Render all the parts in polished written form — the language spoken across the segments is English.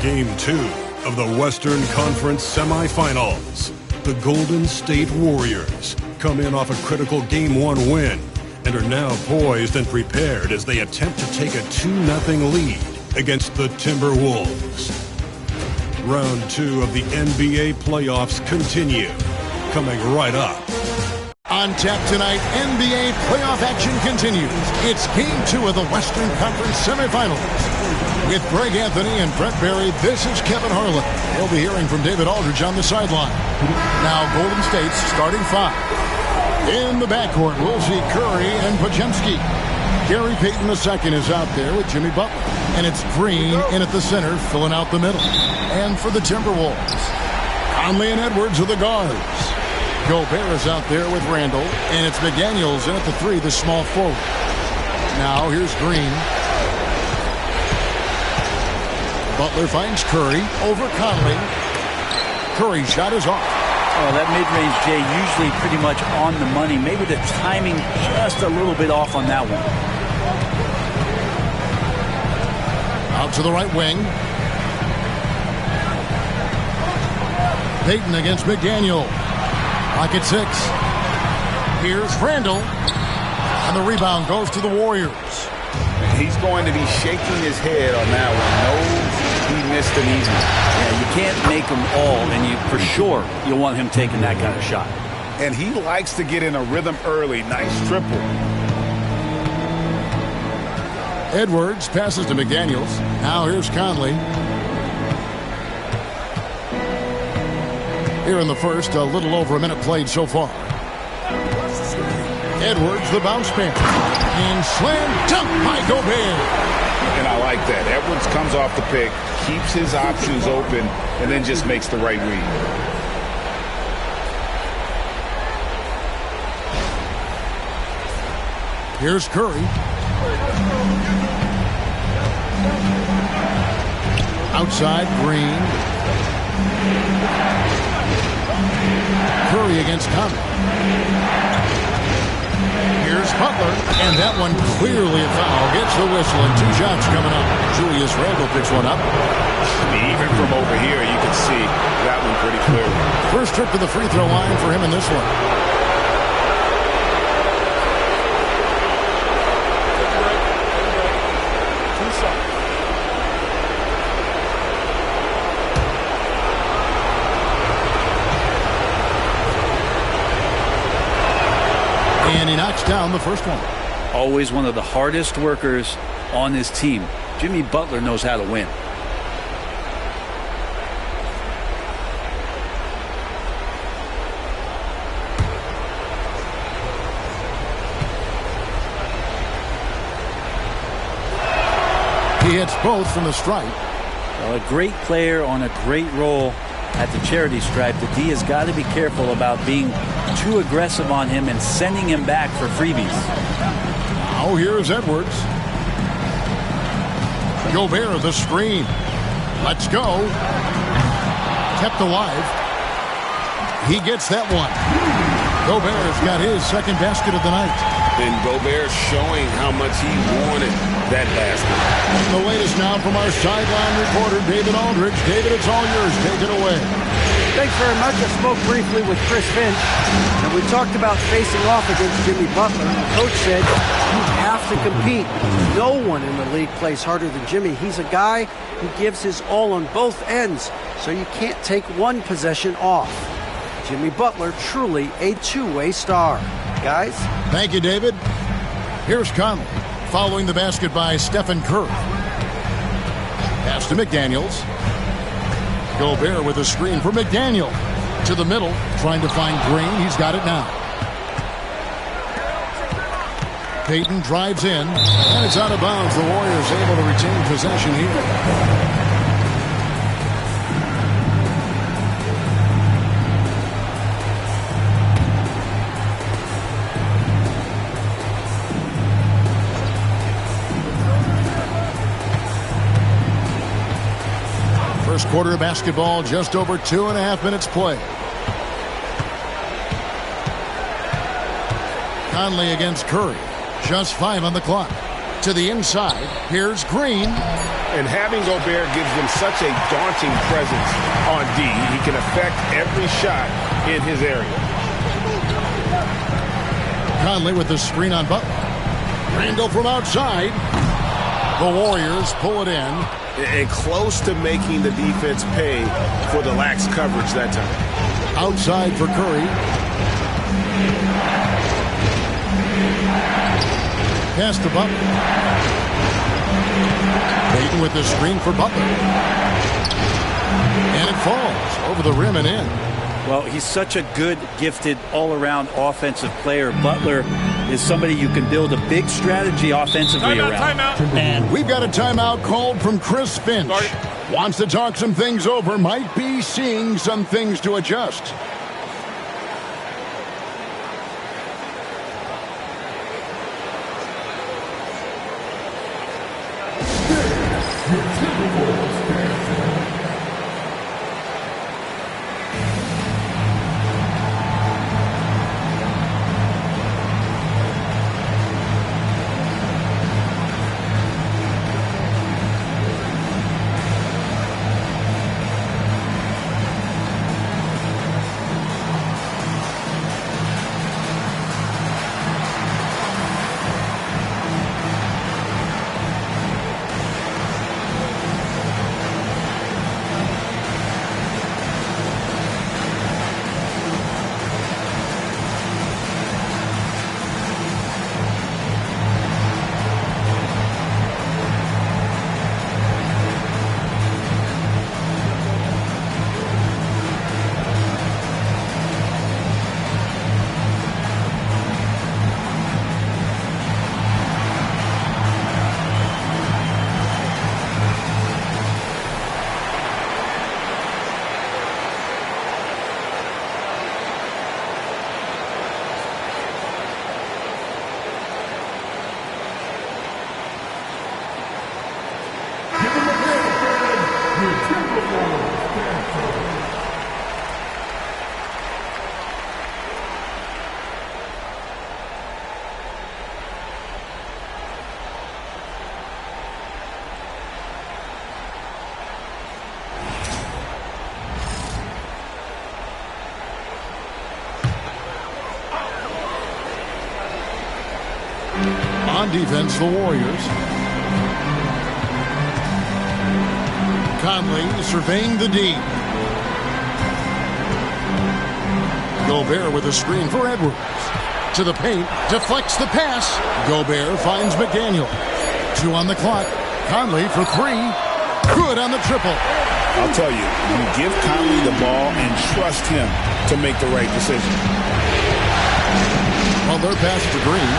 Game 2 of the Western Conference Semifinals. The Golden State Warriors come in off a critical Game 1 win and are now poised and prepared as they attempt to take a 2-0 lead against the Timberwolves. Round 2 of the NBA playoffs continue, coming right up. On tap tonight, NBA playoff action continues. It's Game 2 of the Western Conference Semifinals. With Greg Anthony and Brent Barry, this is Kevin Harlan. We'll be hearing from David Aldridge on the sideline. Now Golden State's starting five. In the backcourt, we'll see Curry and Podziemski. Gary Payton II is out there with Jimmy Butler. And it's Green in at the center, filling out the middle. And for the Timberwolves, Conley and Edwards are the guards. Gobert is out there with Randall. And it's McDaniels in at the three, the small forward. Now here's Green. Butler finds Curry over Conley. Curry's shot is off. Oh, that mid-range, Jay, usually pretty much on the money. Maybe the timing just a little bit off on that one. Out to the right wing. Payton against McDaniel. Clock at 6. Here's Randall. And the rebound goes to the Warriors. He's going to be shaking his head on that one. No, he missed an easy. Yeah, you can't make them all, and you for sure you want him taking that kind of shot. And he likes to get in a rhythm early. Nice triple. Edwards passes to McDaniels. Now here's Conley. Here in the first, a little over a minute played so far. Edwards, the bounce man. And slam dunk by Gobert. And I like that. Edwards comes off the pick, keeps his options open, and then just makes the right read. Here's Curry. Outside, Green. Curry against Conley. Here's Butler, and that one clearly a foul. Gets the whistle, and 2 shots coming up. Julius Randle picks one up. Even from over here, you can see that one pretty clearly. First trip to the free throw line for him in this one. And he knocks down the first one. Always one of the hardest workers on this team. Jimmy Butler knows how to win. He hits both from the stripe. Well, a great player on a great role at the charity stripe. The D has got to be careful about being too aggressive on him and sending him back for freebies. Now here's Edwards. Gobert, the screen. Let's go. Kept alive. He gets that one. Gobert's got his second basket of the night. And Gobert showing how much he wanted that basket. The latest now from our sideline reporter, David Aldridge. David, it's all yours. Take it away. Thanks very much. I spoke briefly with Chris Finch, and we talked about facing off against Jimmy Butler. The coach said, you have to compete. No one in the league plays harder than Jimmy. He's a guy who gives his all on both ends, so you can't take one possession off. Jimmy Butler, truly a two-way star. Guys? Thank you, David. Here's Conley, following the basket by Stephen Curry. Pass to McDaniels. Gobert with a screen for McDaniel. To the middle, trying to find Green. He's got it now. Payton drives in, and it's out of bounds. The Warriors able to retain possession here. First quarter of basketball, just over 2.5 minutes play. Conley against Curry. Just 5 on the clock. To the inside. Here's Green. And having Gobert gives them such a daunting presence on D. He can affect every shot in his area. Conley with the screen on Butler. Randall from outside. The Warriors pull it in. And close to making the defense pay for the lax coverage that time. Outside for Curry. Pass to Butler. Payton with the screen for Butler. And it falls over the rim and in. Well, he's such a good, gifted, all-around offensive player. Butler is somebody you can build a big strategy offensively around. Timeout. And we've got a timeout called from Chris Finch. Wants to talk some things over. Might be seeing some things to adjust. On defense, the Warriors. Conley surveying the D. Gobert with a screen for Edwards. To the paint, deflects the pass. Gobert finds McDaniel. 2 on the clock. Conley for 3. Good on the triple. I'll tell you, you give Conley the ball and trust him to make the right decision. Butler pass to Green.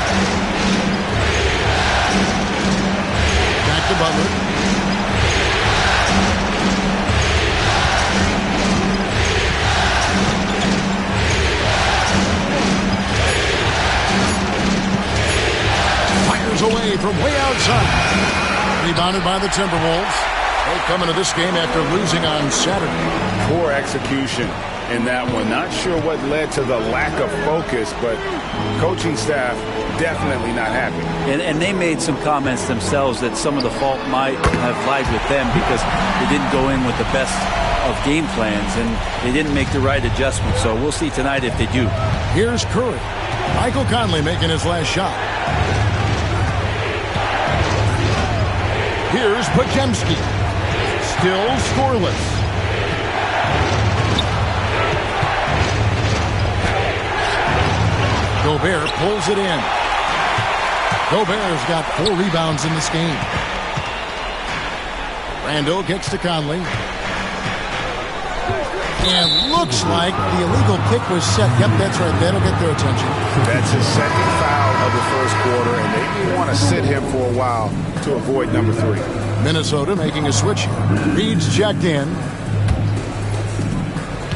Back to Butler. Fires away from way outside. Rebounded by the Timberwolves. They come into this game after losing on Saturday. Poor execution in that one. Not sure what led to the lack of focus, but coaching staff definitely not happy. And they made some comments themselves that some of the fault might have lied with them because they didn't go in with the best of game plans and they didn't make the right adjustment. So we'll see tonight if they do. Here's Curry. Michael Conley making his last shot. Here's Podziemski. Still scoreless. Gobert pulls it in. Gobert's got 4 rebounds in this game. Randall kicks to Conley. And looks like the illegal kick was set. Yep, that's right. That'll get their attention. That's his second foul of the first quarter, and they may want to sit him for a while to avoid number 3. Minnesota making a switch here. Reed's checked in.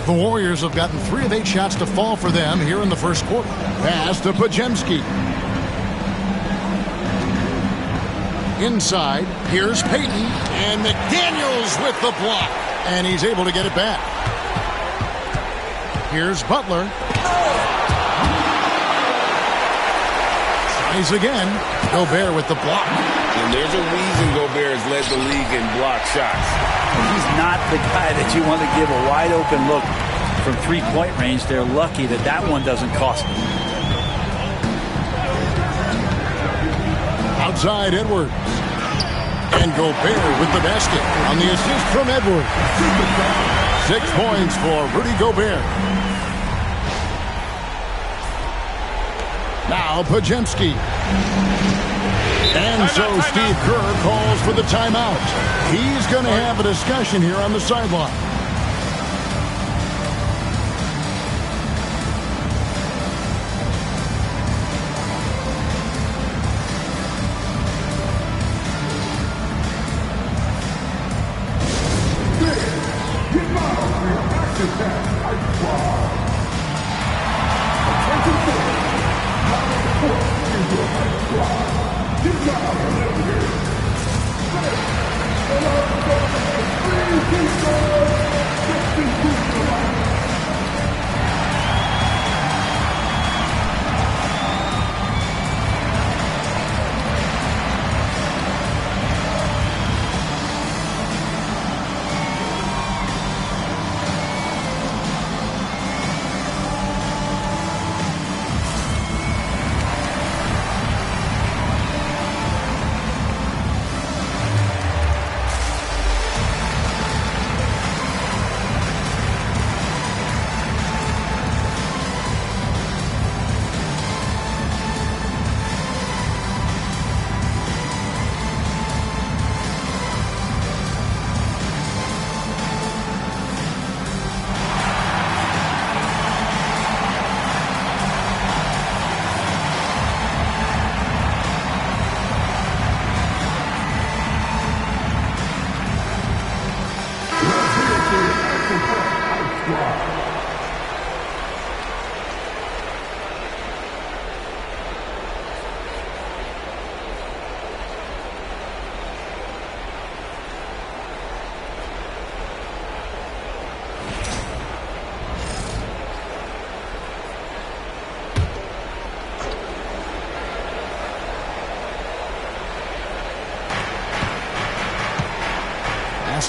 The Warriors have gotten 3 of 8 shots to fall for them here in the first quarter. Pass to Podziemski. Inside, here's Payton, and McDaniels with the block. And he's able to get it back. Here's Butler. Tries again. Gobert with the block. And there's a reason Gobert has led the league in block shots. He's not the guy that you want to give a wide-open look from three-point range. They're lucky that that one doesn't cost them. Outside Edwards. And Gobert with the basket on the assist from Edwards. 6 points for Rudy Gobert. Now Podziemski. And so Steve Kerr calls for the timeout. He's going to have a discussion here on the sideline.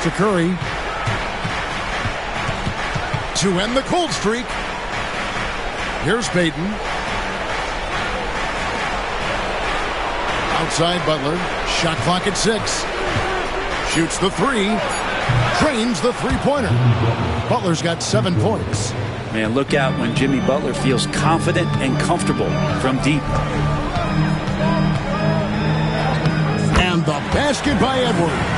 To Curry to end the cold streak. Here's Payton. Outside Butler. Shot clock at 6. Shoots the 3. Drains the three-pointer. Butler's got 7 points. Man, look out when Jimmy Butler feels confident and comfortable from deep. And the basket by Edwards.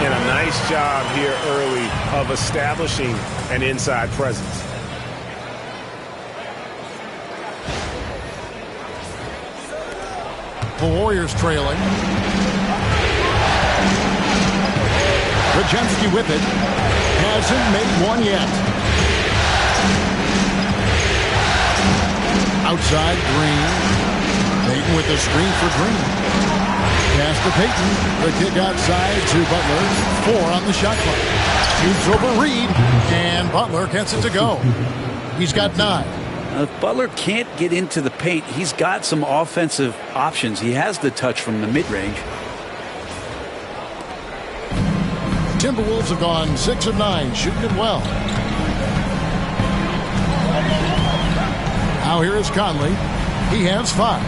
And a nice job here early of establishing an inside presence. The Warriors trailing. Podziemski with it. Hasn't made one yet. Outside Green. Payton with the screen for Green. Pass to Payton. The kick outside to Butler. 4 on the shot clock. Shoots over Reed. And Butler gets it to go. He's got 9. If Butler can't get into the paint, he's got some offensive options. He has the touch from the mid-range. Timberwolves have gone 6 of 9, shooting it well. Now here is Conley. He has 5.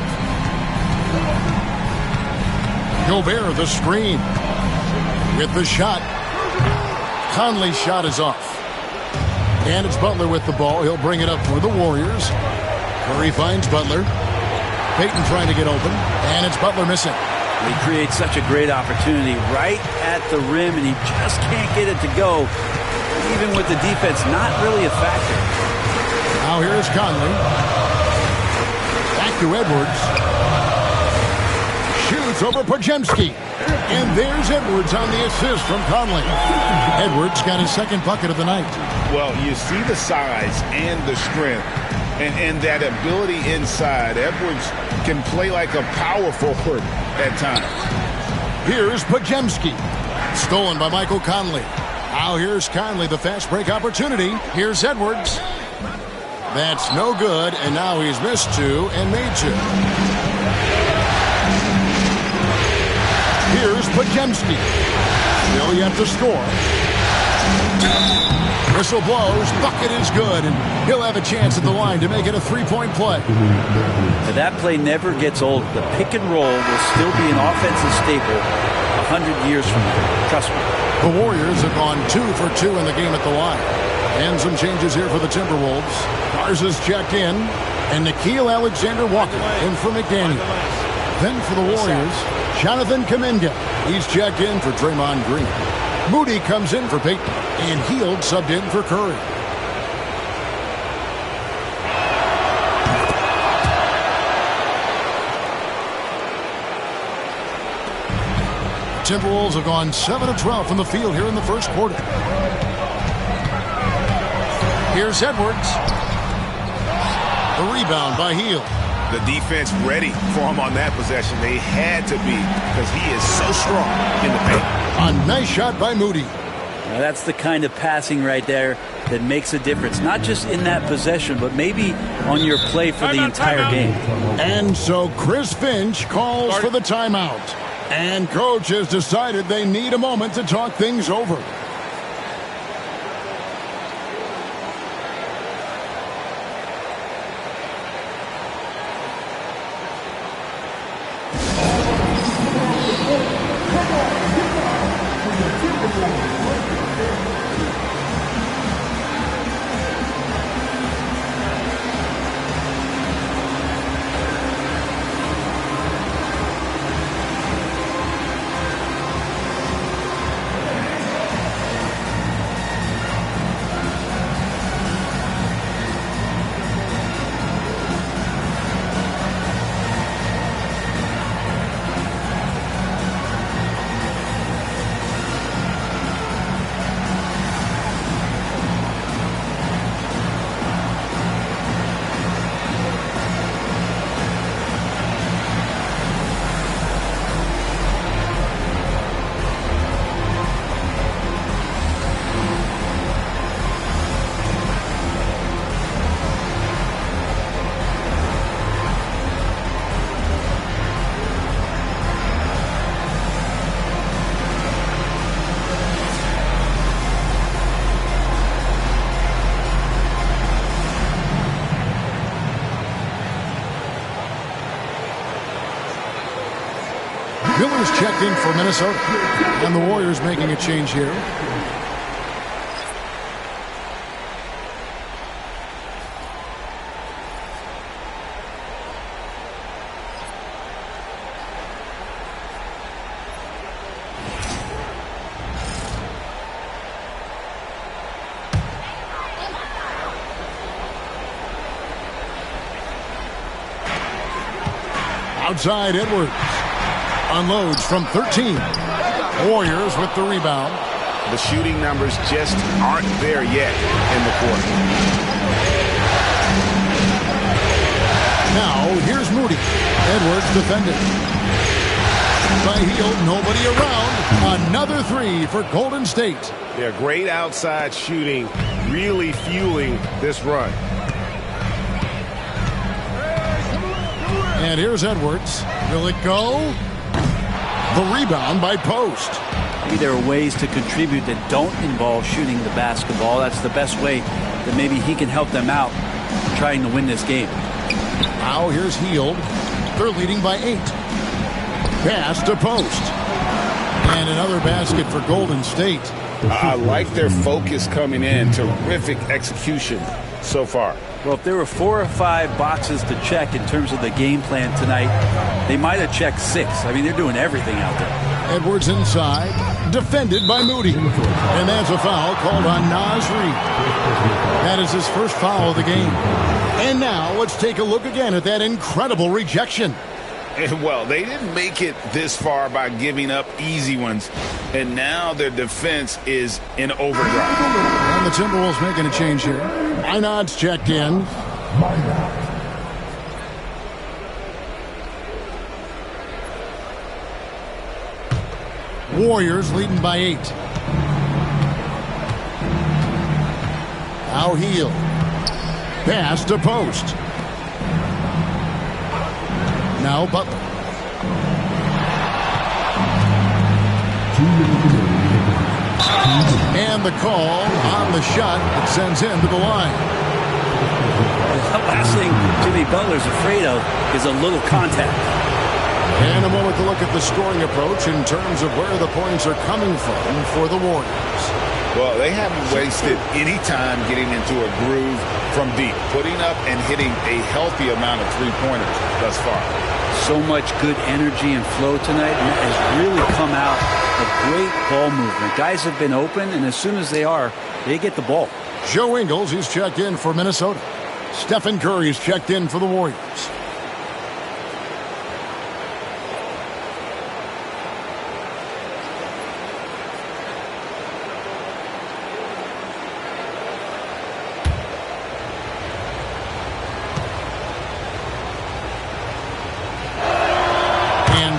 Gobert the screen with the shot. Conley's shot is off. And it's Butler with the ball. He'll bring it up for the Warriors. Curry finds Butler. Payton trying to get open. And it's Butler missing. He creates such a great opportunity right at the rim, and he just can't get it to go. Even with the defense not really a factor. Now here is Conley. Back to Edwards. Shoots over Podziemski. And there's Edwards on the assist from Conley. Edwards got his 2nd bucket of the night. Well, you see the size and the strength and that ability inside. Edwards can play like a power forward at times. Here's Podziemski. Stolen by Michael Conley. Now here's Conley, the fast break opportunity. Here's Edwards. That's no good, and now he's missed 2 and made 2. Here's Pajemski. Still yet to score. Whistle blows. Bucket is good, and he'll have a chance at the line to make it a three-point play. Now, that play never gets old. The pick and roll will still be an offensive staple 100 years from now. Trust me. The Warriors have gone 2 for 2 in the game at the line. And some changes here for the Timberwolves. Garza's checked in, and Nickeil Alexander-Walker in for McDaniel. Then for the Warriors, Jonathan Kuminga. He's checked in for Draymond Green. Moody comes in for Payton, and Hield subbed in for Curry. Timberwolves have gone 7 of 12 from the field here in the first quarter. Here's Edwards. The rebound by Hield. The defense ready for him on that possession. They had to be, because he is so strong in the paint. A nice shot by Moody. Now, that's the kind of passing right there that makes a difference. Not just in that possession, but maybe on your play for the entire game. And so Chris Finch calls for the timeout. And coach has decided they need a moment to talk things over. Miller's checked in for Minnesota. And the Warriors making a change here. Outside Edwards. Unloads from 13. Warriors with the rebound. The shooting numbers just aren't there yet in the quarter. Now here's Moody. Edwards defended. By Hield, nobody around. Another three for Golden State. Yeah, great outside shooting, really fueling this run. And here's Edwards. Will it go? The rebound by Post. Maybe there are ways to contribute that don't involve shooting the basketball. That's the best way that maybe he can help them out trying to win this game. Now here's Hield. They're leading by 8. Pass to Post. And another basket for Golden State. I like their focus coming in. Terrific execution so far. Well, if there were 4 or 5 boxes to check in terms of the game plan tonight, they might have checked 6. I mean, they're doing everything out there. Edwards inside, defended by Moody. And that's a foul called on Naz Reid. That is his first foul of the game. And now let's take a look again at that incredible rejection. And, well, they didn't make it this far by giving up easy ones. And now their defense is in overdrive. And the Timberwolves making a change here. Minot's checked in. Warriors leading by 8. Now Hield. Pass to Post. Now Butler. And the call on the shot that sends him to the line. The last thing Jimmy Butler's afraid of is a little contact. And a moment to look at the scoring approach in terms of where the points are coming from for the Warriors. Well, they haven't wasted any time getting into a groove from deep, putting up and hitting a healthy amount of three-pointers thus far. So much good energy and flow tonight, and it has really come out of great ball movement. Guys have been open, and as soon as they get the ball. Joe Ingles, he's checked in for Minnesota. Stephen Curry's checked in for the Warriors.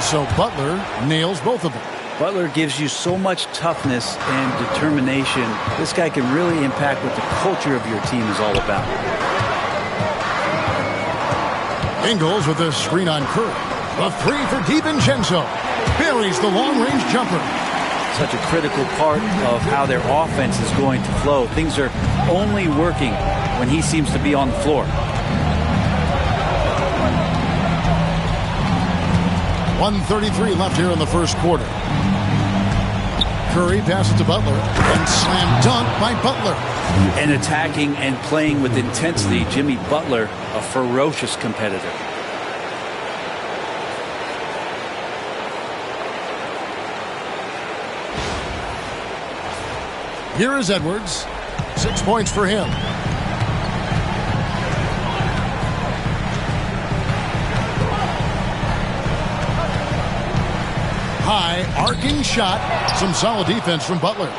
So Butler nails both of them. Butler gives you so much toughness and determination. This guy can really impact what the culture of your team is all about. Ingles with a screen on Curry. A three for DiVincenzo. Buries the long-range jumper. Such a critical part of how their offense is going to flow. Things are only working when he seems to be on the floor. 1:33 left here in the first quarter. Curry passes to Butler and slam dunk by Butler. And attacking and playing with intensity, Jimmy Butler, a ferocious competitor. Here is Edwards. 6 points for him. High arcing shot. Some solid defense from Butler.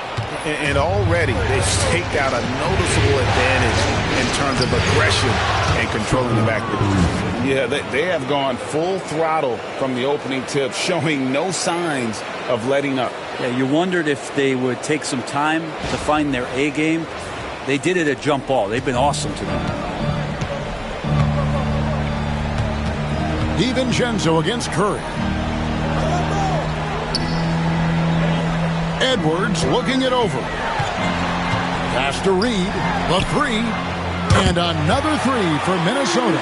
And already they've staked out a noticeable advantage in terms of aggression and controlling the backcourt. Yeah, they have gone full throttle from the opening tip, showing no signs of letting up. Yeah, you wondered if they would take some time to find their A game. They did it at jump ball. They've been awesome tonight. DiVincenzo against Curry. Edwards looking it over. Pass to Reed. The three. And another three for Minnesota.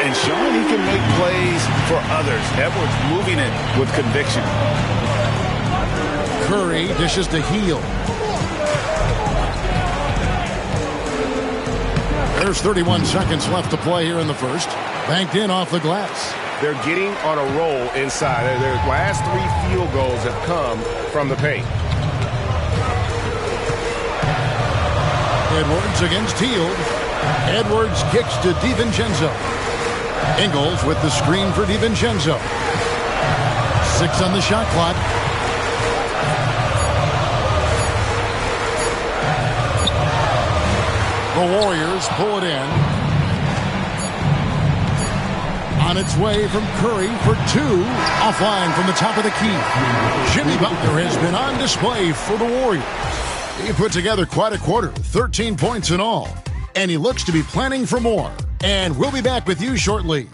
And showing he can make plays for others. Edwards moving it with conviction. Curry dishes to Heel. There's 31 seconds left to play here in the first. Banked in off the glass. They're getting on a roll inside. Their last 3 field goals have come from the paint. Edwards against Hield. Edwards kicks to DiVincenzo. Ingles with the screen for DiVincenzo. 6 on the shot clock. The Warriors pull it in. On its way from Curry for 2. Offline from the top of the key. Jimmy Butler has been on display for the Warriors. He put together quite a quarter, 13 points in all. And he looks to be planning for more. And we'll be back with you shortly.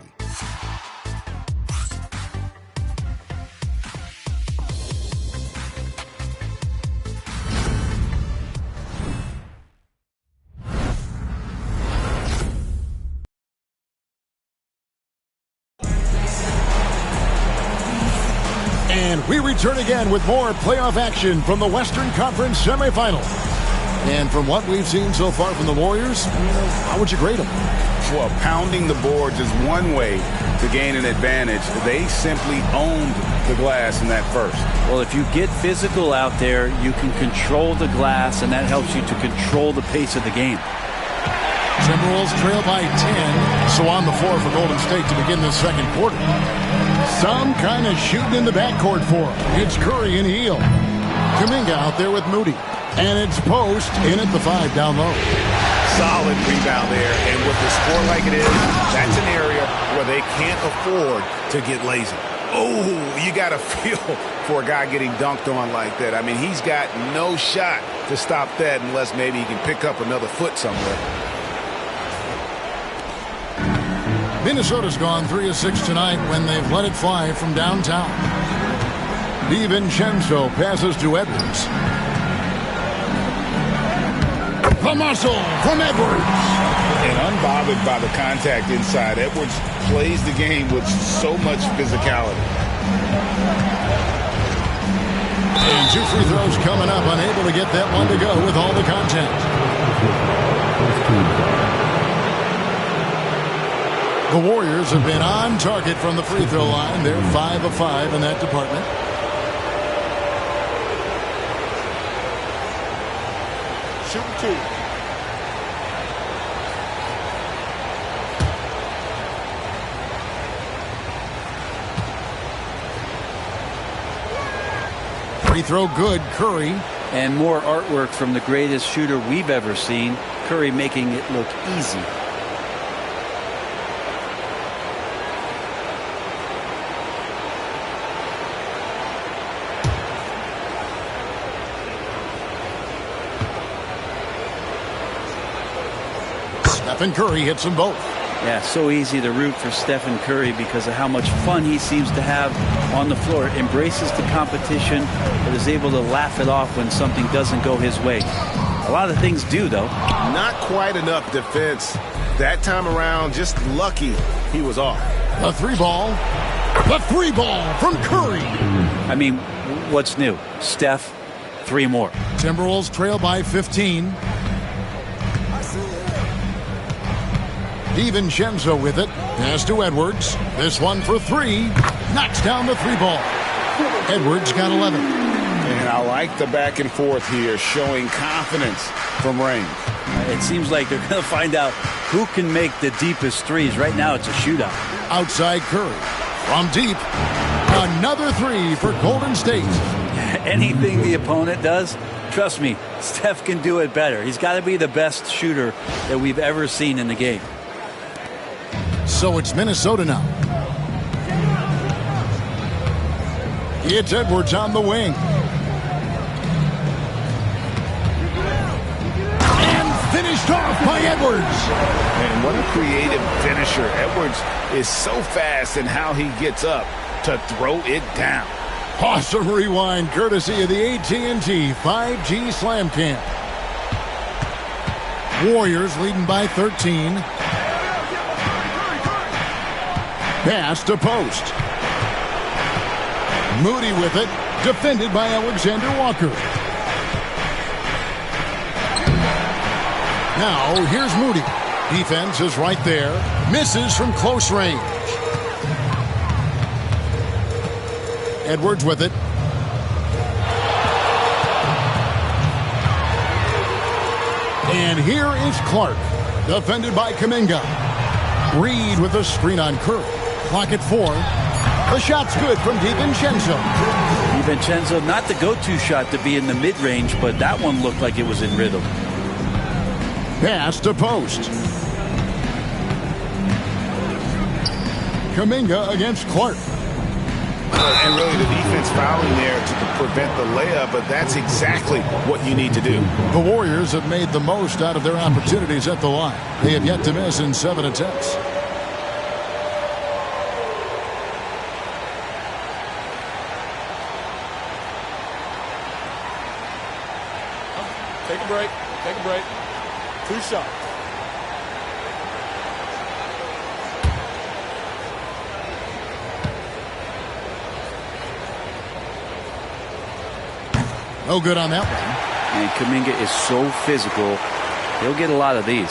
And we return again with more playoff action from the Western Conference Semifinals. And from what we've seen so far from the Warriors, how would you grade them? Well, pounding the boards is one way to gain an advantage. They simply owned the glass in that first. Well, if you get physical out there, you can control the glass, and that helps you to control the pace of the game. Timberwolves trail by 10, so on the floor for Golden State to begin this second quarter. Some kind of shooting in the backcourt for him. It's Curry and Hield. Kuminga out there with Moody. And it's Post in at the 5 down low. Solid rebound there. And with the score like it is, that's an area where they can't afford to get lazy. Oh, you got to feel for a guy getting dunked on like that. I mean, he's got no shot to stop that unless maybe he can pick up another foot somewhere. Minnesota's gone 3 of 6 tonight when they've let it fly from downtown. DiVincenzo passes to Edwards. The muscle from Edwards. And unbothered by the contact inside, Edwards plays the game with so much physicality. And 2 free throws coming up, unable to get that one to go with all the contact. The Warriors have been on target from the free throw line. They're 5 of 5 in that department. Shooting 2. Free throw good, Curry. And more artwork from the greatest shooter we've ever seen. Curry making it look easy. Stephen Curry hits them both. Yeah, so easy to root for Stephen Curry because of how much fun he seems to have on the floor. Embraces the competition, but is able to laugh it off when something doesn't go his way. A lot of things do, though. Not quite enough defense that time around. Just lucky he was off. The 3 ball. The 3 ball from Curry. I mean, what's new? Steph, 3 more. Timberwolves trail by 15. DiVincenzo with it. Pass to Edwards. This one for 3. Knocks down the 3 ball. Edwards got 11. And I like the back and forth here, showing confidence from range. It seems like they're going to find out who can make the deepest threes. Right now, it's a shootout. Outside Curry. From deep. Another 3 for Golden State. Anything the opponent does, trust me, Steph can do it better. He's got to be the best shooter that we've ever seen in the game. So it's Minnesota now. It's Edwards on the wing. And finished off by Edwards. And what a creative finisher. Edwards is so fast in how he gets up to throw it down. Awesome rewind courtesy of the AT&T 5G Slam Cam. Warriors leading by 13. Pass to post. Moody with it. Defended by Alexander Walker. Now, here's Moody. Defense is right there. Misses from close range. Edwards with it. And here is Clark. Defended by Kuminga. Reed with a screen on Curry. Clock at 4. The shot's good from DiVincenzo. DiVincenzo, not the go-to shot to be in the mid-range, but that one looked like it was in rhythm. Pass to post. Kuminga against Clark. And really the defense fouling there to prevent the layup, but that's exactly what you need to do. The Warriors have made the most out of their opportunities at the line. They have yet to miss in 7 attempts. Take a break. Take a break. 2 shots. No good on that one. And Kuminga is so physical. He'll get a lot of these.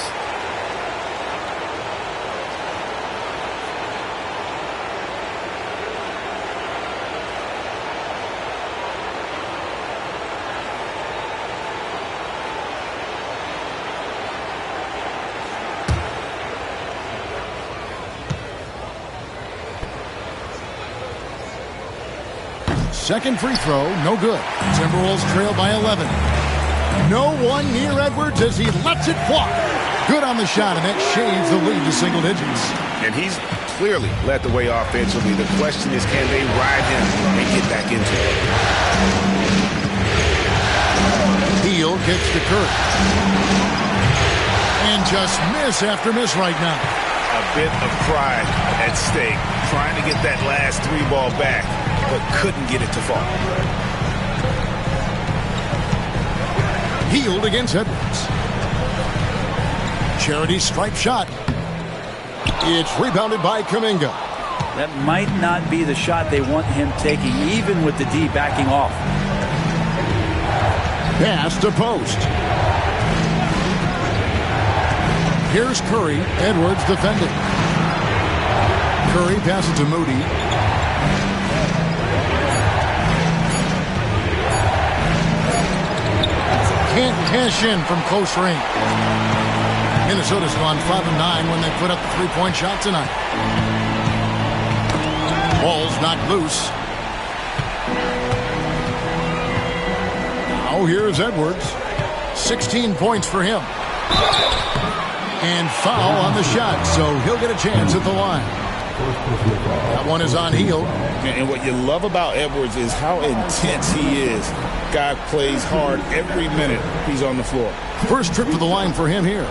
Second free throw, no good. Timberwolves trail by 11. No one near Edwards as he lets it fly. Good on the shot, and that shaves the lead to single digits. And he's clearly led the way offensively. The question is, can they ride him and get back into it? Hield gets to Curry. And just miss after miss right now. a bit of pride at stake, trying to get that last 3-ball back, but couldn't get it to fall. Healed against Edwards. Charity stripe shot. It's rebounded by Kuminga. That might not be the shot they want him taking, even with the D backing off. Pass to post. Here's Curry. Edwards defending. Curry passes to Moody. Can't cash in from close range. Minnesota's gone 5-9 when they put up the 3-point shot tonight. Ball's knocked loose. Now here's Edwards. 16 points for him. And foul on the shot, so he'll get a chance at the line. That one is on Hield. And what you love about Edwards is how intense he is. Guy plays hard every minute he's on the floor. First trip to the line for him here.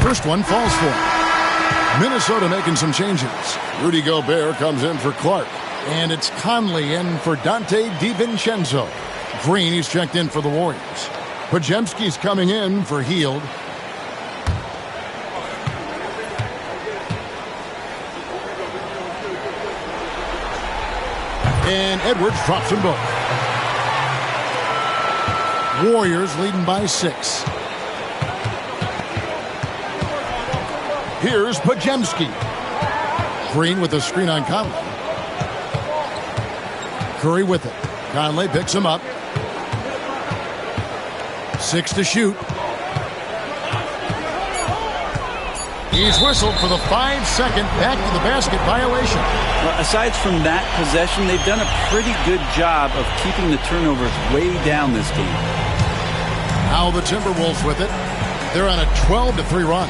First one falls for him. Minnesota making some changes. Rudy Gobert comes in for Clark. And it's Conley in for Dante DiVincenzo. Green, he's checked in for the Warriors. Podziemski's coming in for Hield. And Edwards drops them both. Warriors leading by 6. Here's Podziemski. Green with a screen on Conley. Curry with it. Conley picks him up. 6 to shoot. He's whistled for the 5-second back to the basket violation. Well, aside from that possession, they've done a pretty good job of keeping the turnovers way down this game. Now the Timberwolves with it. They're on a 12-3 run.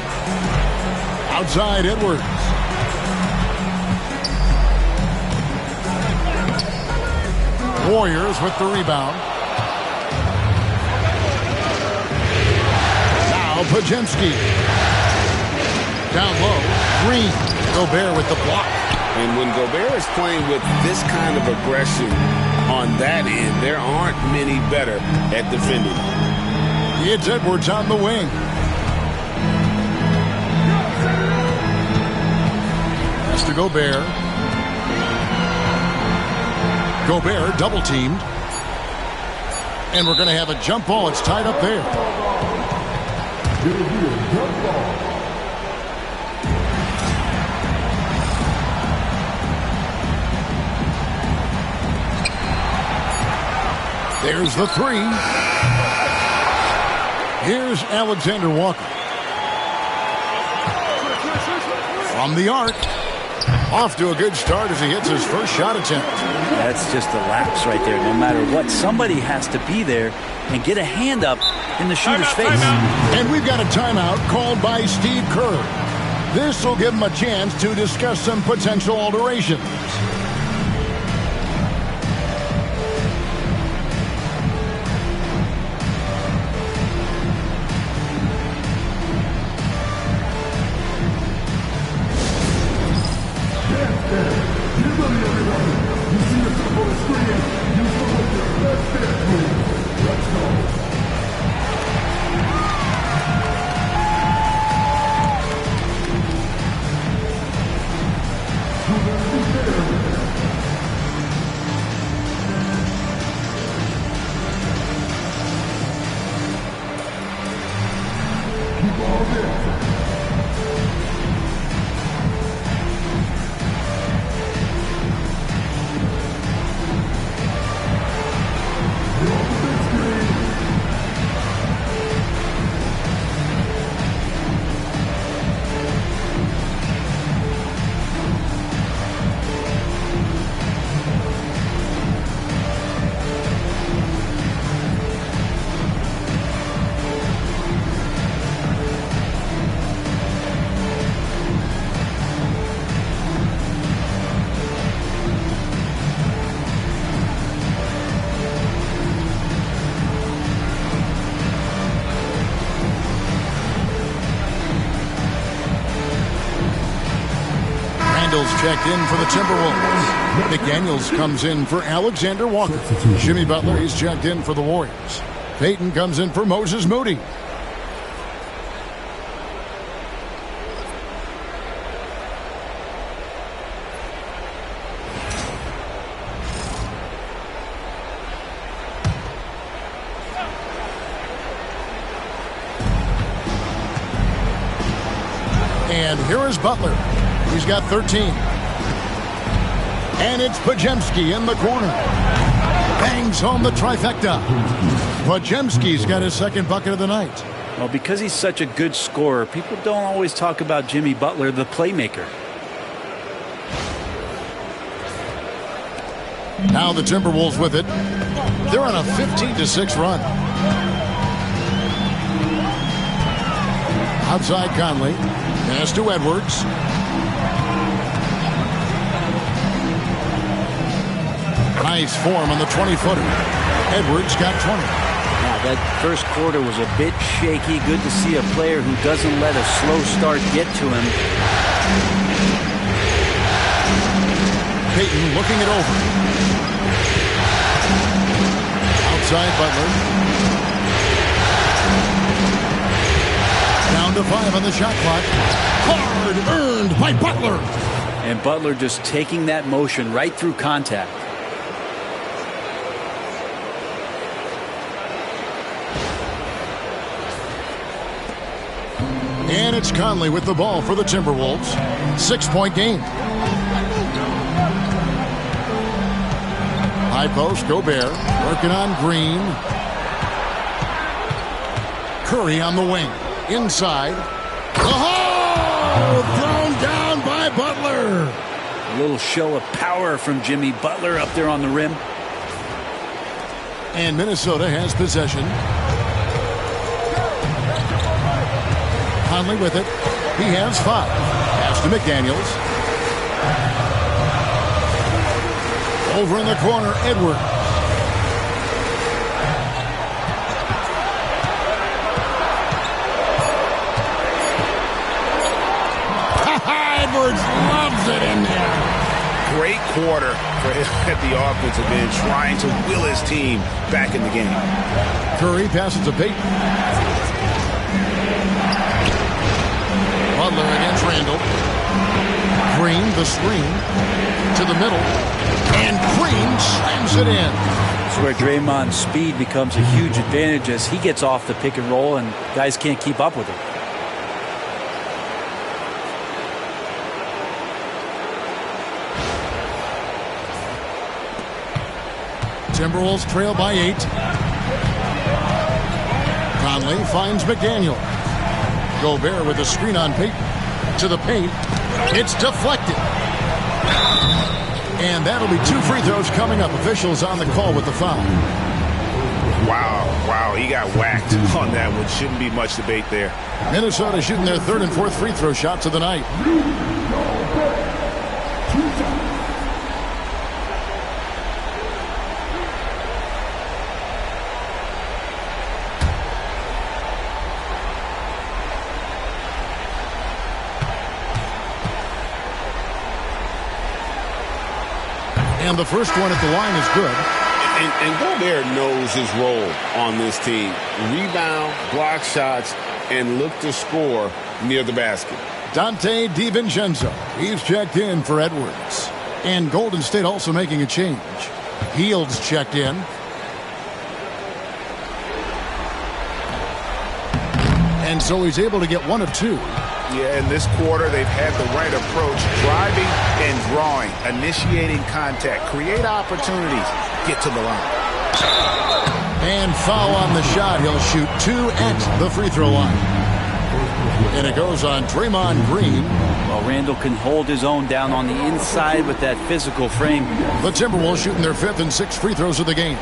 Outside Edwards. Warriors with the rebound. Now Podziemski. Down low. Green. Gobert with the block. And when Gobert is playing with this kind of aggression on that end, there aren't many better at defending. It's Edwards on the wing. Pass to Gobert. Gobert double teamed. And we're going to have a jump ball. It's tied up there. There's the 3. Here's Alexander Walker. From the arc. Off to a good start as he hits his first shot attempt. That's just a lapse right there. No matter what, somebody has to be there and get a hand up in the shooter's face. And we've got a timeout called by Steve Kerr. This will give him a chance to discuss some potential alterations. Daniels checked in for the Timberwolves. McDaniels comes in for Alexander Walker. Jimmy Butler, he's checked in for the Warriors. Payton comes in for Moses Moody. And here is Butler. He's got 13. And it's Podziemski in the corner. Bangs home the trifecta. Podziemski's got his second bucket of the night. Well, because he's such a good scorer, people don't always talk about Jimmy Butler, the playmaker. Now the Timberwolves with it. They're on a 15-6 run. Outside Conley. Pass to Edwards. Nice form on the 20-footer. Edwards got 20. Now, that first quarter was a bit shaky. Good to see a player who doesn't let a slow start get to him. Payton looking it over. Outside Butler. Down to 5 on the shot clock. Hard earned by Butler. And Butler just taking that motion right through contact. And it's Conley with the ball for the Timberwolves. 6-point game. High post, Gobert. Working on Green. Curry on the wing. Inside. Oh! Thrown down by Butler. A little show of power from Jimmy Butler up there on the rim. And Minnesota has possession. Conley with it. He has 5. Pass to McDaniels. Over in the corner, Edwards. Edwards loves it in there. Great quarter for him at the offensive end, trying to will his team back in the game. Curry passes to Payton. Butler against Randall. Green, the screen. To the middle. And Green slams it in. That's where Draymond's speed becomes a huge advantage as he gets off the pick and roll and guys can't keep up with him. Timberwolves trail by 8. Conley finds McDaniel. Gobert with a screen on Payton. To the paint. It's deflected. And that'll be 2 free throws coming up. Officials on the call with the foul. Wow, he got whacked on that one. Shouldn't be much debate there. Minnesota shooting their 3rd and 4th free throw shots of the night. And the first one at the line is good. And Gobert knows his role on this team. Rebound, block shots, and look to score near the basket. Dante DiVincenzo. He's checked in for Edwards. And Golden State also making a change. Heald's checked in. And so he's able to get 1 of 2. Yeah, in this quarter, they've had the right approach, driving and drawing, initiating contact, create opportunities, get to the line. And foul on the shot. He'll shoot 2 at the free throw line. And it goes on Draymond Green. Well, Randall can hold his own down on the inside with that physical frame. The Timberwolves shooting their 5th and 6th free throws of the game.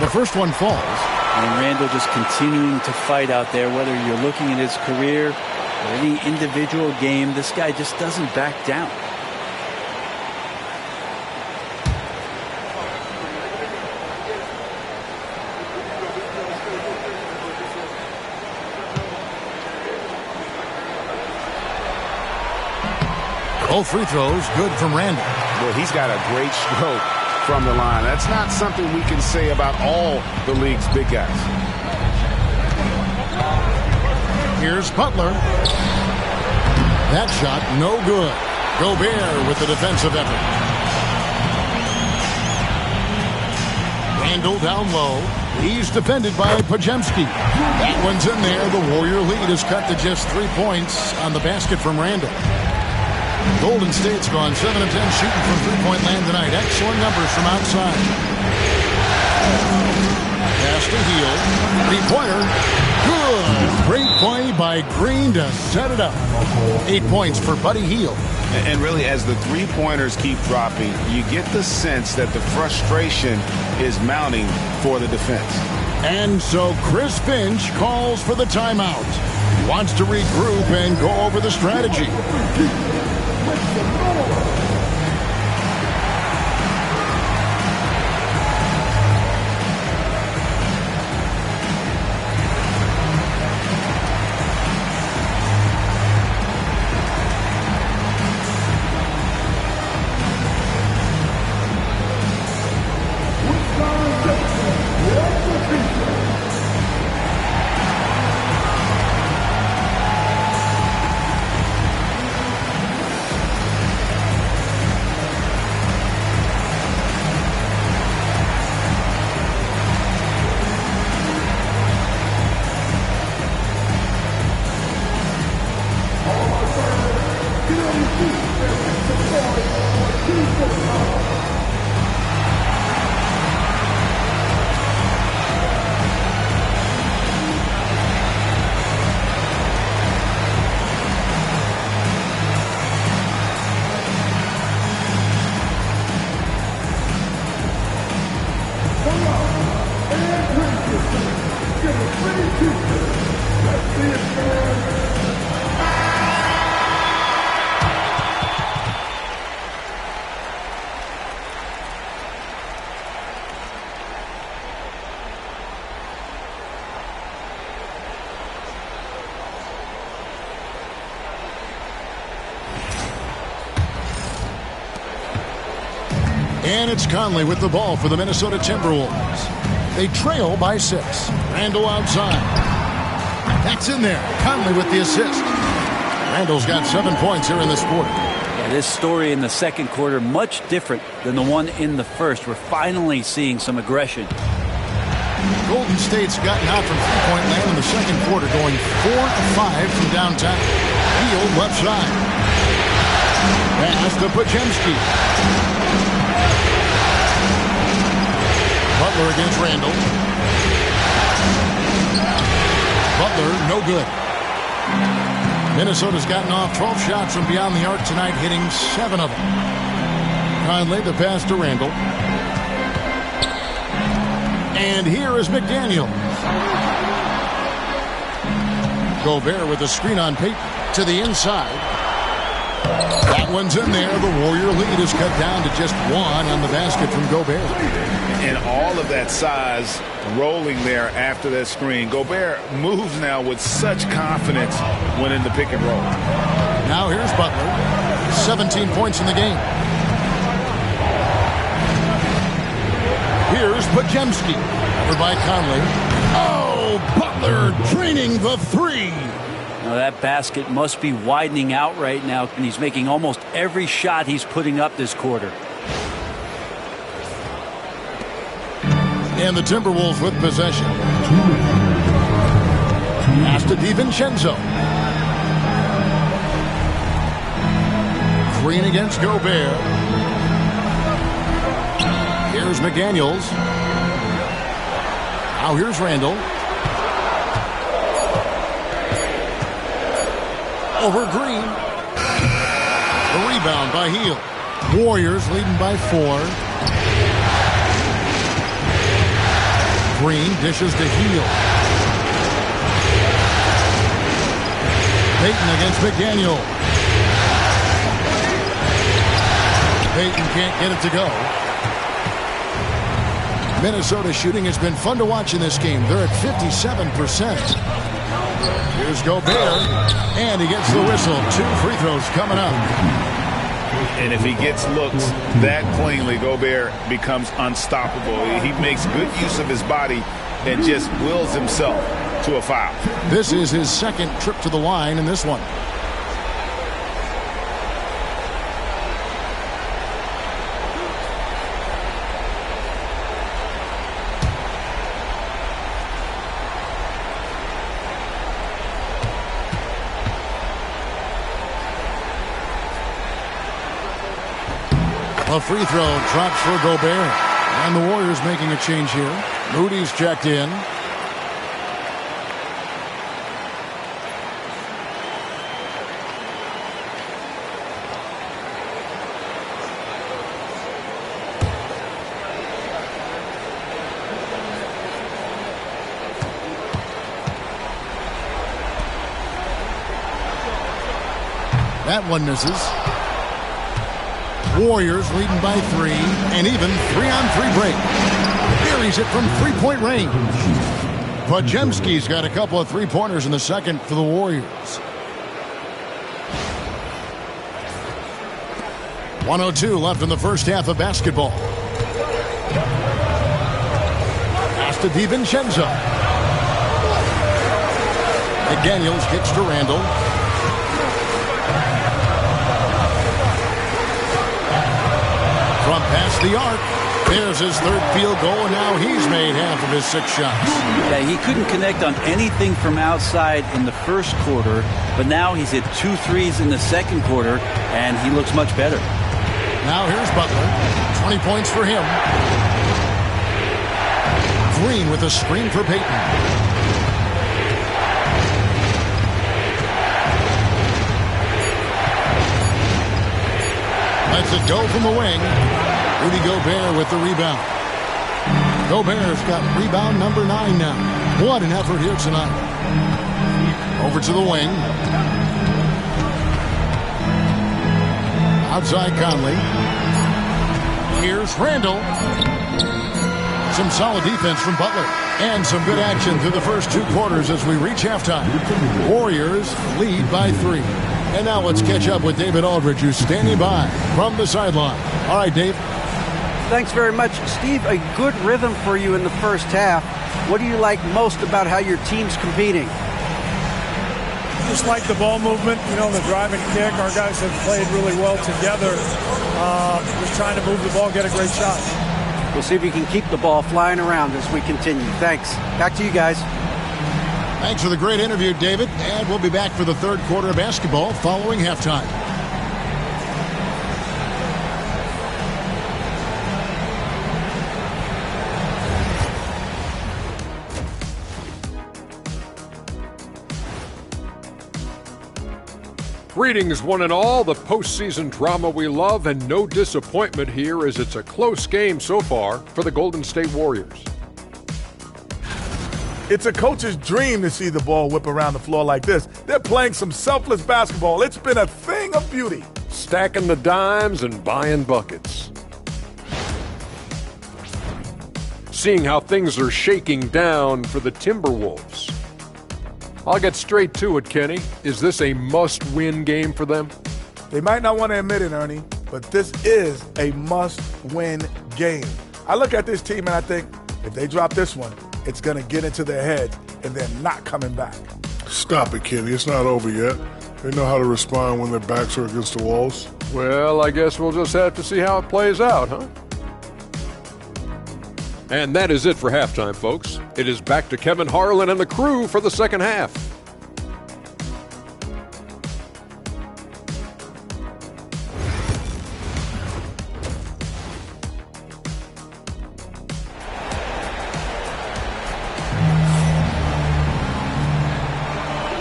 The first one falls. And Randall just continuing to fight out there, whether you're looking at his career Any individual game, this guy just doesn't back down. Both free throws good from Randall. Well, he's got a great stroke from the line. That's not something we can say about all the league's big guys. Here's Butler. That shot no good. Gobert with the defensive effort. Randall down low. He's defended by Podziemski. That one's in there. The Warrior lead is cut to just 3 points on the basket from Randall. Golden State's gone 7 of 10 shooting from three-point land tonight. Excellent numbers from outside. Pass to Hield. Three-pointer. Good. Great play by Green to set it up. 8 points for Buddy Hield. And really, as the three-pointers keep dropping, you get the sense that the frustration is mounting for the defense. And so Chris Finch calls for the timeout. He wants to regroup and go over the strategy. And it's Conley with the ball for the Minnesota Timberwolves. They trail by 6. Randall outside. That's in there. Conley with the assist. Randall's got 7 points here in this quarter. Yeah, this story in the second quarter much different than the one in the first. We're finally seeing some aggression. Golden State's gotten out from three-point land in the second quarter, going 4 of 5 from downtown. Hield left side. Pass to Podziemski. Butler against Randall. Butler, no good. Minnesota's gotten off 12 shots from beyond the arc tonight, hitting 7 of them. Conley, the pass to Randall. And here is McDaniel. Gobert with a screen on Payton to the inside. That one's in there. The Warrior lead is cut down to just 1 on the basket from Gobert. And all of that size rolling there after that screen. Gobert moves now with such confidence when in the pick and roll. Now here's Butler. 17 points in the game. Here's Podziemski. Over by Conley. Oh, Butler draining the 3. Now that basket must be widening out right now, and he's making almost every shot he's putting up this quarter. And the Timberwolves with possession. Pass to DiVincenzo. Green against Gobert. Here's McDaniels. Now here's Randall. Over Green. The rebound by Hield. Warriors leading by 4. Green dishes to Hield. Payton against McDaniel. Payton can't get it to go. Minnesota shooting has been fun to watch in this game. They're at 57%. Here's Gobert, and he gets the whistle. 2 free throws coming up. And if he gets looks that cleanly, Gobert becomes unstoppable. He makes good use of his body and just wills himself to a foul. This is his second trip to the line in this one. A free throw drops for Gobert. And the Warriors making a change here. Moody's checked in. That one misses. Warriors leading by 3, and even 3-on-3 break. Buries it from three-point range. Podziemski's got a couple of three-pointers in the second for the Warriors. 1:02 left in the first half of basketball. Pass to DiVincenzo. McDaniels kicks to Randall. From past the arc, there's his third field goal, and now he's made half of his 6 shots. Yeah, he couldn't connect on anything from outside in the first quarter, but now he's hit 2 threes in the second quarter, and he looks much better. Now here's Butler. 20 points for him. Green with a screen for Payton. Lets it go from the wing. Rudy Gobert with the rebound. Gobert's got rebound number 9 now. What an effort here tonight. Over to the wing. Outside Conley. Here's Randall. Some solid defense from Butler. And some good action through the first 2 quarters as we reach halftime. Warriors lead by 3. And now let's catch up with David Aldridge, who's standing by from the sideline. All right, Dave. Thanks very much, Steve. A good rhythm for you in the first half. What do you like most about how your team's competing? Just like the ball movement, the drive and kick. Our guys have played really well together. Just trying to move the ball, get a great shot. We'll see if you can keep the ball flying around as we continue. Thanks. Back to you guys. Thanks for the great interview, David. And we'll be back for the third quarter of basketball following halftime. Greetings, one and all. The postseason drama we love, and no disappointment here as it's a close game so far for the Golden State Warriors. It's a coach's dream to see the ball whip around the floor like this. They're playing some selfless basketball. It's been a thing of beauty. Stacking the dimes and buying buckets. Seeing how things are shaking down for the Timberwolves. I'll get straight to it, Kenny. Is this a must-win game for them? They might not want to admit it, Ernie, but this is a must-win game. I look at this team and I think if they drop this one, it's going to get into their heads and they're not coming back. Stop it, Kenny. It's not over yet. They know how to respond when their backs are against the walls. Well, I guess we'll just have to see how it plays out, huh? And that is it for halftime, folks. It is back to Kevin Harlan and the crew for the second half.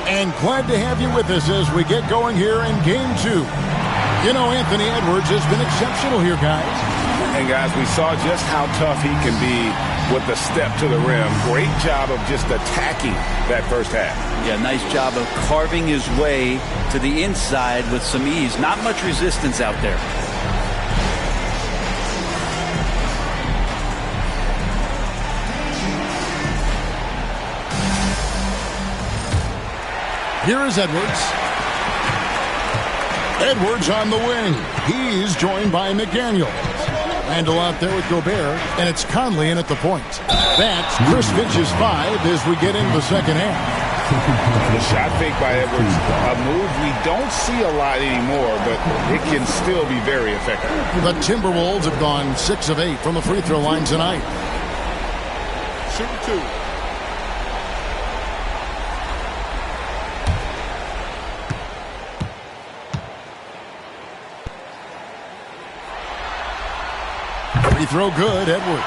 And glad to have you with us as we get going here in Game 2. Anthony Edwards has been exceptional here, guys. And guys, we saw just how tough he can be with the step to the rim. Great job of just attacking that first half. Yeah, nice job of carving his way to the inside with some ease. Not much resistance out there. Here is Edwards. Edwards on the wing. He's joined by McDaniel. Randall out there with Gobert, and it's Conley in at the point. That's Chris Finch's 5 as we get into the second half. The shot fake by Edwards, a move we don't see a lot anymore, but it can still be very effective. The Timberwolves have gone 6 of 8 from the free throw line tonight. Shooting 2. Free throw good, Edwards.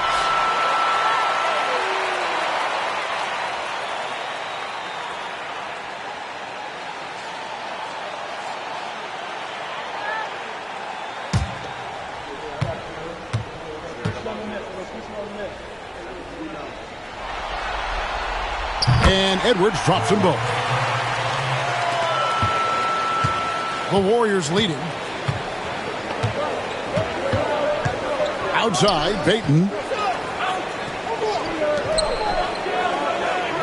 And Edwards drops them both. The Warriors leading. Outside, Payton.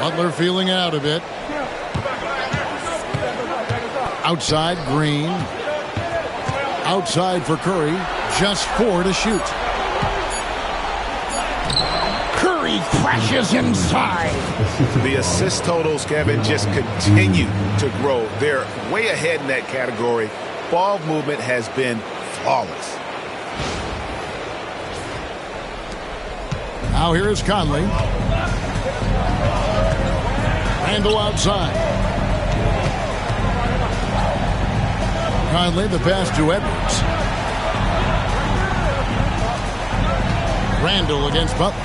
Butler feeling out a bit. Outside, Green. Outside for Curry. Just 4 to shoot. Curry crashes inside. The assist totals, Kevin, just continue to grow. They're way ahead in that category. Ball movement has been flawless. Now here is Conley. Randall outside. Conley, the pass to Edwards. Randall against Butler.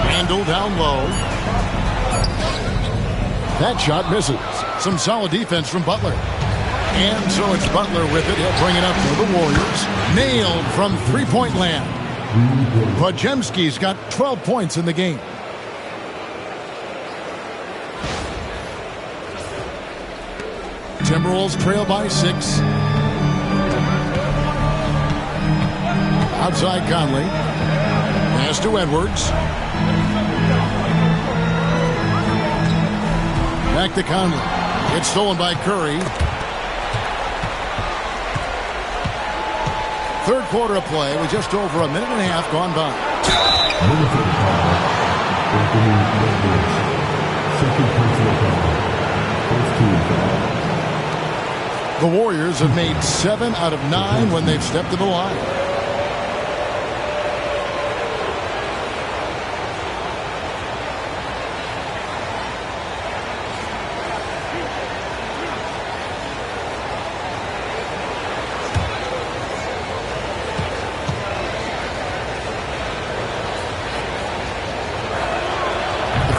Randall down low. That shot misses. Some solid defense from Butler. And so it's Butler with it. He'll bring it up for the Warriors. Nailed from three-point land. Podziemski's got 12 points in the game. Timberwolves trail by 6. Outside Conley. Pass to Edwards. Back to Conley. It's stolen by Curry. Third quarter of play with just over a minute and a half gone by. The Warriors have made 7 out of 9 when they've stepped to the line.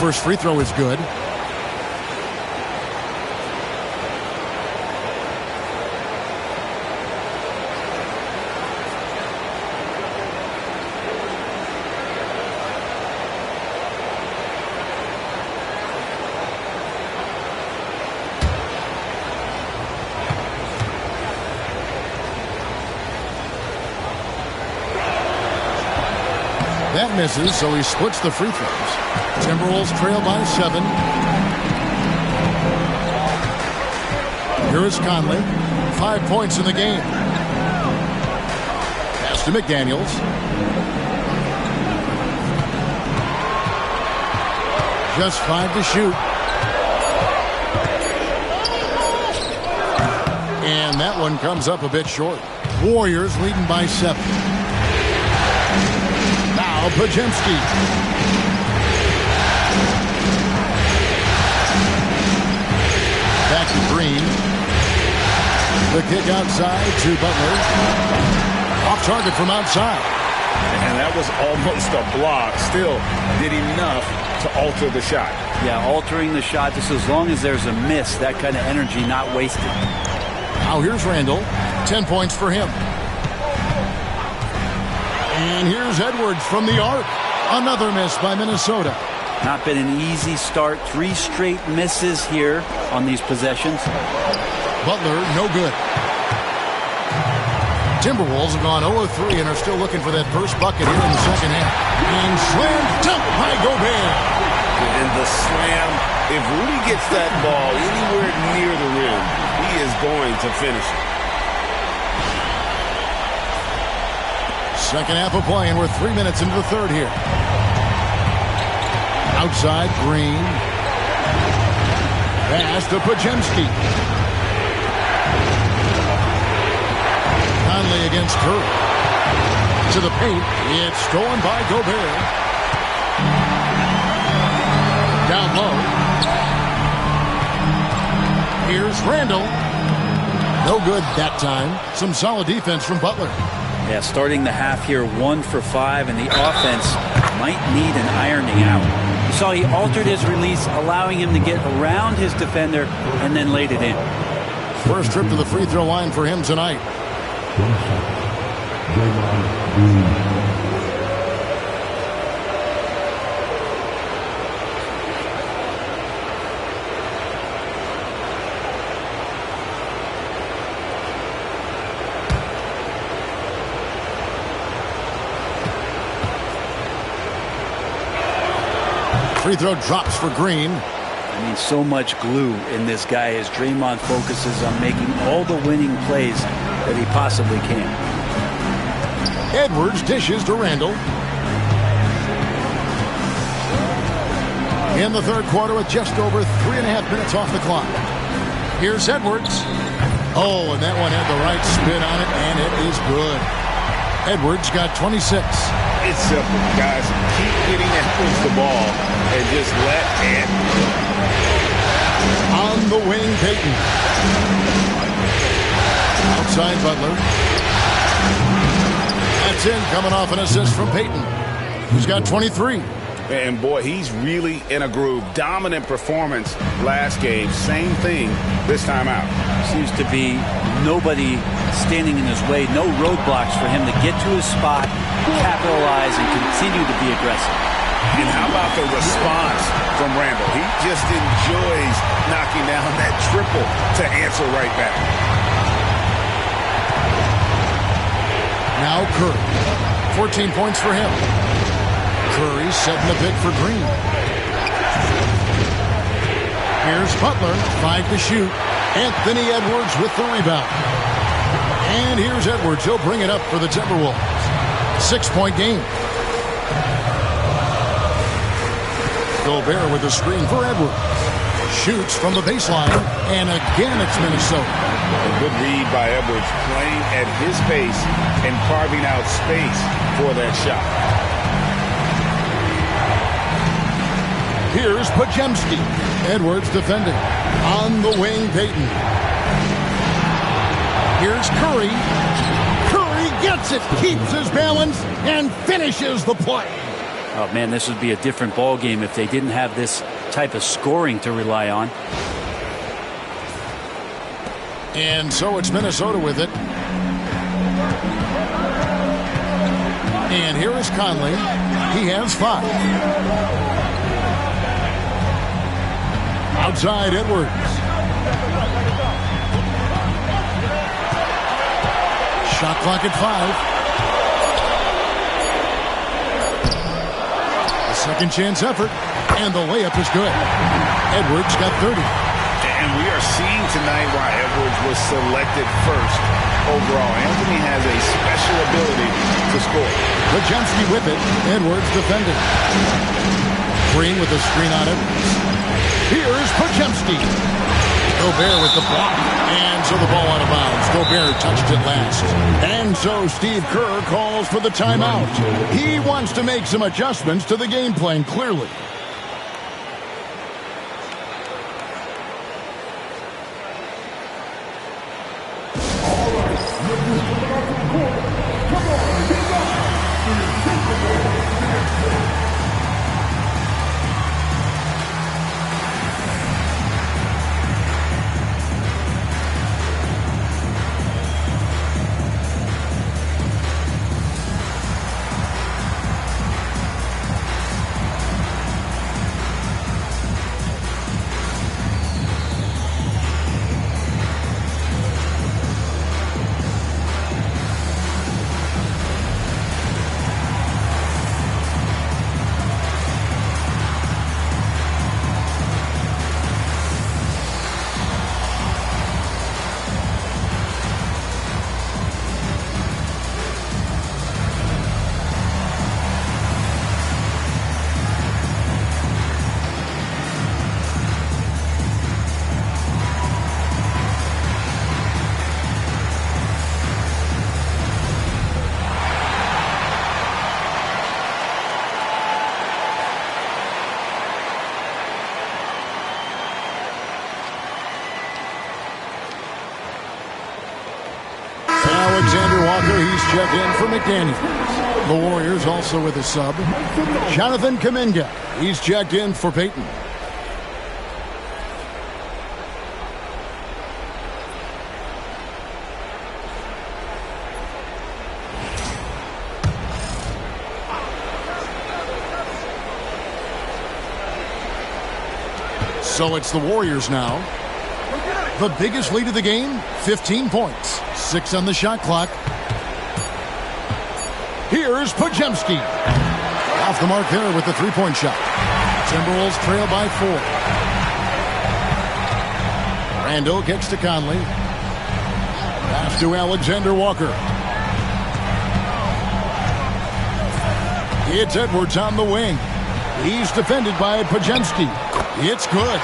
First free throw is good. That misses, so he splits the free throws. Timberwolves trail by 7. Here is Conley. 5 points in the game. Pass to McDaniels. Just 5 to shoot. And that one comes up a bit short. Warriors leading by 7. Now Podziemski. Back to Green. The kick outside to Butler. Off target from outside. And that was almost a block. Still did enough to alter the shot. Yeah, altering the shot just as long as there's a miss. That kind of energy not wasted. Now here's Randall. 10 points for him. And here's Edwards from the arc. Another miss by Minnesota. Not been an easy start. 3 straight misses here on these possessions. Butler, no good. Timberwolves have gone 0-3 and are still looking for that first bucket here in the second half. And slammed dunk by Gobert. And the slam, if Rudy gets that ball anywhere near the rim, he is going to finish it. Second half of play, and we're 3 minutes into the third here. Outside, Green. Pass to Podziemski. Conley against Curry. To the paint. It's stolen by Gobert. Down low. Here's Randall. No good that time. Some solid defense from Butler. Yeah, starting the half here 1 for 5, and the offense might need an ironing out. You saw he altered his release, allowing him to get around his defender and then laid it in. First trip to the free throw line for him tonight. Free throw drops for Green. I mean, so much glue in this guy as Draymond focuses on making all the winning plays that he possibly can. Edwards dishes to Randall. In the third quarter with just over 3.5 minutes off the clock. Here's Edwards. Oh, and that one had the right spin on it, and it is good. Edwards got 26. It's simple, guys. Keep getting Edwards the ball and just let it. On the wing, Payton. Outside Butler. That's in, coming off an assist from Payton. He's got 23. And boy, he's really in a groove. Dominant performance last game. Same thing this time out. Seems to be nobody standing in his way. No roadblocks for him to get to his spot, capitalize, and continue to be aggressive. And how about the response from Randall? He just enjoys knocking down that triple to answer right back. Now Curry. 14 points for him. Curry setting the pick for Green. Here's Butler. 5 to shoot. Anthony Edwards with the rebound. And here's Edwards. He'll bring it up for the Timberwolves. 6-point game. Gobert with the screen for Edwards. Shoots from the baseline. And again, it's Minnesota. A good read by Edwards, playing at his pace and carving out space for that shot. Here's Podziemski. Edwards defending. On the wing, Payton. Here's Curry. Curry gets it, keeps his balance, and finishes the play. Oh, man, this would be a different ball game if they didn't have this type of scoring to rely on. And so it's Minnesota with it. And here is Conley. He has 5. Outside Edwards. Shot clock at 5. A second chance effort. And the layup is good. Edwards got 30. And we are seeing tonight why Edwards was selected first overall. Anthony has a special ability to score. Podziemski with it. Edwards defending. Green with the screen on it. Here's Podziemski. Gobert with the block. And so the ball out of bounds. Gobert touched it last. And so Steve Kerr calls for the timeout. He wants to make some adjustments to the game plan, clearly. check in for McDaniels. The Warriors also with a sub. Jonathan Kuminga. He's checked in for Peyton. So it's the Warriors now. The biggest lead of the game, 15 points. 6 on the shot clock. Here's Podziemski. Off the mark there with the three-point shot. Timberwolves trail by 4. Randall kicks to Conley. Pass to Alexander Walker. It's Edwards on the wing. He's defended by Podziemski. It's good.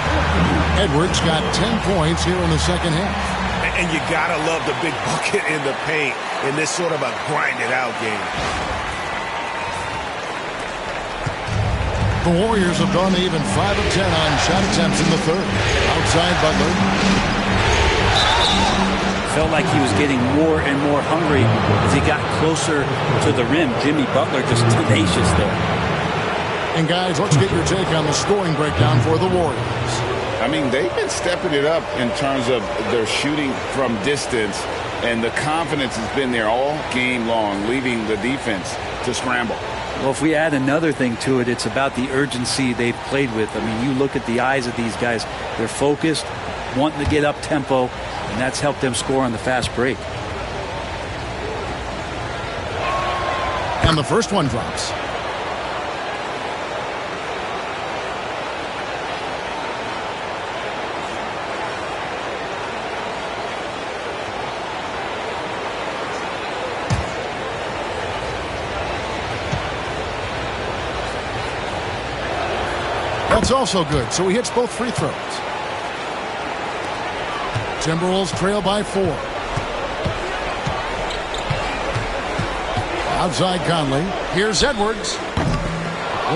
Edwards got 10 points here in the second half. And you gotta love the big bucket in the paint in this sort of a grinded-out game. The Warriors have gone to even 5 of 10 on shot attempts in the third. Outside Butler. Felt like he was getting more and more hungry as he got closer to the rim. Jimmy Butler just tenacious there. And guys, let's get your take on the scoring breakdown for the Warriors. I mean, they've been stepping it up in terms of their shooting from distance, and the confidence has been there all game long, leaving the defense to scramble. Well, if we add another thing to it, it's about the urgency they've played with. I mean, you look at the eyes of these guys. They're focused, wanting to get up tempo, and that's helped them score on the fast break. And the first one drops. That's also good, so he hits both free throws. Timberwolves trail by 4. Outside Conley. Here's Edwards.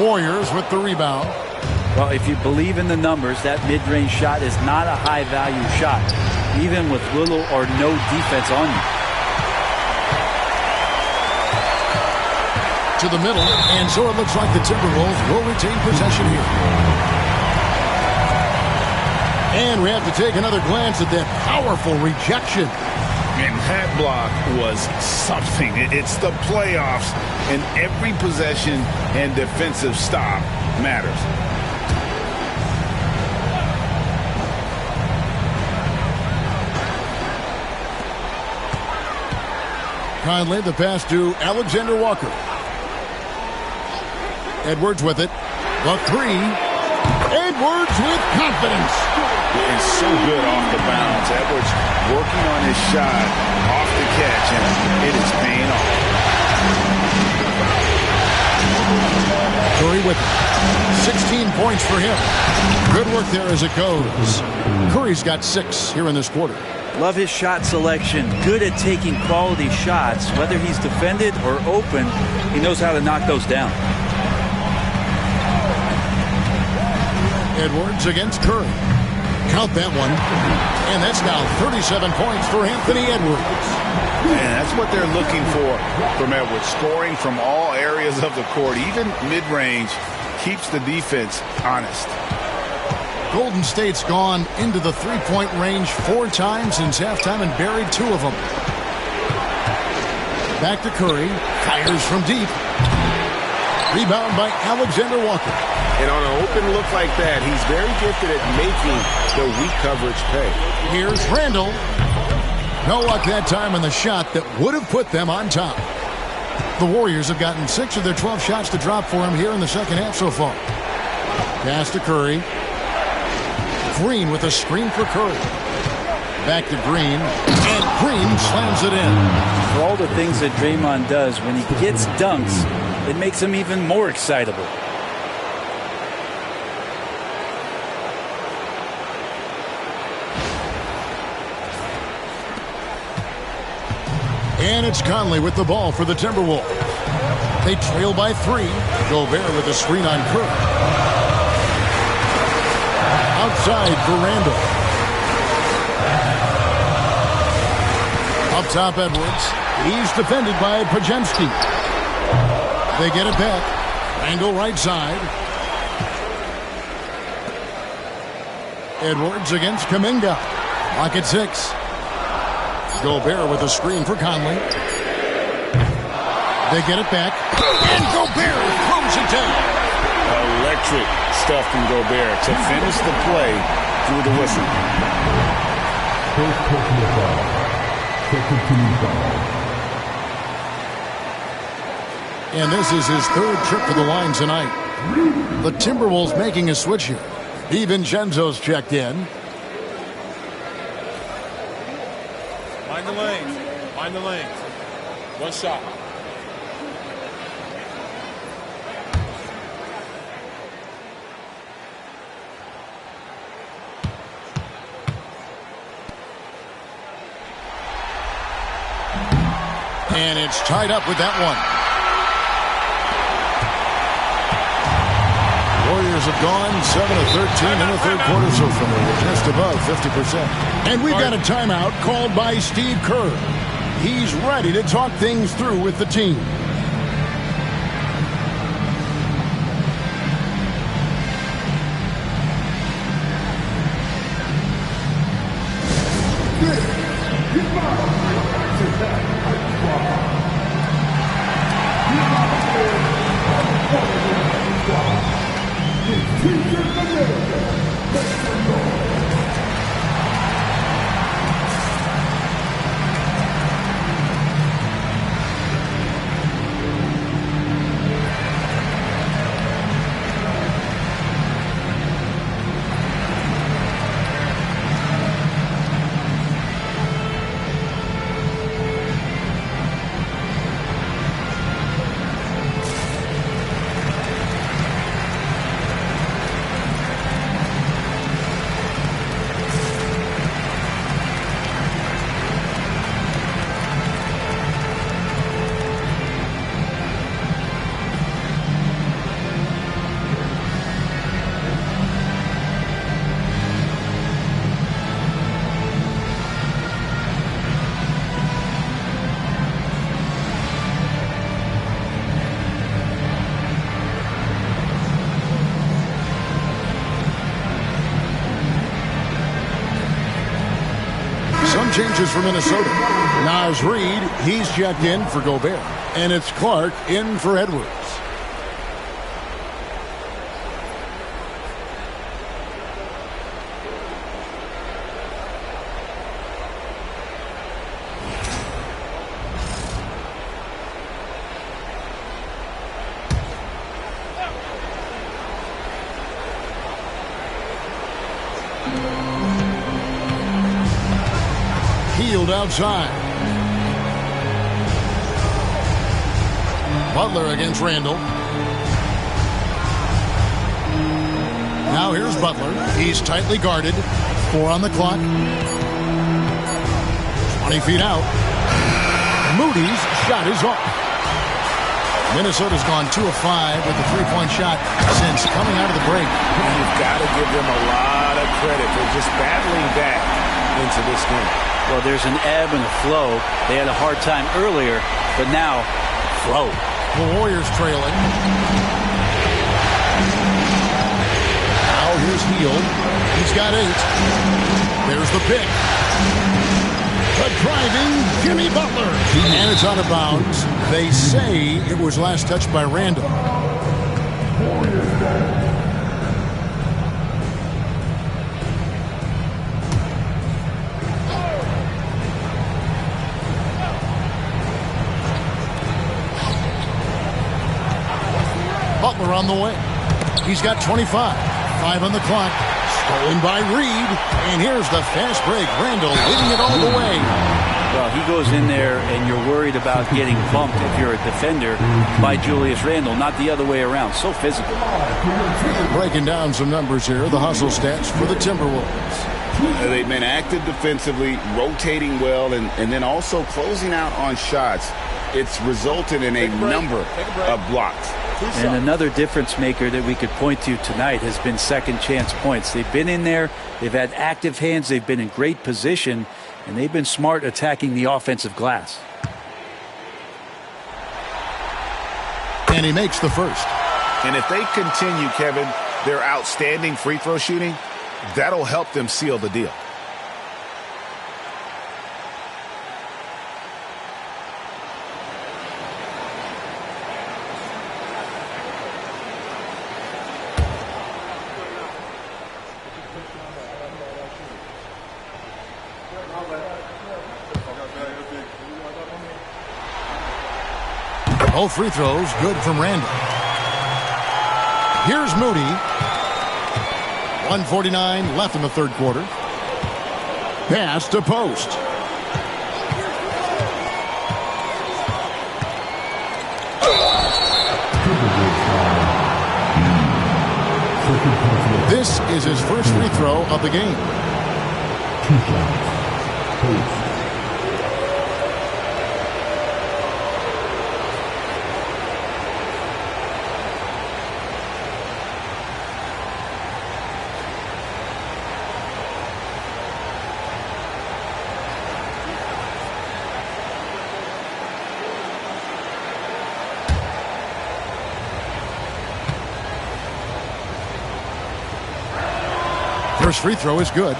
Warriors with the rebound. Well, if you believe in the numbers, that mid-range shot is not a high-value shot, even with little or no defense on you. To the middle, and so it looks like the Timberwolves will retain possession here. And we have to take another glance at that powerful rejection. And that block was something. It's the playoffs, and every possession and defensive stop matters. Conley, the pass to Alexander Walker. Edwards with it. The three. Edwards with confidence. And so good off the bounce. Edwards working on his shot off the catch, and it is paying off. Curry with it. 16 points for him. Good work there as it goes. Curry's got 6 here in this quarter. Love his shot selection. Good at taking quality shots. Whether he's defended or open, he knows how to knock those down. Edwards against Curry. Count that one. And that's now 37 points for Anthony Edwards. And that's what they're looking for from Edwards. Scoring from all areas of the court, even mid-range, keeps the defense honest. Golden State's gone into the three-point range 4 times since halftime and buried 2 of them. Back to Curry. Fires from deep. Rebound by Alexander Walker. And on an open look like that, he's very gifted at making the weak coverage pay. Here's Randall. No luck that time on the shot that would have put them on top. The Warriors have gotten 6 of their 12 shots to drop for him here in the second half so far. Pass to Curry. Green with a screen for Curry. Back to Green. And Green slams it in. For all the things that Draymond does, when he gets dunks, it makes him even more excitable. And it's Conley with the ball for the Timberwolves. They trail by 3. Gobert with a screen on Curry. Outside for Randall. Up top, Edwards. He's defended by Pajemski. They get it back. Randall right side. Edwards against Kuminga. Lock at 6. Gobert with a screen for Conley. They get it back. And Gobert throws it down. Electric stuff from Gobert to finish the play through the whistle. And this is his 3rd trip to the line tonight. The Timberwolves making a switch here. DiVincenzo's checked in. Mind the lanes. Mind the lanes. One shot. And it's tied up with that one. Warriors have gone 7 of 13 in the 3rd quarter so far, just above 50%. And we've got a timeout called by Steve Kerr. He's ready to talk things through with the team. Changes for Minnesota. Naz Reid, he's checked in for Gobert. And it's Clark in for Edwards. Outside. Butler against Randall. Now here's Butler. He's tightly guarded. 4 on the clock. 20 feet out. Moody's shot is off. Minnesota's gone 2 of 5 with the 3-point shot since coming out of the break. You've got to give them a lot of credit for just battling back into this game. Well, there's an ebb and a flow. They had a hard time earlier, but now, flow. The Warriors trailing. Now here's Hield. He's got 8. There's the pick. The driving Jimmy Butler. And it's out of bounds. They say it was last touched by Randall. Butler on the way. He's got 25. 5 on the clock. Stolen by Reid. And here's the fast break. Randall leading it all the way. Well, he goes in there and you're worried about getting bumped if you're a defender by Julius Randle, not the other way around. So physical. Breaking down some numbers here. The hustle stats for the Timberwolves. They've been active defensively, rotating well, and then also closing out on shots. It's resulted in a number of blocks. And another difference maker that we could point to tonight has been second chance points. They've been in there. They've had active hands. They've been in great position. And they've been smart attacking the offensive glass. And he makes the first. And if they continue, Kevin, their outstanding free throw shooting, that'll help them seal the deal. Both free throws good from Randall. Here's Moody. 1:49 left in the third quarter. Pass to Post. This is his first free throw of the game. 2 shots. Post. First free throw is good.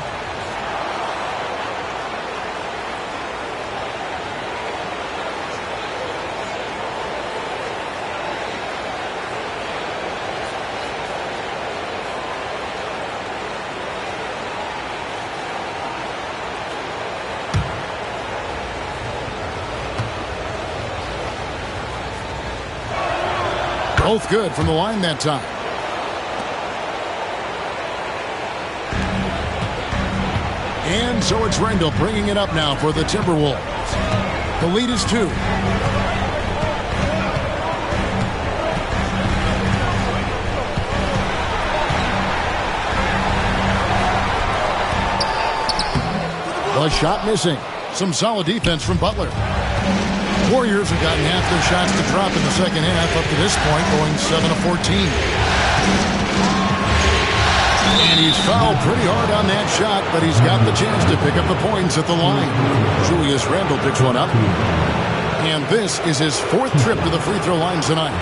Both good from the line that time. And so it's Randall bringing it up now for the Timberwolves. The lead is 2. The shot missing. Some solid defense from Butler. Warriors have gotten half their shots to drop in the second half up to this point, going 7 of 14. And he's fouled pretty hard on that shot, but he's got the chance to pick up the points at the line. Julius Randle picks one up. And this is his 4th trip to the free throw line tonight.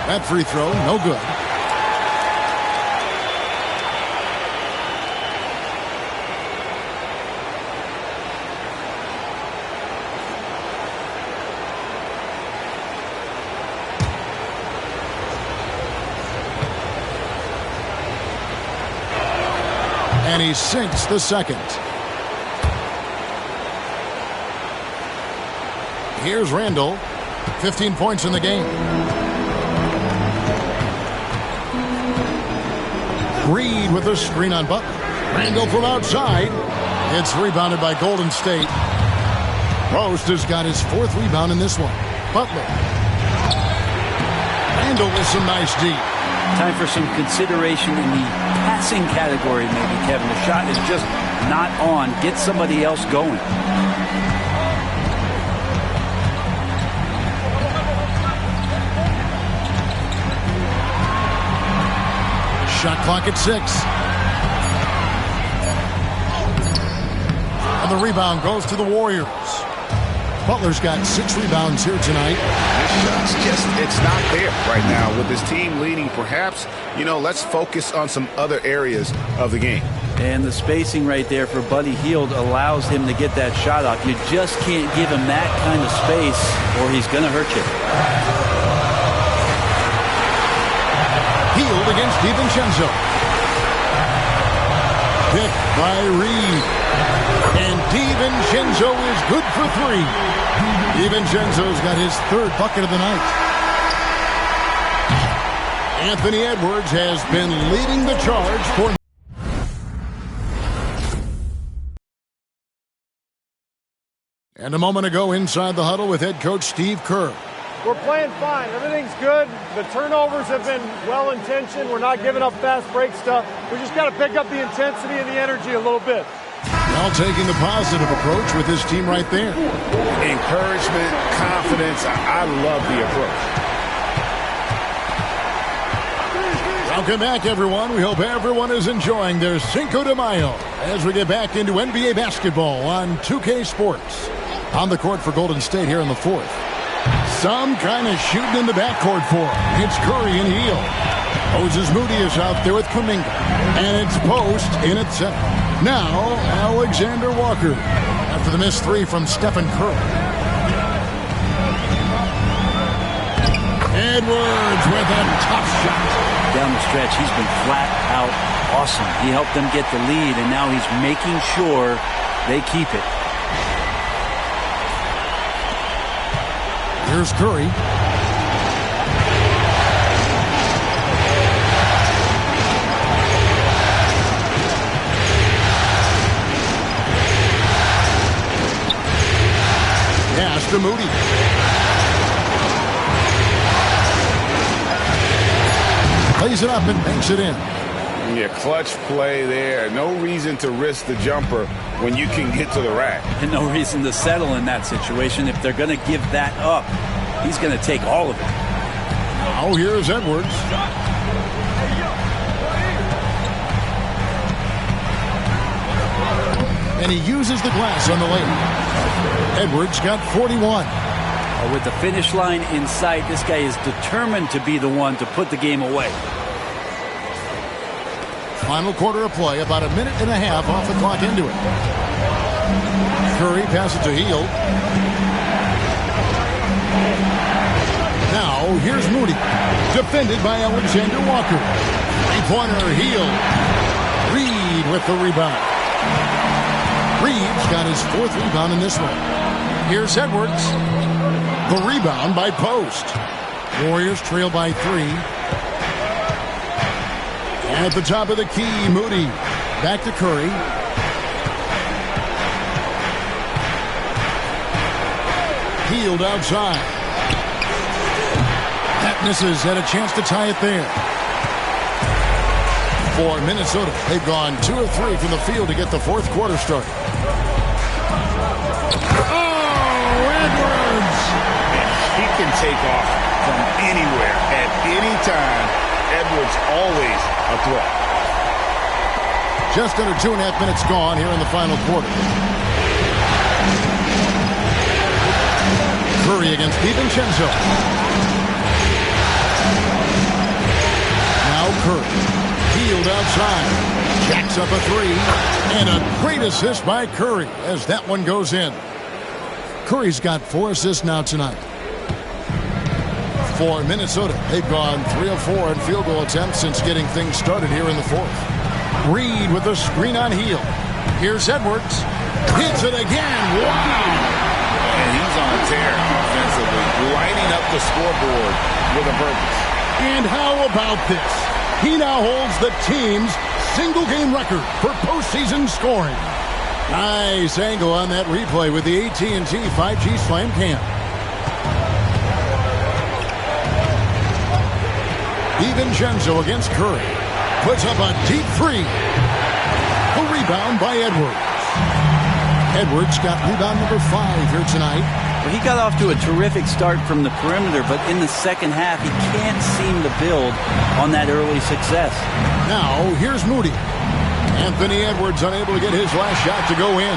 That free throw, no good. And he sinks the second. Here's Randall. 15 points in the game. Reed with a screen on Butler. Randall from outside. It's rebounded by Golden State. Post has got his 4th rebound in this one. Butler. Randall with some nice deep. Time for some consideration in the passing category, maybe, Kevin. The shot is just not on. Get somebody else going. Shot clock at 6. And the rebound goes to the Warriors. Butler's got 6 rebounds here tonight. This shot's just, it's not there right now. With his team leading, perhaps, let's focus on some other areas of the game. And the spacing right there for Buddy Hield allows him to get that shot off. You just can't give him that kind of space or he's going to hurt you. Hield against DiVincenzo. Picked by Reed. And DiVincenzo is good for 3. DiVincenzo's got his 3rd bucket of the night. Anthony Edwards has been leading the charge for... And a moment ago inside the huddle with head coach Steve Kerr. We're playing fine. Everything's good. The turnovers have been well-intentioned. We're not giving up fast break stuff. We just got to pick up the intensity and the energy a little bit. Well, taking the positive approach with his team right there. Encouragement, confidence. I love the approach. Welcome back, everyone. We hope everyone is enjoying their Cinco de Mayo as we get back into NBA basketball on 2K Sports. On the court for Golden State here in the fourth. Some kind of shooting in the backcourt for him. It's Curry and Heel. Moses Moody is out there with Kuminga. And it's Post in at center. Now, Alexander Walker. After the missed three from Stephen Curry. Edwards with a tough shot. Down the stretch, he's been flat out awesome. He helped them get the lead, and now he's making sure they keep it. Here's Curry. Pass to Moody. Plays it up and banks it in. Yeah, clutch play there. No reason to risk the jumper when you can get to the rack. And no reason to settle in that situation. If they're going to give that up, he's going to take all of it. Oh, here's Edwards. And he uses the glass on the lane. Edwards got 41. With the finish line in sight, this guy is determined to be the one to put the game away. Final quarter of play, about a minute and a half off the clock into it. Curry passes to Heel. Now, here's Moody. Defended by Alexander Walker. Three-pointer, Heel. Reed with the rebound. Reed's got his fourth rebound in this one. Here's Edwards. The rebound by Post. Warriors trail by 3. At the top of the key, Moody. Back to Curry. Healed outside. That misses. Had a chance to tie it there. For Minnesota, they've gone 2 of 3 from the field to get the fourth quarter started. Oh, Edwards! He can take off from anywhere at any time. Edwards always a threat. Just under 2.5 minutes gone here in the final quarter. Curry against DiVincenzo. Now Curry. Healed outside. Jacks up a 3. And a great assist by Curry as that one goes in. Curry's got 4 assists now tonight. For Minnesota, they've gone 3 of 4 in field goal attempts since getting things started here in the fourth. Reed with a screen on Heel. Here's Edwards. Hits it again. Wow! And he's on a tear offensively, lighting up the scoreboard with a purpose. And how about this? He now holds the team's single-game record for postseason scoring. Nice angle on that replay with the AT&T 5G Slam Cam. DiVincenzo against Curry. Puts up a deep 3. A rebound by Edwards. Edwards got rebound number 5 here tonight. Well, he got off to a terrific start from the perimeter, but in the second half, he can't seem to build on that early success. Now, here's Moody. Anthony Edwards unable to get his last shot to go in.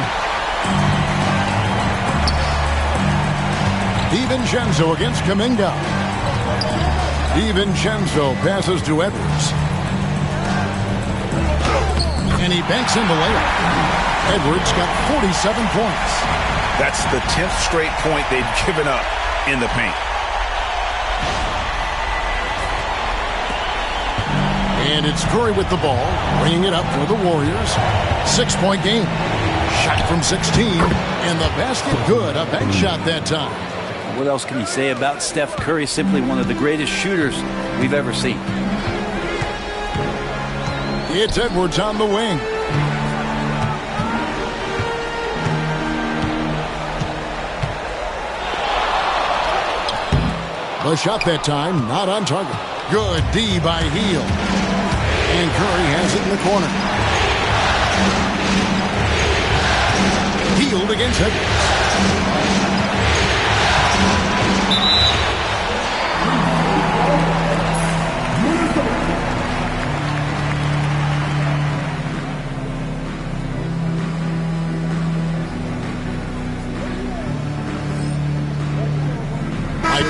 DiVincenzo against Kuminga. DiVincenzo passes to Edwards. And he banks in the layup. Edwards got 47 points. That's the 10th straight point they've given up in the paint. And it's Curry with the ball, bringing it up for the Warriors. 6-point game. Shot from 16, and the basket good. A bank shot that time. What else can you say about Steph Curry? Simply one of the greatest shooters we've ever seen. It's Edwards on the wing. The shot that time, not on target. Good D by Heel. And Curry has it in the corner. field against Edwards.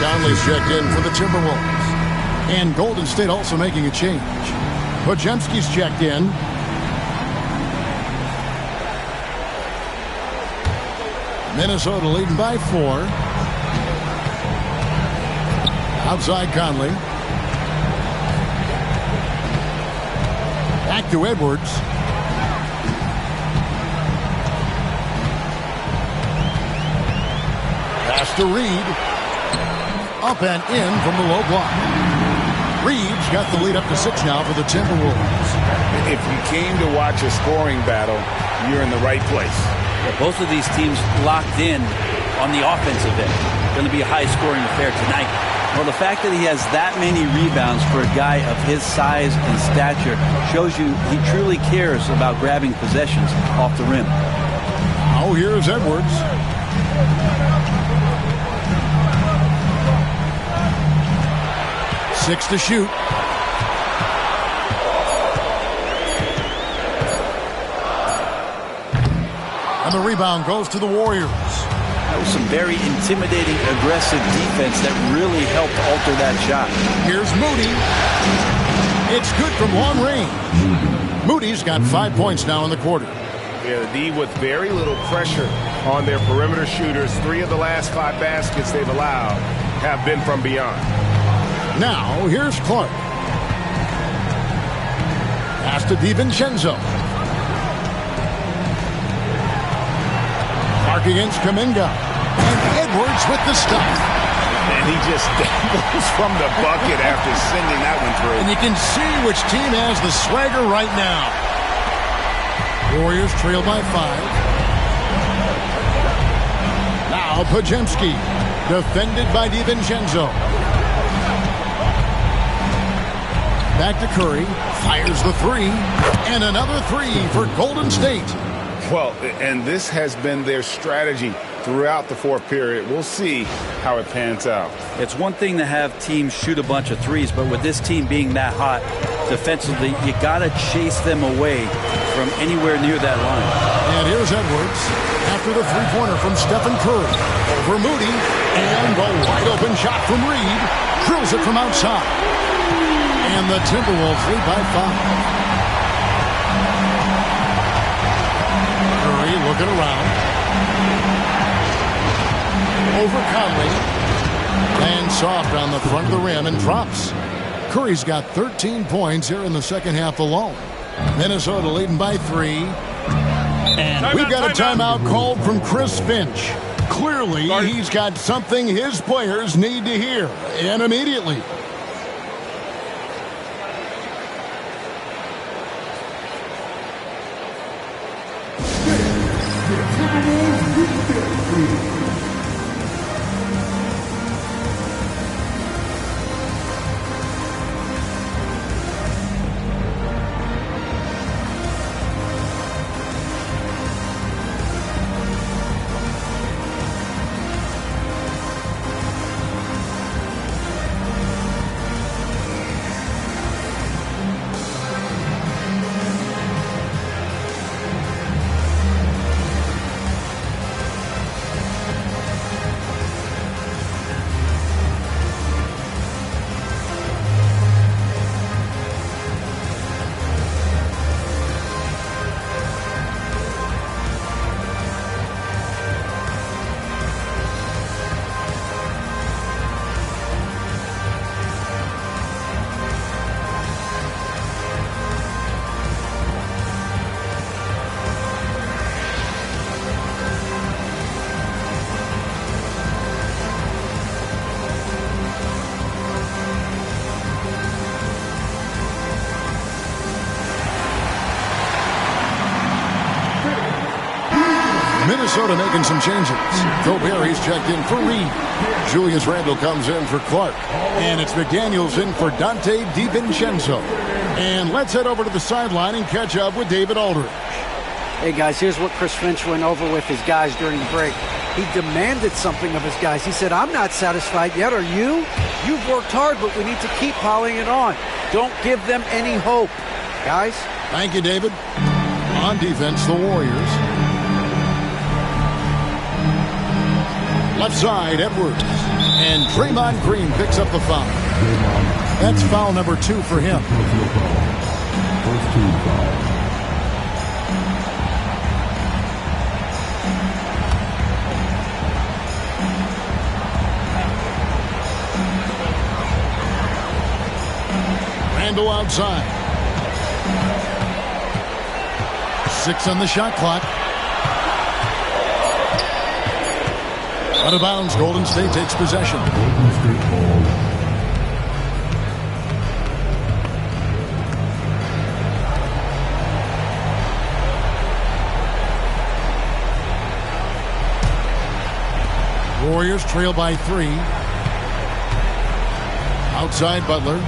Conley's checked in for the Timberwolves. And Golden State also making a change. Podziemski's checked in. Minnesota leading by 4. Outside Conley. Back to Edwards. Pass to Reed. Up and in from the low block. Reed's got the lead up to 6 now for the Timberwolves. If you came to watch a scoring battle, you're in the right place. Well, both of these teams locked in on the offensive end. Going to be a high-scoring affair tonight. Well, the fact that he has that many rebounds for a guy of his size and stature shows you he truly cares about grabbing possessions off the rim. Oh, here's Edwards. 6 to shoot. And the rebound goes to the Warriors. That was some very intimidating, aggressive defense that really helped alter that shot. Here's Moody. It's good from long range. Moody's got 5 points now in the quarter. Yeah, the D with very little pressure on their perimeter shooters. 3 of the last 5 baskets they've allowed have been from beyond. Now, here's Clark. Pass to DiVincenzo. Clark against Kuminga. And Edwards with the stop. And he just goes from the bucket after sending that one through. And you can see which team has the swagger right now. Warriors trail by 5. Now Podziemski. Defended by DiVincenzo. Back to Curry, fires the 3, and another 3 for Golden State. Well, and this has been their strategy throughout the fourth period. We'll see how it pans out. It's one thing to have teams shoot a bunch of threes, but with this team being that hot defensively, you got to chase them away from anywhere near that line. And here's Edwards after the three-pointer from Stephen Curry. Over Moody, and the wide-open shot from Reed. Drills it from outside. And the Timberwolves lead by 5. Curry looking around. Over Conley. And soft on the front of the rim and drops. Curry's got 13 points here in the second half alone. Minnesota leading by 3. And we've got a timeout called from Chris Finch. Clearly, he's got something his players need to hear. And immediately. Minnesota making some changes. Gobert checked in for Reed. Julius Randle comes in for Clark. And it's McDaniels in for Dante DiVincenzo. And let's head over to the sideline and catch up with David Aldridge. Hey, guys, here's what Chris Finch went over with his guys during the break. He demanded something of his guys. He said, I'm not satisfied yet. Are you? You've worked hard, but we need to keep piling it on. Don't give them any hope. Guys? Thank you, David. On defense, the Warriors. Left side, Edwards. And Draymond Green picks up the foul. That's foul number 2 for him. First team foul. Randall outside. 6 on the shot clock. Out of bounds, Golden State takes possession. Golden State ball. Warriors trail by 3. Outside Butler.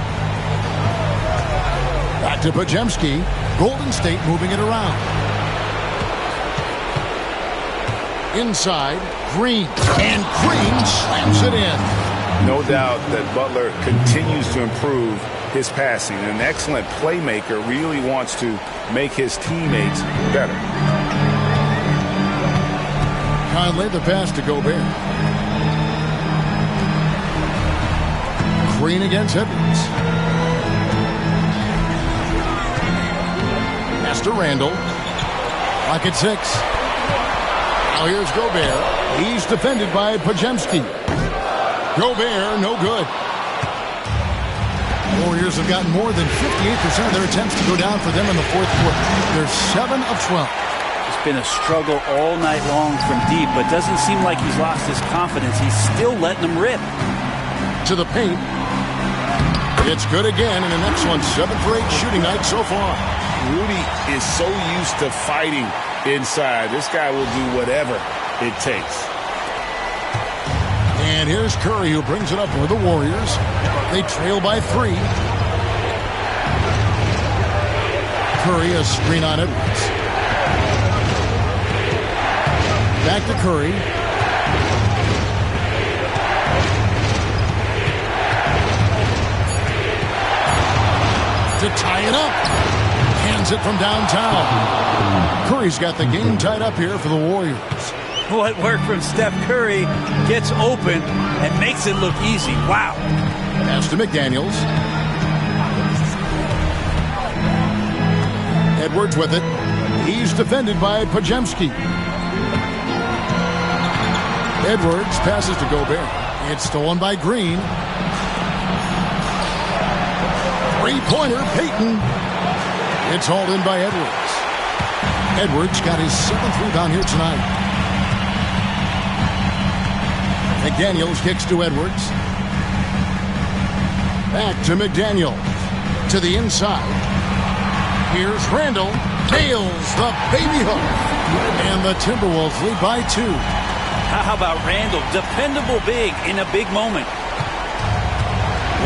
Back to Podziemski. Golden State moving it around. Inside, Green. And Green slams it in. No doubt that Butler continues to improve his passing. An excellent playmaker, really wants to make his teammates better. Conley, the pass to Gobert. Green against Edwards. Pass to Randall. Clock at 6. Now here's Gobert. He's defended by Podziemski. Gobert, no good. Warriors have gotten more than 58% of their attempts to go down for them in the fourth quarter. They're 7 of 12. It's been a struggle all night long from deep, but doesn't seem like he's lost his confidence. He's still letting them rip. To the paint. It's good again, and an excellent 7 for 8 shooting night so far. Rudy is so used to fighting inside. This guy will do whatever it takes. And here's Curry, who brings it up for the Warriors. They trail by 3. Curry, a screen on Edwards. Back to Curry. To tie it up. Hands it from downtown. Curry's got the game tied up here for the Warriors. What worked from Steph Curry gets open and makes it look easy. Wow. Pass to McDaniels. Edwards with it. He's defended by Podziemski. Edwards passes to Gobert. It's stolen by Green. Three-pointer, Payton. It's hauled in by Edwards. Edwards got his 7th rebound here tonight. McDaniels kicks to Edwards. Back to McDaniels. To the inside. Here's Randall. Nails the baby hook. And the Timberwolves lead by 2. How about Randall? Dependable big in a big moment.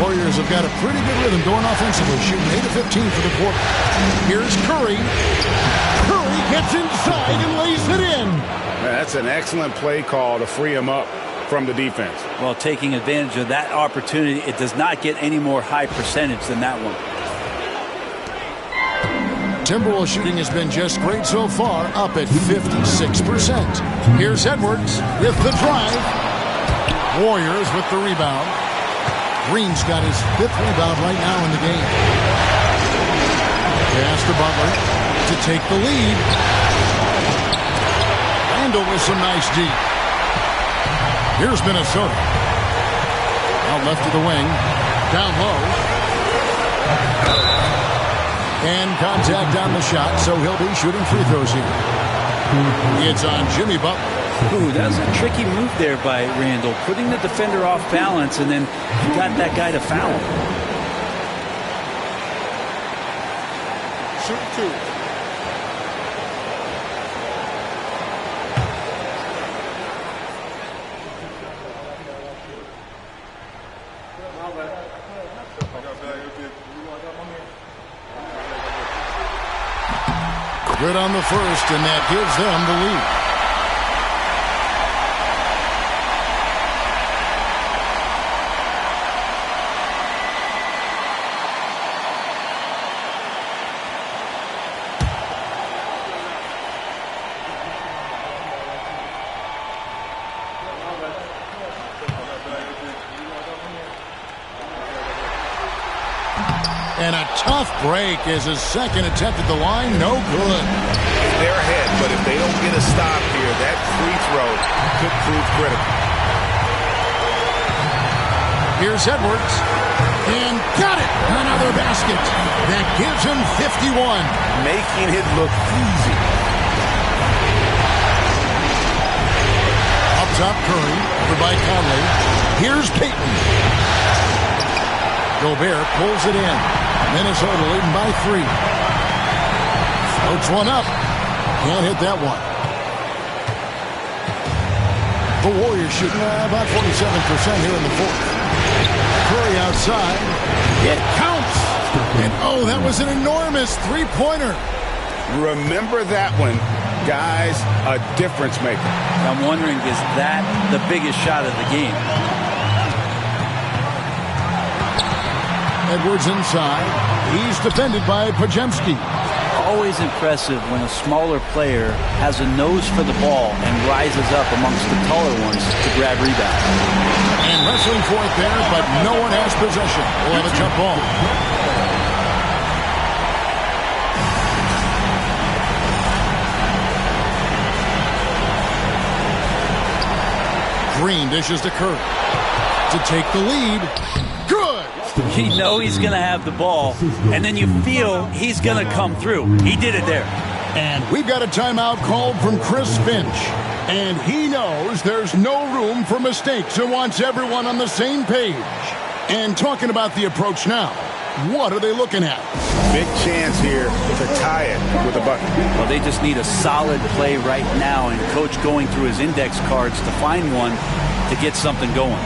Warriors have got a pretty good rhythm going offensively, shooting 8 of 15 for the quarter. Here's Curry. Curry gets inside and lays it in. That's an excellent play call to free him up from the defense. Well, taking advantage of that opportunity, it does not get any more high percentage than that one. Timberwolves shooting has been just great so far, up at 56%. Here's Edwards with the drive. Warriors with the rebound. Green's got his 5th rebound right now in the game. Pass to Butler to take the lead. Randall with some nice deep. Here's Minnesota. Out left to the wing. Down low. And contact on the shot, so he'll be shooting free throws here. It's on Jimmy Butler. Ooh, that was a tricky move there by Randall, putting the defender off balance, and then he got that guy to foul him. Shoot 2. Good on the first, and that gives them the lead. And a tough break as his second attempt at the line, no good. They're ahead, but if they don't get a stop here, that free throw could prove critical. Here's Edwards. And got it! Another basket. That gives him 51. Making it look easy. Up top, Curry. Over by Conley. Here's Payton. Gobert pulls it in. Minnesota leading by 3. Floats one up. Can't hit that one. The Warriors shooting about 47% here in the fourth. Curry outside. It counts. And oh, that was an enormous three-pointer. Remember that one, guys, a difference maker. I'm wondering, is that the biggest shot of the game? Edwards inside. He's defended by Podziemski. Always impressive when a smaller player has a nose for the ball and rises up amongst the taller ones to grab rebounds. And wrestling for it there, but no one has possession. We'll have a jump ball. Green dishes to Curry to take the lead. Good! You know he's going to have the ball, and then you feel he's going to come through. He did it there. And we've got a timeout called from Chris Finch. And he knows there's no room for mistakes and wants everyone on the same page. And talking about the approach now, what are they looking at? Big chance here to tie it with a bucket. Well, they just need a solid play right now, and Coach going through his index cards to find one to get something going.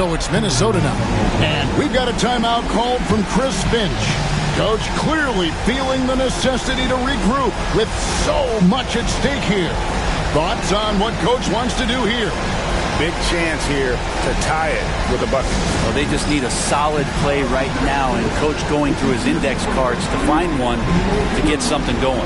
So it's Minnesota now. And we've got a timeout called from Chris Finch. Coach clearly feeling the necessity to regroup with so much at stake here. Thoughts on what Coach wants to do here? Big chance here to tie it with a bucket. Well, they just need a solid play right now, and Coach going through his index cards to find one to get something going.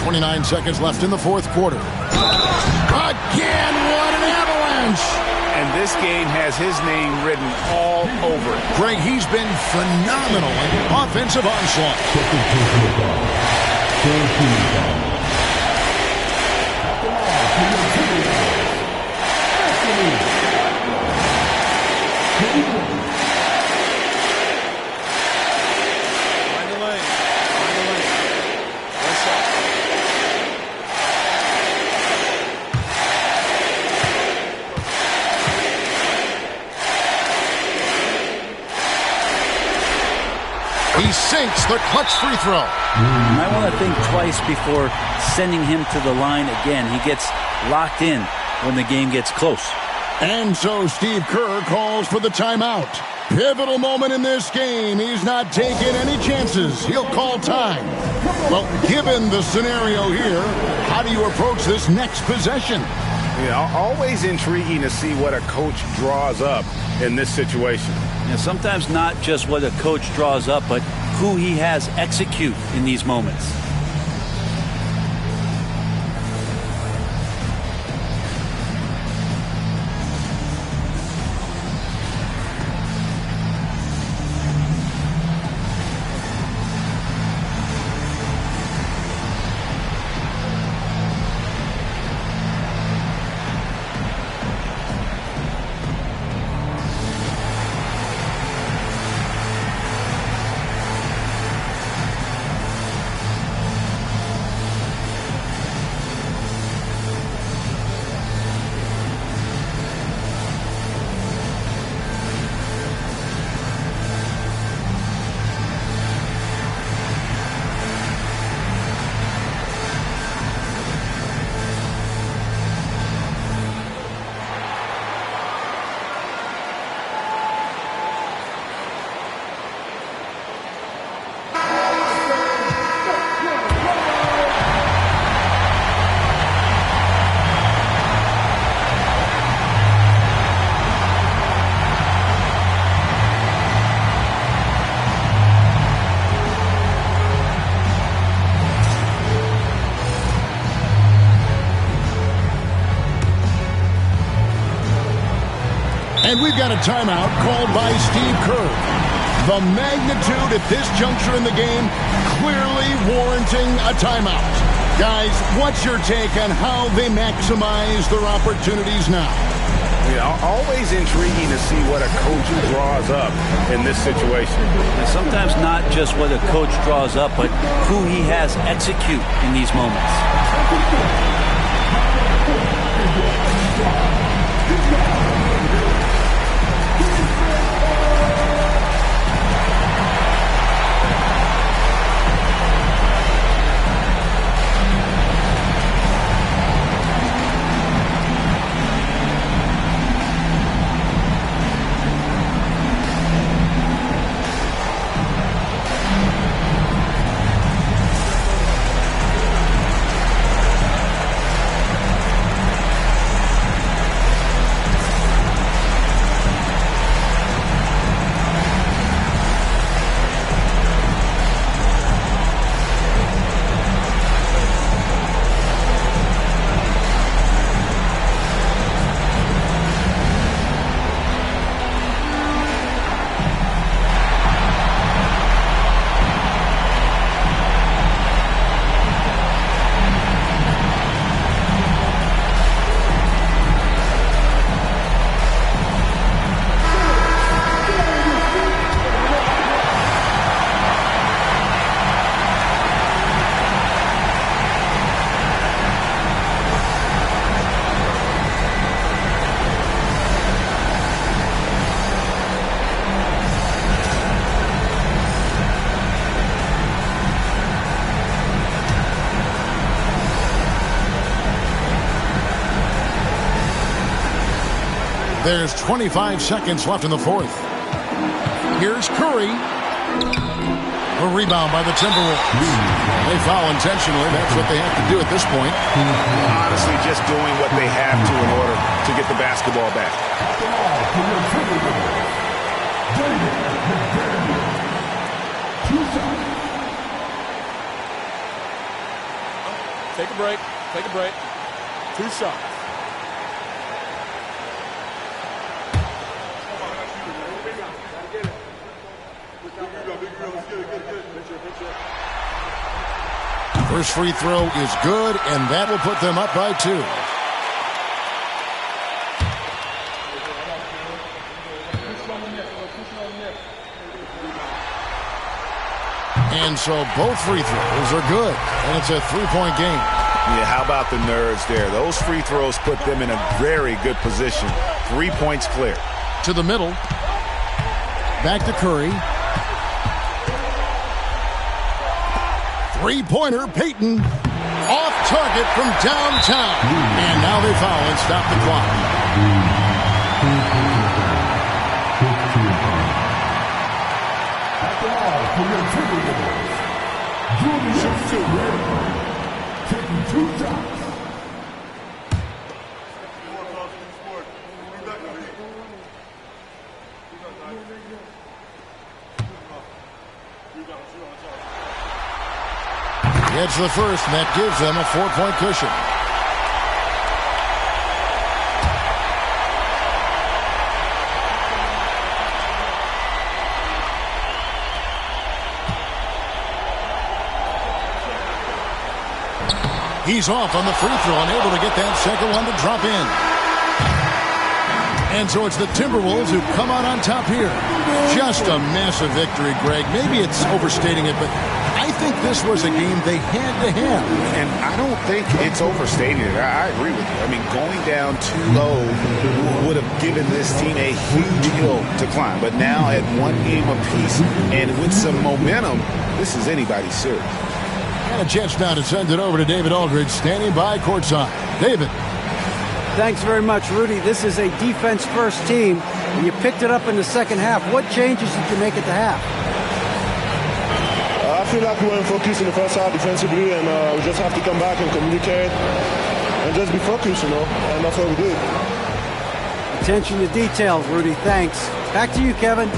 29 seconds left in the fourth quarter. Again, what an avalanche! And this game has his name written all over it. Greg, he's been phenomenal in offensive onslaught. He sinks the clutch free throw. You might want to think twice before sending him to the line again. He gets locked in when the game gets close. And so Steve Kerr calls for the timeout. Pivotal moment in this game. He's not taking any chances. He'll call time. Well, given the scenario here, how do you approach this next possession? Yeah, always intriguing to see what a coach draws up in this situation. And sometimes not just what a coach draws up, but who he has execute in these moments. And we've got a timeout called by Steve Kerr. The magnitude at this juncture in the game clearly warranting a timeout. Guys, what's your take on how they maximize their opportunities now? Yeah, always intriguing to see what a coach draws up in this situation. And sometimes not just what a coach draws up, but who he has execute in these moments. There's 25 seconds left in the fourth. Here's Curry. A rebound by the Timberwolves. They foul intentionally. That's what they have to do at this point. Honestly, just doing what they have to in order to get the basketball back. Take a break. Take a break. 2 shots. First free throw is good, and that will put them up by 2. And so both free throws are good, and it's a 3-point game. Yeah, how about the nerves there? Those free throws put them in a very good position. 3 points clear. To the middle. Back to Curry. Three-pointer, Payton. Off target from downtown. And now they foul and stop the clock. At the line for your Timberwolves, Julius taking 2 shots. Gets the first, and that gives them a 4-point cushion. He's off on the free throw and able to get that second one to drop in. And so it's the Timberwolves who come out on top here. Just a massive victory, Greg. Maybe it's overstating it, but I think this was a game they had to have. And I don't think it's overstating it. I agree with you. I mean, going down too low would have given this team a huge hill to climb. But now at 1 game apiece and with some momentum, this is anybody's series. And a chance now to send it over to David Aldridge, standing by courtside. David. Thanks very much, Rudy. This is a defense-first team, and you picked it up in the second half. What changes did you make at the half? I feel like we weren't focused in the first half defensively, and we just have to come back and communicate and just be focused, and that's what we did. Attention to details, Rudy. Thanks. Back to you, Kevin.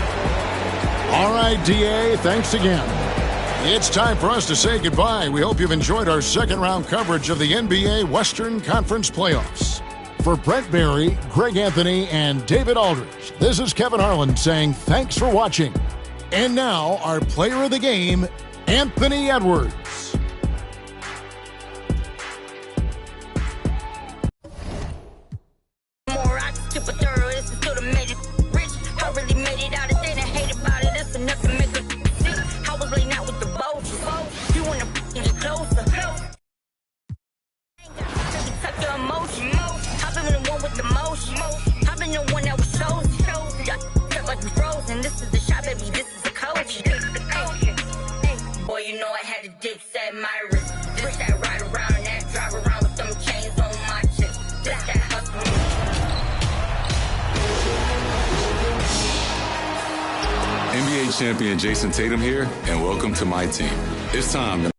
All right, D.A., thanks again. It's time for us to say goodbye. We hope you've enjoyed our second-round coverage of the NBA Western Conference Playoffs. For Brent Barry, Greg Anthony, and David Aldridge, this is Kevin Harlan saying thanks for watching. And now, our player of the game, Anthony Edwards. NBA champion Jason Tatum here, and welcome to my team. It's time to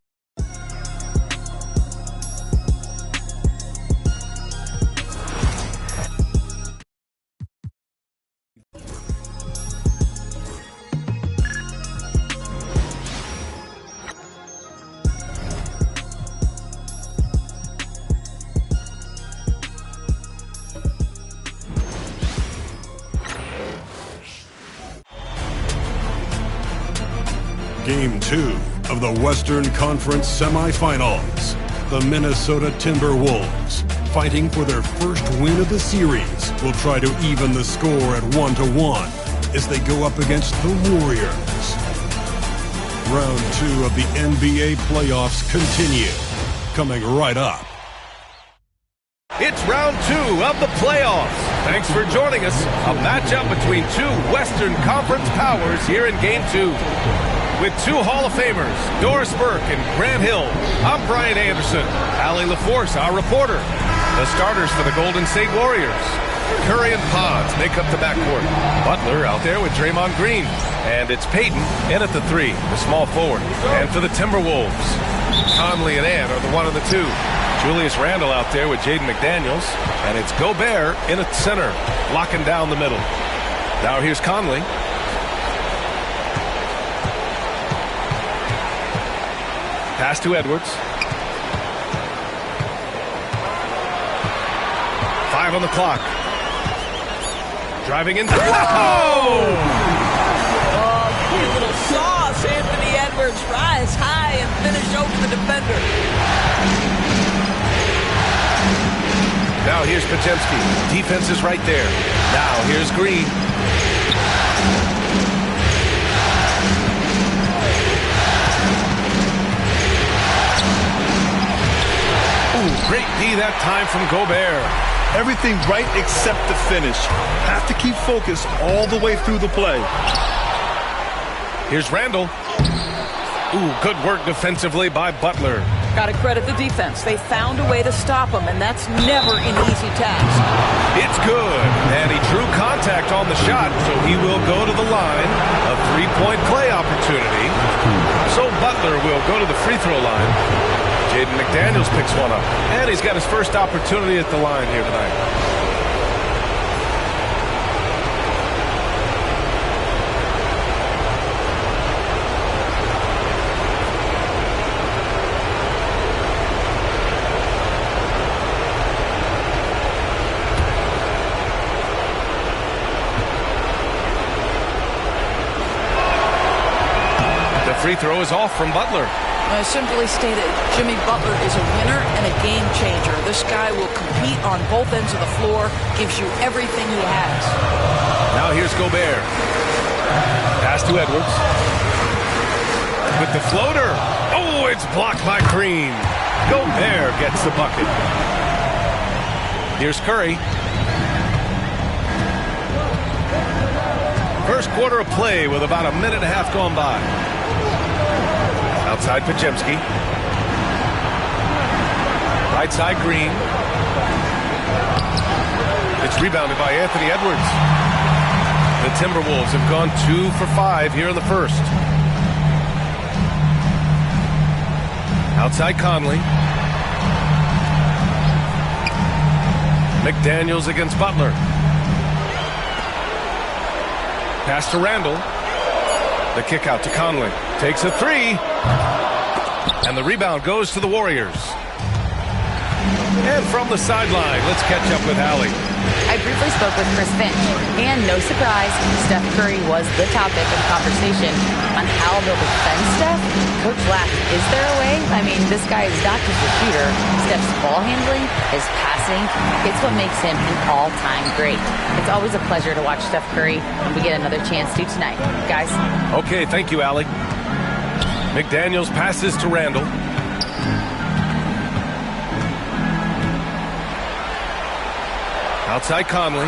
Game 2 of the Western Conference Semifinals. The Minnesota Timberwolves, fighting for their first win of the series, will try to even the score at 1-1 as they go up against the Warriors. Round 2 of the NBA playoffs continue, coming right up. It's round 2 of the playoffs. Thanks for joining us. A matchup between two Western Conference powers here in Game 2. With two Hall of Famers, Doris Burke and Grant Hill, I'm Brian Anderson. Allie LaForce, our reporter. The starters for the Golden State Warriors. Curry and Pods make up the backcourt. Butler out there with Draymond Green. And it's Payton in at the 3, the small forward. And for the Timberwolves, Conley and Ant are the 1 and the 2. Julius Randle out there with Jaden McDaniels. And it's Gobert in at center, locking down the middle. Now here's Conley. Pass to Edwards. 2:45 on the clock. Driving in. Oh! Cute little sauce. Anthony Edwards rise high and finish over the defender. Now here's Podziemski. Defense is right there. Now here's Green. Ooh, great D that time from Gobert. Everything right except the finish. Have to keep focused all the way through the play. Here's Randall. Ooh, good work defensively by Butler. Got to credit the defense. They found a way to stop him, and that's never an easy task. It's good. And he drew contact on the shot, so he will go to the line. A three-point play opportunity. So Butler will go to the free throw line. Jaden McDaniels picks one up. And he's got his first opportunity at the line here tonight. The free throw is off from Butler. Simply stated, Jimmy Butler is a winner and a game changer. This guy will compete on both ends of the floor, gives you everything he has. Now here's Gobert. Pass to Edwards. With the floater. Oh, it's blocked by Green. Gobert gets the bucket. Here's Curry. First quarter of play with about a minute and a half gone by. Outside Podziemski. Right side Green. It's rebounded by Anthony Edwards. The Timberwolves have gone 2 for 5 here in the first. Outside Conley. McDaniels against Butler. Pass to Randall. The kick out to Conley. Takes a three. And the rebound goes to the Warriors. And from the sideline, let's catch up with Allie. I briefly spoke with Chris Finch, and no surprise, Steph Curry was the topic of conversation on how they'll defend Steph. Coach laughed, is there a way? I mean, this guy is not just a shooter. Steph's ball handling, his passing, it's what makes him an all-time great. It's always a pleasure to watch Steph Curry, and we get another chance to tonight. Guys. Okay, thank you, Allie. McDaniels passes to Randall. Outside Conley.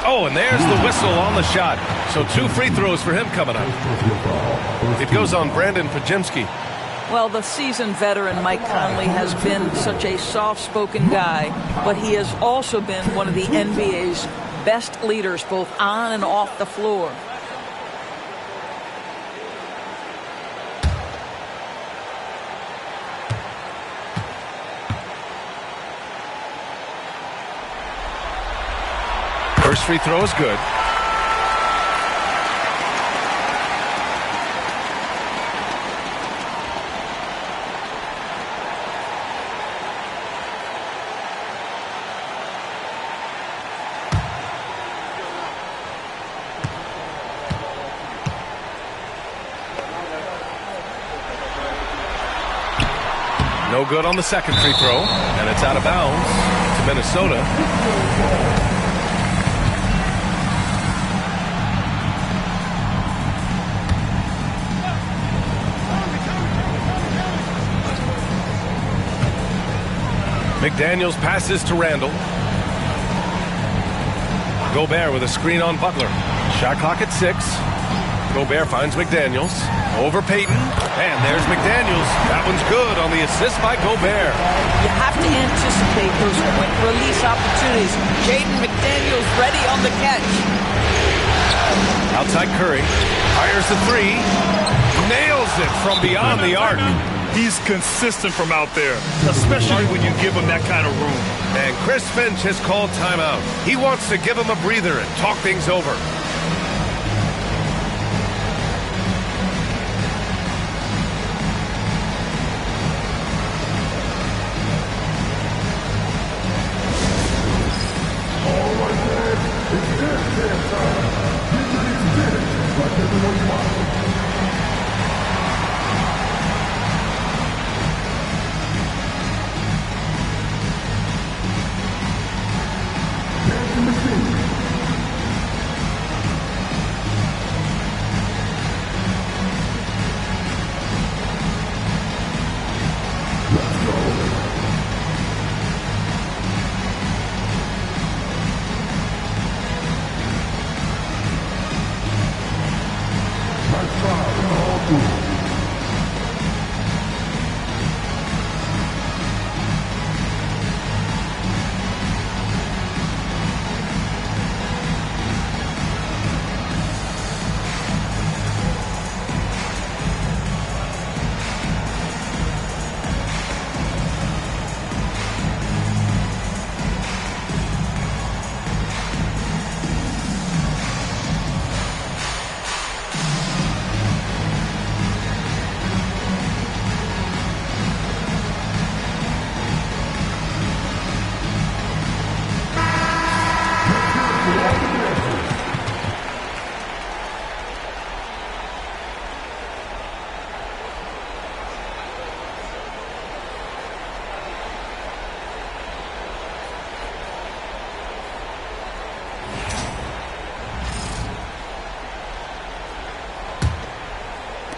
Oh, and there's the whistle on the shot. So 2 free throws for him coming up. It goes on Brandon Podziemski. Well, the seasoned veteran Mike Conley has been such a soft-spoken guy, but he has also been one of the NBA's best leaders, both on and off the floor. First free throw is good. No good on the second free throw, and it's out of bounds to Minnesota. McDaniels passes to Randall. Gobert with a screen on Butler. Shot clock at 6. Gobert finds McDaniels. Over Payton. And there's McDaniels. That one's good on the assist by Gobert. You have to anticipate those quick release opportunities. Jaden McDaniels ready on the catch. Outside Curry. Fires the 3. Nails it from beyond the arc. He's consistent from out there, especially when you give him that kind of room. And Chris Finch has called timeout. He wants to give him a breather and talk things over.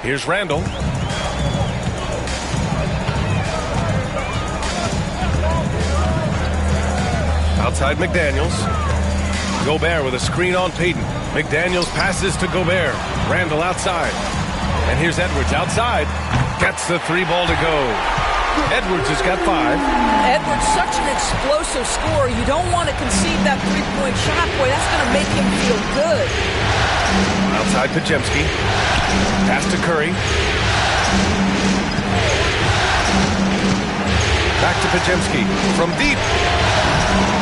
Here's Randall. Outside McDaniels. Gobert with a screen on Payton. McDaniels passes to Gobert. Randall outside. And here's Edwards outside. Gets the three ball to go. Edwards has got 5. Edwards, such an explosive scorer. You don't want to concede that three-point shot. Boy, that's going to make him feel good. Outside Pajemski. Pass to Curry. Back to Pajemski. From deep.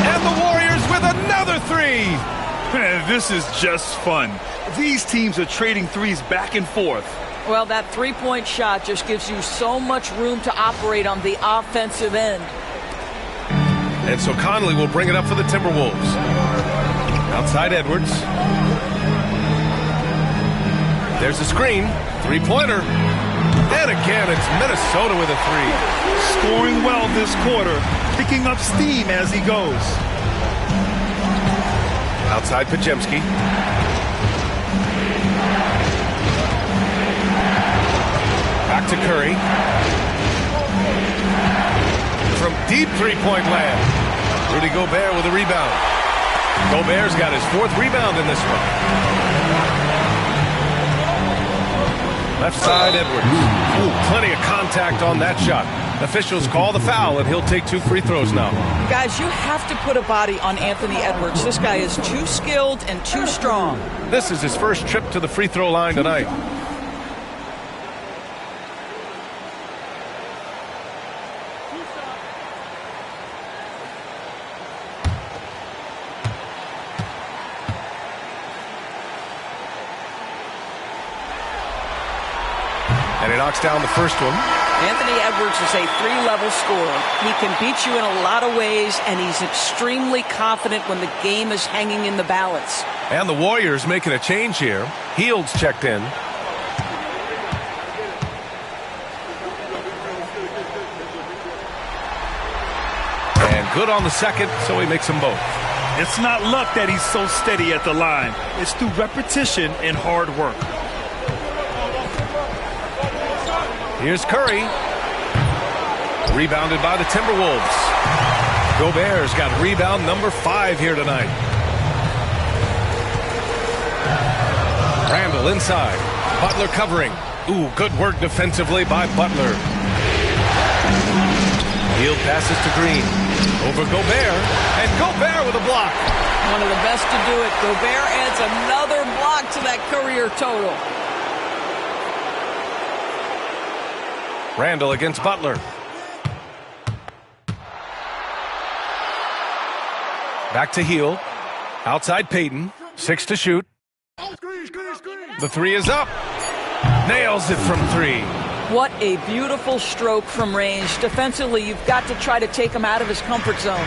And the Warriors with another 3. Man, this is just fun. These teams are trading threes back and forth. Well, that three-point shot just gives you so much room to operate on the offensive end. And so Conley will bring it up for the Timberwolves. Outside Edwards. There's a screen. Three-pointer. And again, it's Minnesota with a 3. Scoring well this quarter. Picking up steam as he goes. Outside Pajemski. Back to Curry. From deep three-point land. Rudy Gobert with a rebound. Gobert's got his 4th rebound in this one. Left side, Edwards. Ooh, plenty of contact on that shot. Officials call the foul, and he'll take 2 free throws now. Guys, you have to put a body on Anthony Edwards. This guy is too skilled and too strong. This is his first trip to the free throw line tonight. And he knocks down the first one. Anthony Edwards is a 3-level scorer. He can beat you in a lot of ways, and he's extremely confident when the game is hanging in the balance. And the Warriors making a change here. Hield's checked in. And good on the second, so he makes them both. It's not luck that he's so steady at the line. It's through repetition and hard work. Here's Curry. Rebounded by the Timberwolves. Gobert's got rebound number 5 here tonight. Randall inside. Butler covering. Ooh, good work defensively by Butler. Hield passes to Green. Over Gobert. And Gobert with a block. One of the best to do it. Gobert adds another block to that career total. Randall against Butler. Back to Hield. Outside Payton. 6 to shoot. The 3 is up. Nails it from 3. What a beautiful stroke from range. Defensively, you've got to try to take him out of his comfort zone.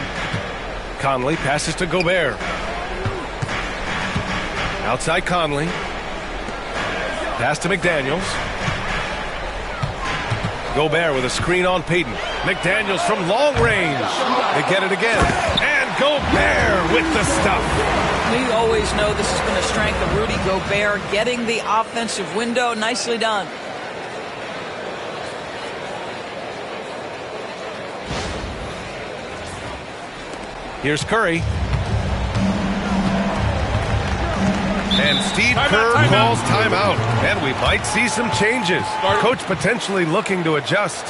Conley passes to Gobert. Outside Conley. Pass to McDaniels. Gobert with a screen on Payton. McDaniels from long range. They get it again. And Gobert with the stuff. We always know this has been a strength of Rudy Gobert, getting the offensive window. Nicely done. Here's Curry. And Steve Kerr calls timeout. And we might see some changes. Coach potentially looking to adjust.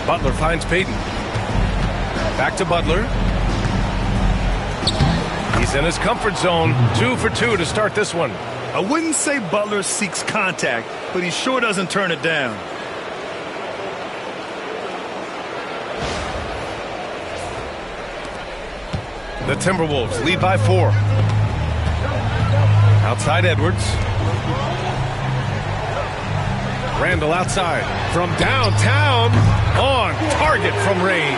Butler finds Payton. Back to Butler. He's in his comfort zone. 2 for 2 to start this one. I wouldn't say Butler seeks contact, but he sure doesn't turn it down. The Timberwolves lead by 4. Outside Edwards. Randall outside from downtown, on target from range.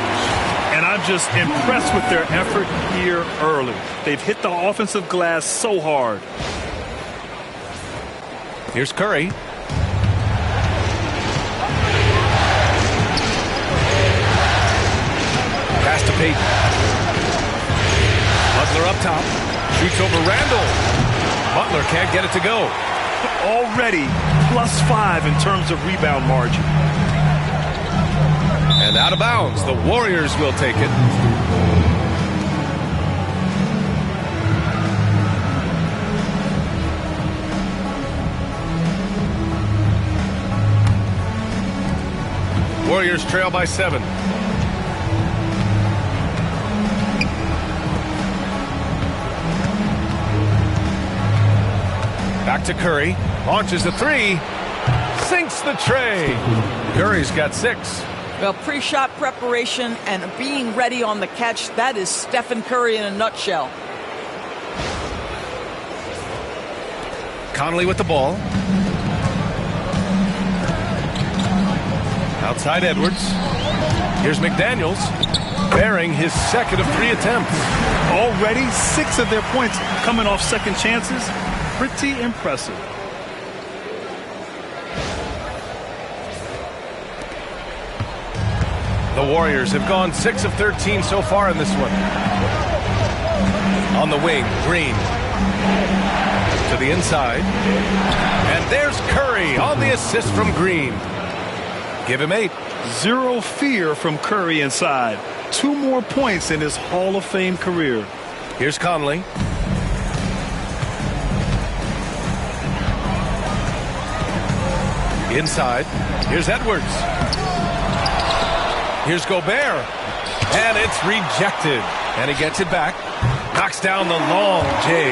And I'm just impressed with their effort here early. They've hit the offensive glass so hard. Here's Curry. Pass to Payton. Butler up top. Shoots over Randall. Butler can't get it to go. Already +5 in terms of rebound margin. And out of bounds. The Warriors will take it. Warriors trail by 7. Back to Curry. Launches the 3. Sinks the tray. Curry's got 6. Well, pre-shot preparation and being ready on the catch, that is Stephen Curry in a nutshell. Conley with the ball. Outside Edwards. Here's McDaniels. Bearing his second of 3 attempts. Already 6 of their points coming off second chances. Pretty impressive. The Warriors have gone 6 of 13 so far in this one. On the wing, Green. To the inside. And there's Curry on the assist from Green. Give him 8. Zero fear from Curry inside. 2 more points in his Hall of Fame career. Here's Conley. Inside. Here's Edwards. Here's Gobert. And it's rejected. And he gets it back. Knocks down the long J.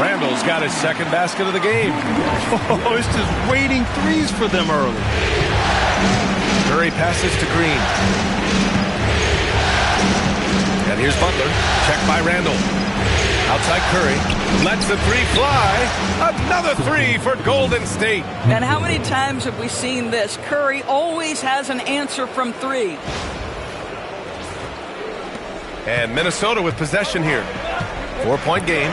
Randall's got his second basket of the game. Oh, it's just waiting threes for them early. Curry passes to Green. And here's Butler. Checked by Randall. Outside Curry. Lets the three fly. Another three for Golden State. And how many times have we seen this? Curry always has an answer from three. And Minnesota with possession here. 4-point game.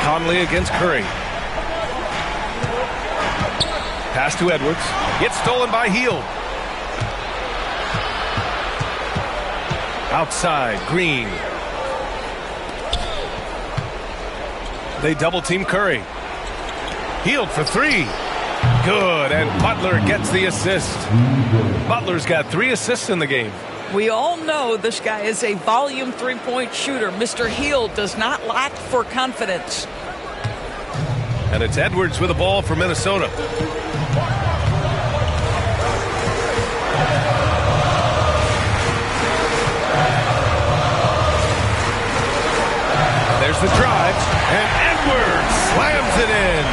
Conley against Curry. Pass to Edwards. Gets stolen by Hield. Outside, Green. They double team Curry. Hield for three. Good, and Butler gets the assist. Butler's got 3 assists in the game. We all know this guy is a volume three-point shooter. Mr. Hield does not lack for confidence. And it's Edwards with the ball for Minnesota. There's the drive, and Edwards slams it in.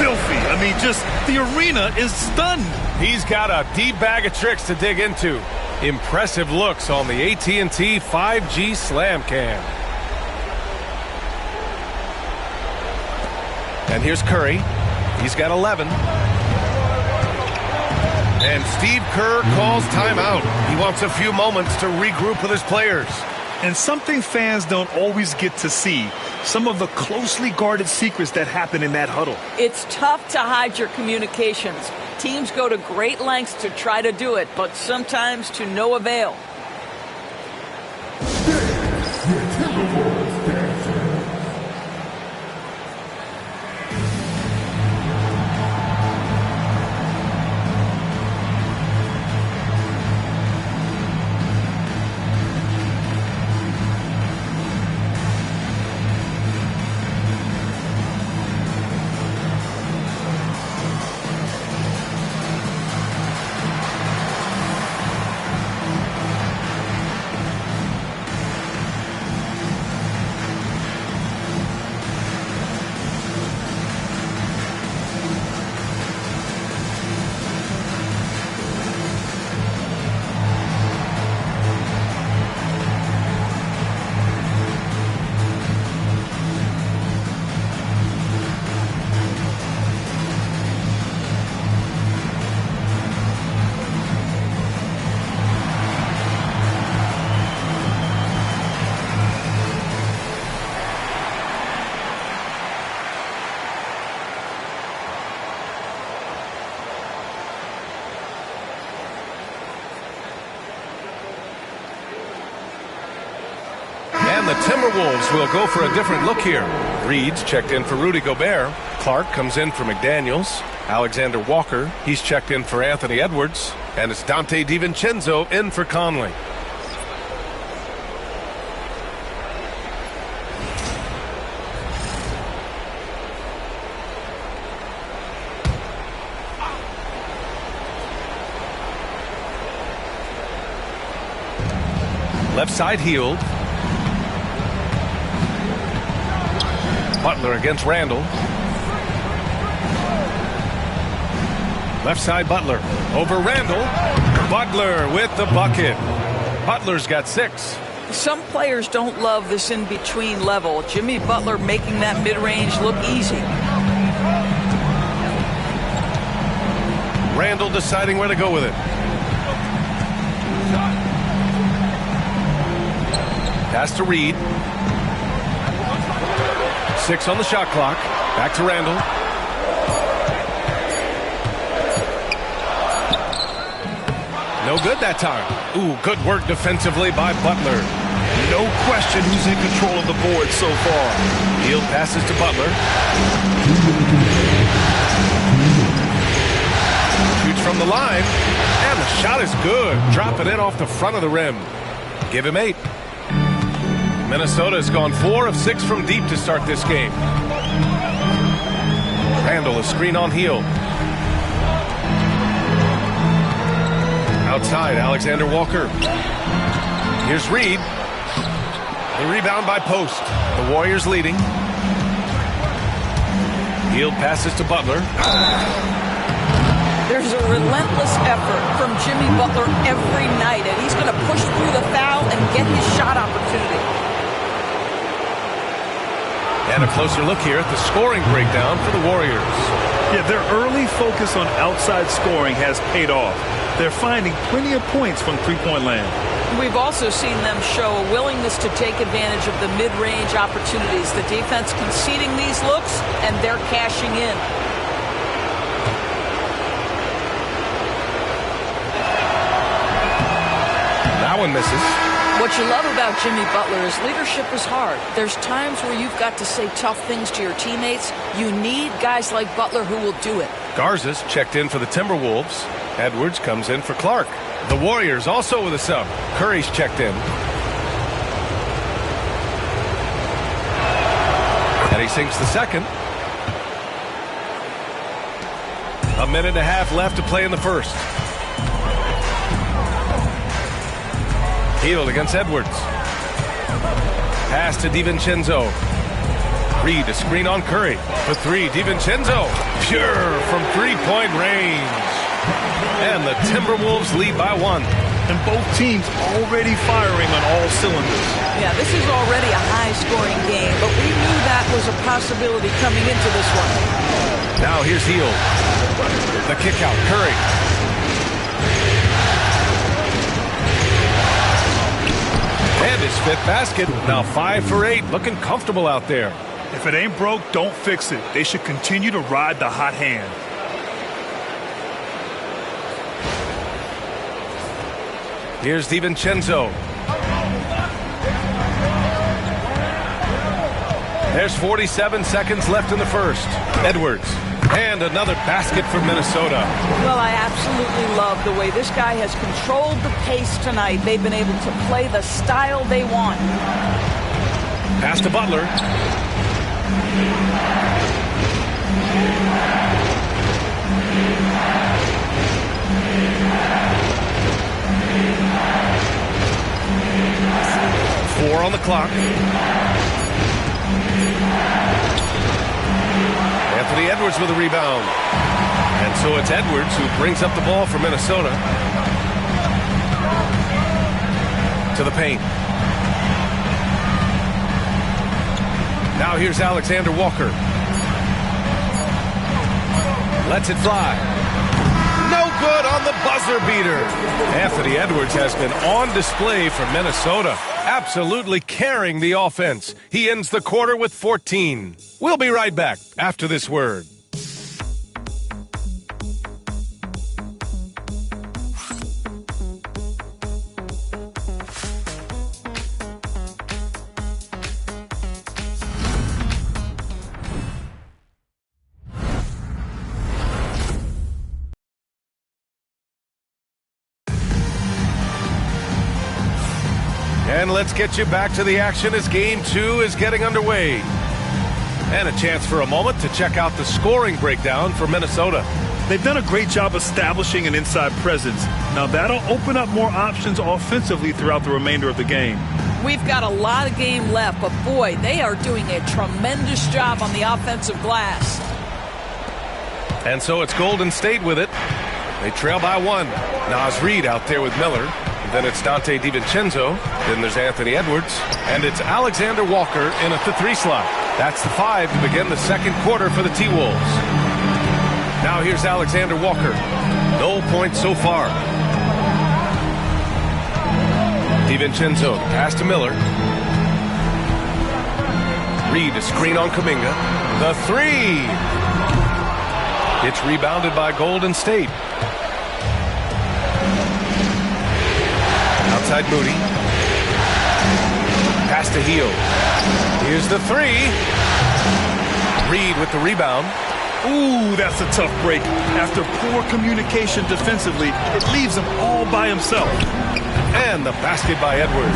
Filthy. I mean, just the arena is stunned. He's got a deep bag of tricks to dig into. Impressive looks on the AT&T 5G Slam Cam. And here's Curry. He's got 11. And Steve Kerr calls timeout. He wants a few moments to regroup with his players. And something fans don't always get to see, some of the closely guarded secrets that happen in that huddle. It's tough to hide your communications. Teams go to great lengths to try to do it, but sometimes to no avail. And the Timberwolves will go for a different look here. Reed's checked in for Rudy Gobert. Clark comes in for McDaniels. Alexander Walker, he's checked in for Anthony Edwards. And it's Dante DiVincenzo in for Conley. Left side Hield. Butler against Randall. Left side Butler. Over Randall. Butler with the bucket. Butler's got 6. Some players don't love this in-between level. Jimmy Butler making that mid-range look easy. Randall deciding where to go with it. Pass to Reed. 6 on the shot clock. Back to Randall. No good that time. Ooh, good work defensively by Butler. No question who's in control of the board so far. Hield passes to Butler. Shoots from the line. And the shot is good. Drop it in off the front of the rim. Give him 8. Minnesota has gone 4 of 6 from deep to start this game. Randall, a screen on Heel. Outside, Alexander Walker. Here's Reed. The rebound by Post. The Warriors leading. Hield passes to Butler. There's a relentless effort from Jimmy Butler every night, and he's going to push through the foul and get his shot opportunity. And a closer look here at the scoring breakdown for the Warriors. Yeah, their early focus on outside scoring has paid off. They're finding plenty of points from three-point land. We've also seen them show a willingness to take advantage of the mid-range opportunities. The defense conceding these looks, and they're cashing in. That one misses. What you love about Jimmy Butler is leadership is hard. There's times where you've got to say tough things to your teammates. You need guys like Butler who will do it. Garza's checked in for the Timberwolves. Edwards comes in for Clark. The Warriors also with a sub. Curry's checked in. And he sinks the second. A minute and a half left to play in the first. Hield against Edwards. Pass to DiVincenzo. Reed, a screen on Curry. For three, DiVincenzo. Pure from three-point range. And the Timberwolves lead by one. And both teams already firing on all cylinders. Yeah, this is already a high-scoring game, but we knew that was a possibility coming into this one. Now here's Hield. The kick out, Curry. And his fifth basket. Now 5 for 8. Looking comfortable out there. If it ain't broke, don't fix it. They should continue to ride the hot hand. Here's DiVincenzo. There's 47 seconds left in the first. Edwards. And another basket for Minnesota. Well, I absolutely love the way this guy has controlled the pace tonight. They've been able to play the style they want. Pass to Butler. Four on the clock. Anthony Edwards with a rebound. And so it's Edwards who brings up the ball for Minnesota. To the paint. Now here's Alexander Walker. Lets it fly. No good on the buzzer beater. Anthony Edwards has been on display for Minnesota. Absolutely carrying the offense. He ends the quarter with 14. We'll be right back after this word. And let's get you back to the action as Game 2 is getting underway. And a chance for a moment to check out the scoring breakdown for Minnesota. They've done a great job establishing an inside presence. Now that'll open up more options offensively throughout the remainder of the game. We've got a lot of game left, but boy, they are doing a tremendous job on the offensive glass. And so it's Golden State with it. They trail by one. Naz Reid out there with Miller. Then it's Dante DiVincenzo. Then there's Anthony Edwards. And it's Alexander Walker in at the 3 slot. That's the 5 to begin the second quarter for the T-Wolves. Now here's Alexander Walker. No points so far. DiVincenzo, pass to Miller. Reed, a screen on Kuminga. The 3. It's rebounded by Golden State. Outside Moody. Pass to Hield. Here's the 3. Reed with the rebound. Ooh, that's a tough break. After poor communication defensively, it leaves him all by himself. And the basket by Edwards.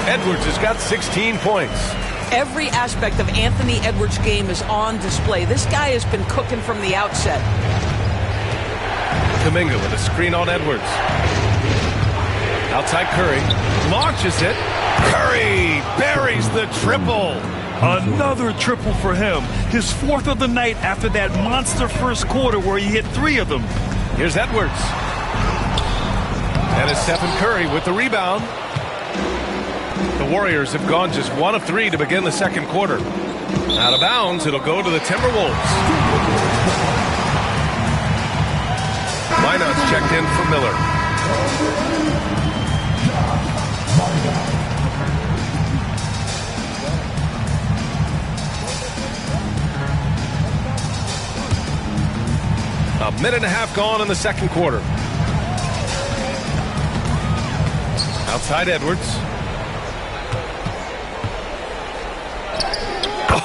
Edwards has got 16 points. Every aspect of Anthony Edwards' game is on display. This guy has been cooking from the outset. Kuminga with a screen on Edwards. Outside Curry. Launches it. Curry buries the triple. Another triple for him. His 4th of the night after that monster first quarter where he hit 3 of them. Here's Edwards. And it's Stephen Curry with the rebound. The Warriors have gone just 1 of 3 to begin the second quarter. Out of bounds, it'll go to the Timberwolves. Lineup's checked in for Miller. A minute and a half gone in the second quarter. Outside Edwards.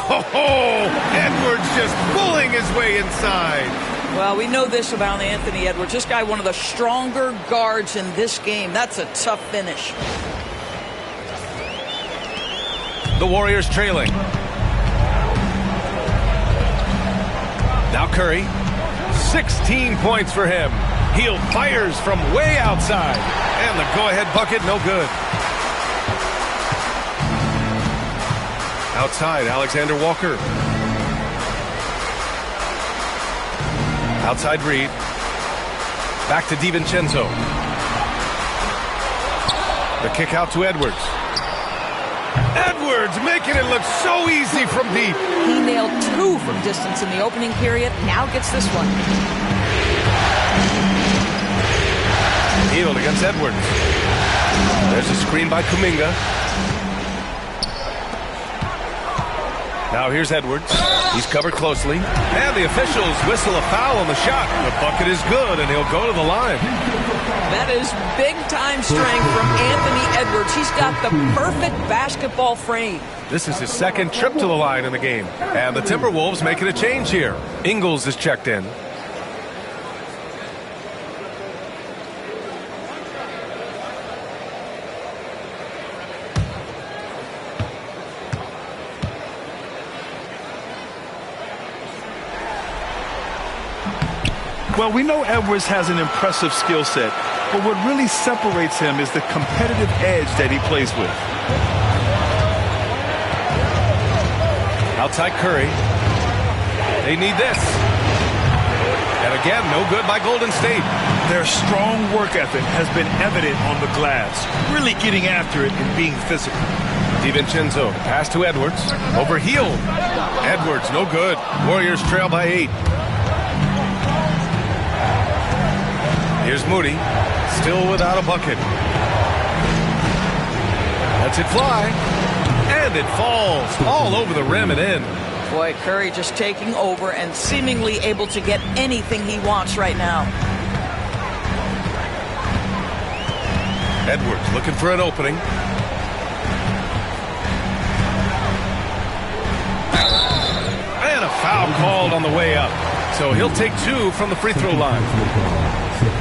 Oh, Edwards just pulling his way inside. Well, we know this about Anthony Edwards. This guy, one of the stronger guards in this game. That's a tough finish. The Warriors trailing. Now Curry. 16 points for him. Hield fires from way outside. And the go-ahead bucket, no good. Outside, Alexander Walker. Outside Reed. Back to DiVincenzo. The kick out to Edwards. Edwards making it look so easy from deep. He nailed 2 from distance in the opening period. Now gets this one. Hield against Edwards. There's a screen by Kuminga. Now here's Edwards. He's covered closely. And the officials whistle a foul on the shot. The bucket is good, and he'll go to the line. That is big-time strength from Anthony Edwards. He's got the perfect basketball frame. This is his second trip to the line in the game. And the Timberwolves making a change here. Ingles is checked in. Well, we know Edwards has an impressive skill set, but what really separates him is the competitive edge that he plays with. Outside Curry. They need this. And again, no good by Golden State. Their strong work ethic has been evident on the glass, really getting after it and being physical. DiVincenzo, pass to Edwards. Over Hield. Edwards, no good. Warriors trail by 8. Here's Moody, still without a bucket. Lets it fly, and it falls all over the rim and in. Boy, Curry just taking over and seemingly able to get anything he wants right now. Edwards looking for an opening. And a foul called on the way up. So he'll take 2 from the free throw line.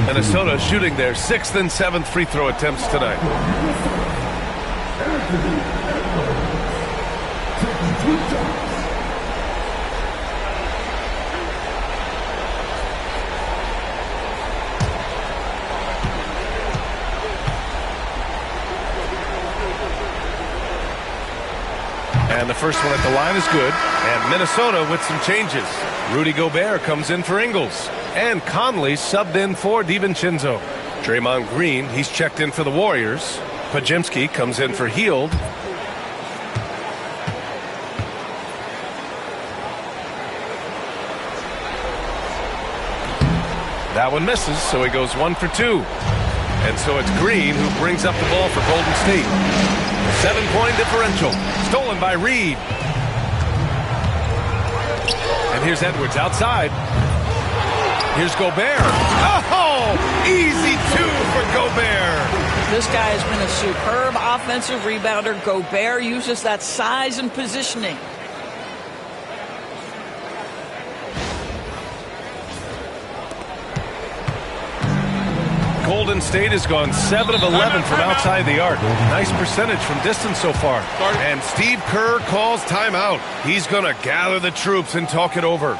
Minnesota shooting their 6th and 7th free throw attempts tonight. And the first one at the line is good. And Minnesota with some changes. Rudy Gobert comes in for Ingles. And Conley subbed in for DiVincenzo. Draymond Green, he's checked in for the Warriors. Pajemski comes in for Hield. That one misses, so he goes 1 for 2. And so it's Green who brings up the ball for Golden State. 7-point differential. Stolen by Reed. And here's Edwards outside. Here's Gobert. Oh, easy 2 for Gobert. This guy has been a superb offensive rebounder. Gobert uses that size and positioning. Golden State has gone 7 of 11 from outside the arc. Nice percentage from distance so far. And Steve Kerr calls timeout. He's going to gather the troops and talk it over.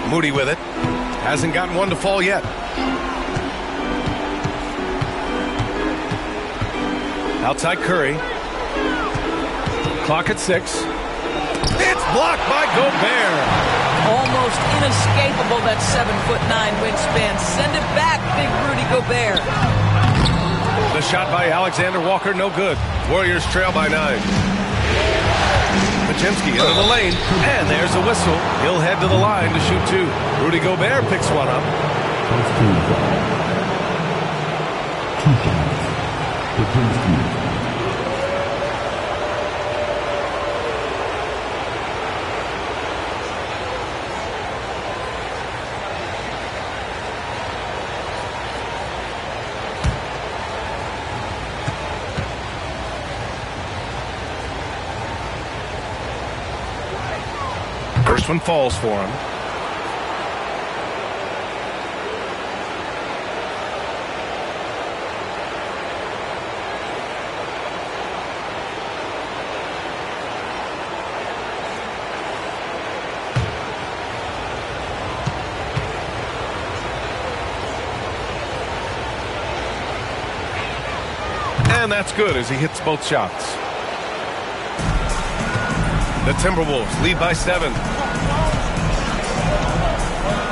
Moody with it. Hasn't gotten one to fall yet. Outside Curry. Clock at 6. It's blocked by Gobert. Almost inescapable, that 7'9" wingspan. Send it back, big Rudy Gobert. The shot by Alexander Walker, no good. Warriors trail by 9. Pajemski into the lane, and there's a whistle. He'll head to the line to shoot 2. Rudy Gobert picks one up. First one falls for him. And that's good as he hits both shots. The Timberwolves lead by 7.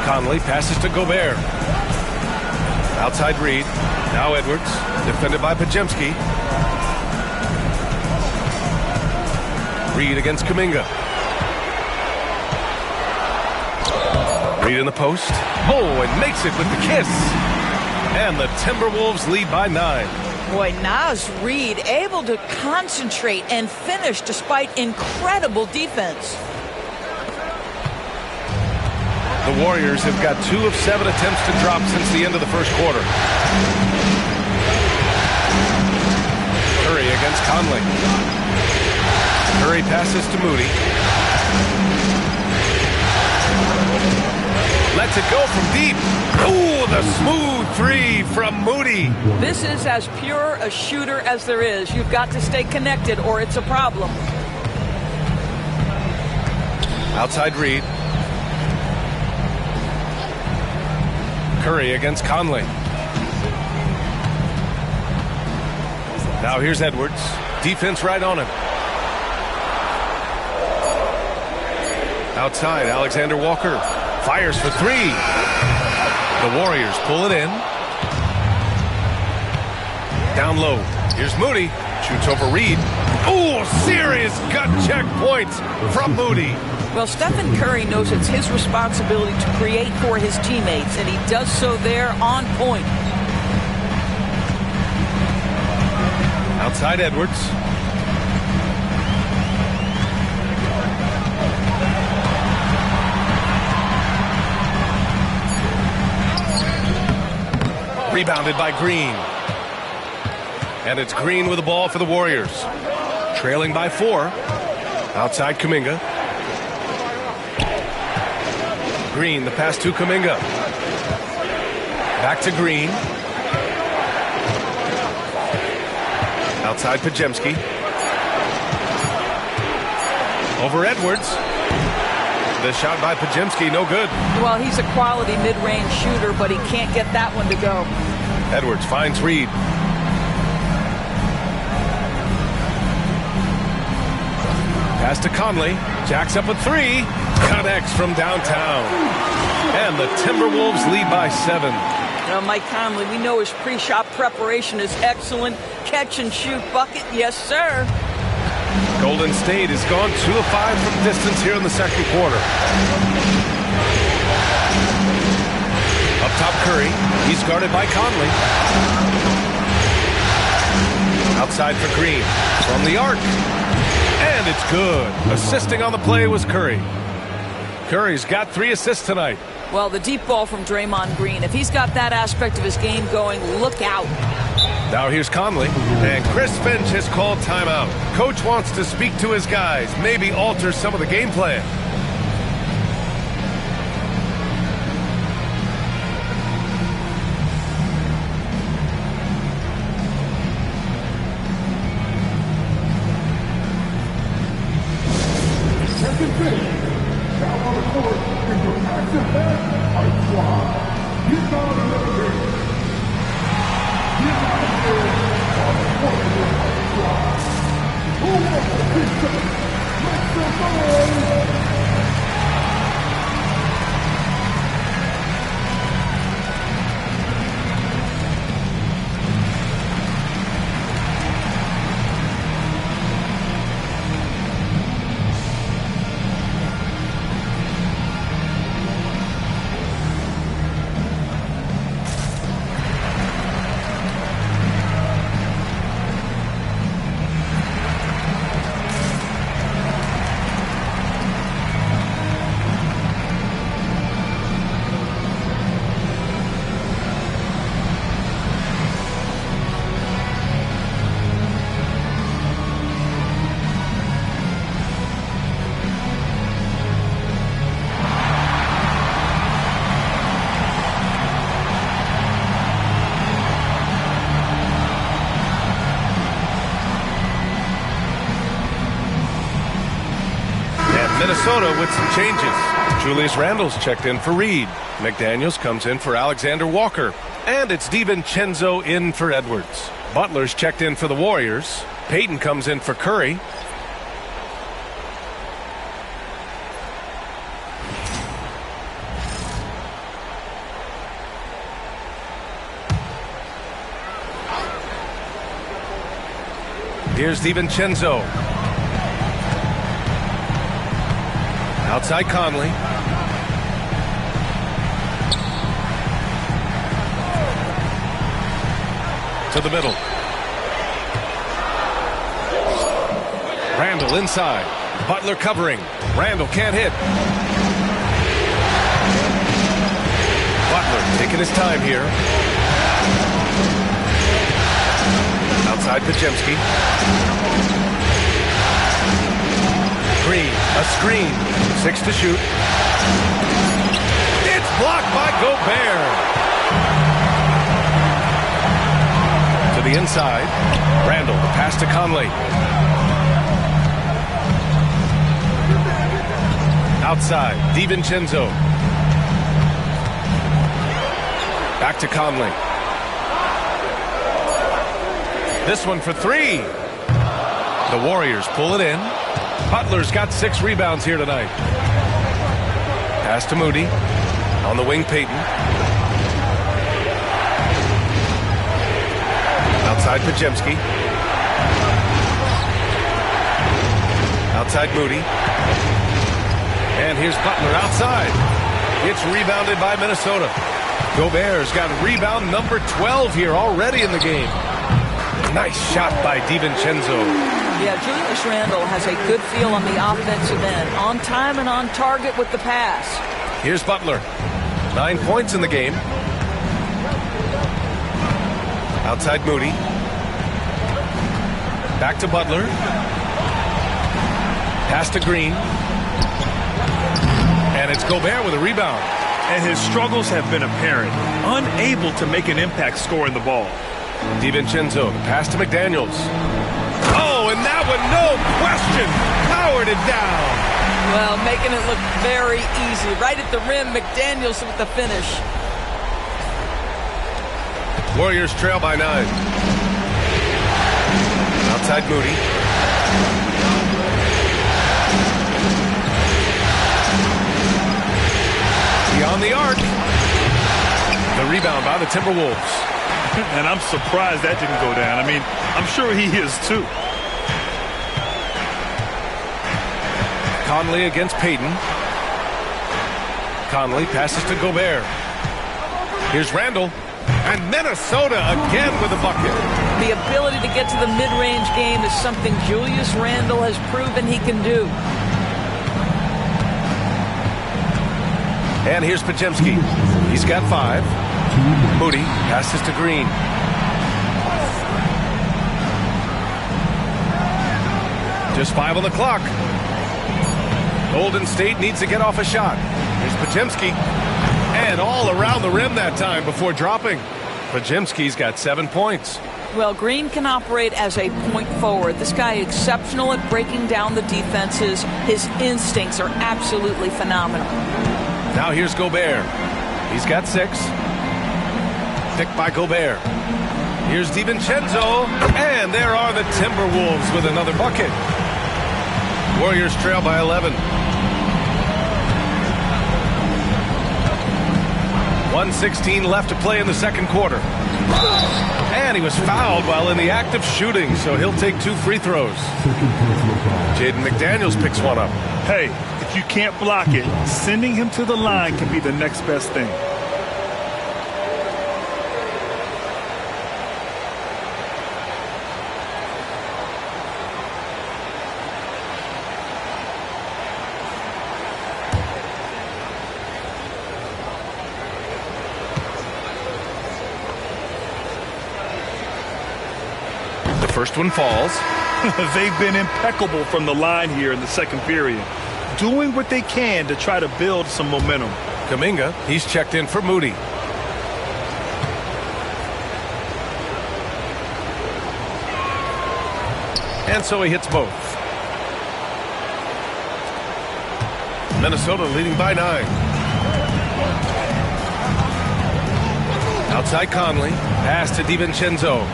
Conley passes to Gobert. Outside Reed. Now Edwards. Defended by Pajemski. Reed against Kuminga. Reed in the post. Oh, and makes it with the kiss. And the Timberwolves lead by 9. Boy, Naz Reid able to concentrate and finish despite incredible defense. The Warriors have got 2 of 7 attempts to drop since the end of the first quarter. Curry against Conley. Curry passes to Moody. Lets it go from deep. Ooh, the smooth 3 from Moody. This is as pure a shooter as there is. You've got to stay connected or it's a problem. Outside Reed. Curry against Conley. Now here's Edwards. Defense right on him. Outside, Alexander Walker fires for 3. The Warriors pull it in. Down low. Here's Moody. Shoots over Reed. Ooh, serious is gut check points from Moody. Well, Stephen Curry knows it's his responsibility to create for his teammates, and he does so there on point. Outside Edwards. Rebounded by Green. And it's Green with the ball for the Warriors. Trailing by 4. Outside Kuminga. Green, the pass to Kuminga. Back to Green. Outside Pajemski. Over Edwards. The shot by Pajemski, no good. Well, he's a quality mid-range shooter, but he can't get that one to go. Edwards finds Reed. Pass to Conley. Jacks up a 3. Connects from downtown. And the Timberwolves lead by 7. Now, Mike Conley, we know his pre-shot preparation is excellent. Catch and shoot bucket, yes, sir. Golden State has gone 2 of 5 from distance here in the second quarter. Up top, Curry. He's guarded by Conley. Outside for Green. From the arc. And it's good. Assisting on the play was Curry. Curry's got 3 assists tonight. Well, the deep ball from Draymond Green. If he's got that aspect of his game going, look out. Now here's Conley, and Chris Finch has called timeout. Coach wants to speak to his guys, maybe alter some of the game plan. Second phase. Down on the court in your back-to-back ice squad. Get down another game. Get out there on the court in your ice squad. Who wants the pizza? Make some noise. Minnesota with some changes. Julius Randle's checked in for Reed. McDaniels comes in for Alexander Walker. And it's DiVincenzo in for Edwards. Butler's checked in for the Warriors. Payton comes in for Curry. Here's DiVincenzo. Outside Conley. To the middle. Randle inside. Butler covering. Randle can't hit. Butler taking his time here. Outside Pajemski. Green, a screen. 6 to shoot. It's blocked by Gobert. To the inside. Randle, the pass to Conley. Outside, DiVincenzo. Back to Conley. This one for 3. The Warriors pull it in. Butler's got 6 rebounds here tonight. Pass to Moody. On the wing, Payton. Outside Pajemski. Outside Moody. And here's Butler outside. It's rebounded by Minnesota. Gobert's got rebound number 12 here already in the game. Nice shot by DiVincenzo. Yeah, Julius Randle has a good feel on the offensive end. On time and on target with the pass. Here's Butler. 9 points in the game. Outside Moody. Back to Butler. Pass to Green. And it's Gobert with a rebound. And his struggles have been apparent. Unable to make an impact scoring the ball. DiVincenzo, pass to McDaniels. Oh, and that one, no question, powered it down. Well, making it look very easy. Right at the rim, McDaniels with the finish. Warriors trail by 9. Outside Moody. Beyond the arc. The rebound by the Timberwolves. And I'm surprised that didn't go down. I mean, I'm sure he is too. Conley against Payton. Conley passes to Gobert. Here's Randle. And Minnesota again with a bucket. The ability to get to the mid-range game is something Julius Randle has proven he can do. And here's Podziemski. He's got 5. Moody passes to Green. Just 5 on the clock. Golden State needs to get off a shot. Here's Podziemski. And all around the rim that time before dropping. Podziemski's got 7 points. Well, Green can operate as a point forward. This guy is exceptional at breaking down the defenses. His instincts are absolutely phenomenal. Now here's Gobert. He's got 6. Picked by Gobert. Here's DiVincenzo. And there are the Timberwolves with another bucket. Warriors trail by 11. 1:16 left to play in the second quarter. And he was fouled while in the act of shooting, so he'll take 2 free throws. Jaden McDaniels picks one up. Hey, if you can't block it, sending him to the line can be the next best thing. First one falls. They've been impeccable from the line here in the second period, doing what they can to try to build some momentum. Kuminga, he's checked in for Moody. And so he hits both. Minnesota leading by 9. Outside Conley, pass to DiVincenzo.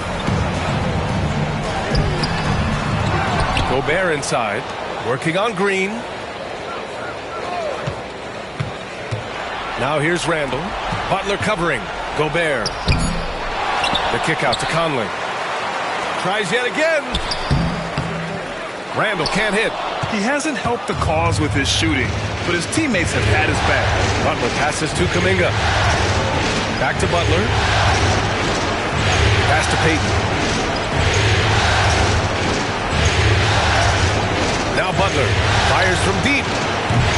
Gobert inside, working on Green. Now here's Randle. Butler covering. Gobert. The kick out to Conley. Tries yet again. Randle can't hit. He hasn't helped the cause with his shooting, but his teammates have had his back. Butler passes to Kuminga. Back to Butler. Pass to Payton. Now Butler fires from deep.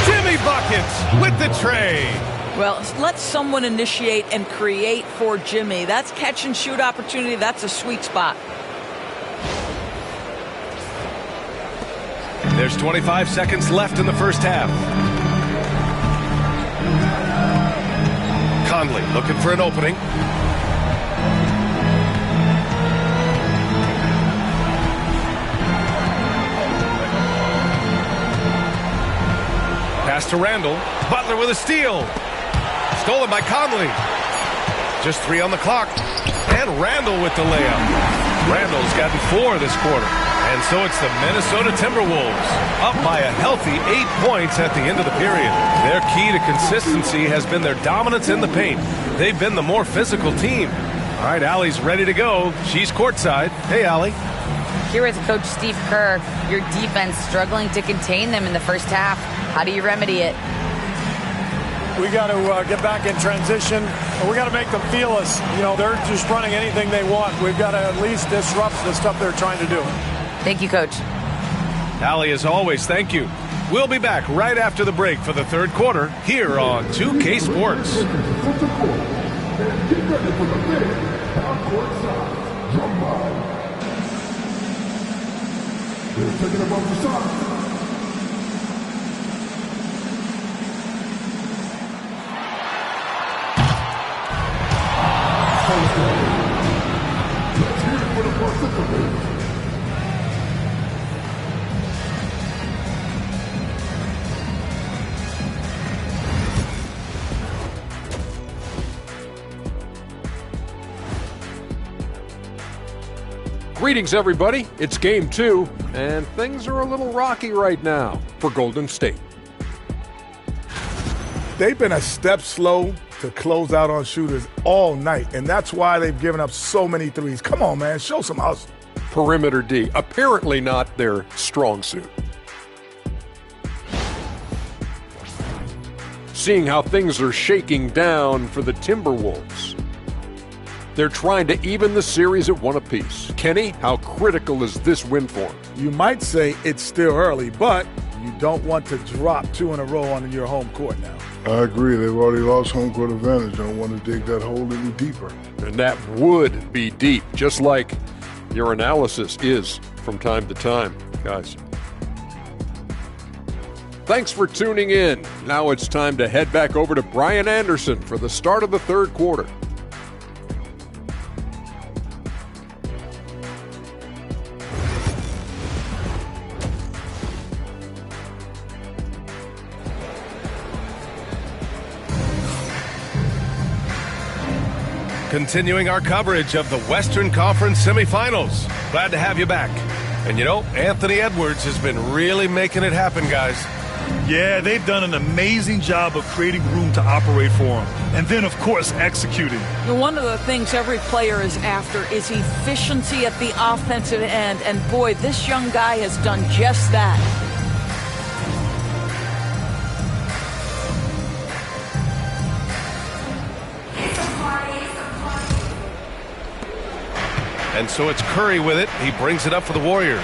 Jimmy buckets with the tray. Well, let someone initiate and create for Jimmy. That's catch and shoot opportunity. That's a sweet spot. There's 25 seconds left in the first half. Conley looking for an opening. Pass to Randle. Butler with a steal. Stolen by Conley. Just 3 on the clock. And Randle with the layup. Randle's gotten 4 this quarter. And so it's the Minnesota Timberwolves up by a healthy 8 points at the end of the period. Their key to consistency has been their dominance in the paint. They've been the more physical team. All right, Allie's ready to go. She's courtside. Hey, Allie. Here with Coach Steve Kerr, your defense struggling to contain them in the first half. How do you remedy it? We got to get back in transition. We got to make them feel us. You know, they're just running anything they want. We've got to at least disrupt the stuff they're trying to do. Thank you, Coach. Allie, as always, thank you. We'll be back right after the break for the third quarter here on 2K Sports. Let's hear it for the participants. Greetings, everybody. It's Game 2, and things are a little rocky right now for Golden State. They've been a step slow to close out on shooters all night, and that's why they've given up so many threes. Come on, man, show some hustle. Perimeter D, apparently not their strong suit. Seeing how things are shaking down for the Timberwolves. They're trying to even the series at one apiece. Kenny, how critical is this win for them? You might say it's still early, but you don't want to drop 2 in a row on your home court now. I agree. They've already lost home court advantage. Don't want to dig that hole any deeper. And that would be deep, just like your analysis is from time to time, guys. Thanks for tuning in. Now it's time to head back over to Brian Anderson for the start of the third quarter. Continuing our coverage of the Western Conference Semifinals. Glad to have you back. And you know, Anthony Edwards has been really making it happen, guys. Yeah, they've done an amazing job of creating room to operate for him. And then, of course, executing. One of the things every player is after is efficiency at the offensive end. And boy, this young guy has done just that. And so it's Curry with it. He brings it up for the Warriors.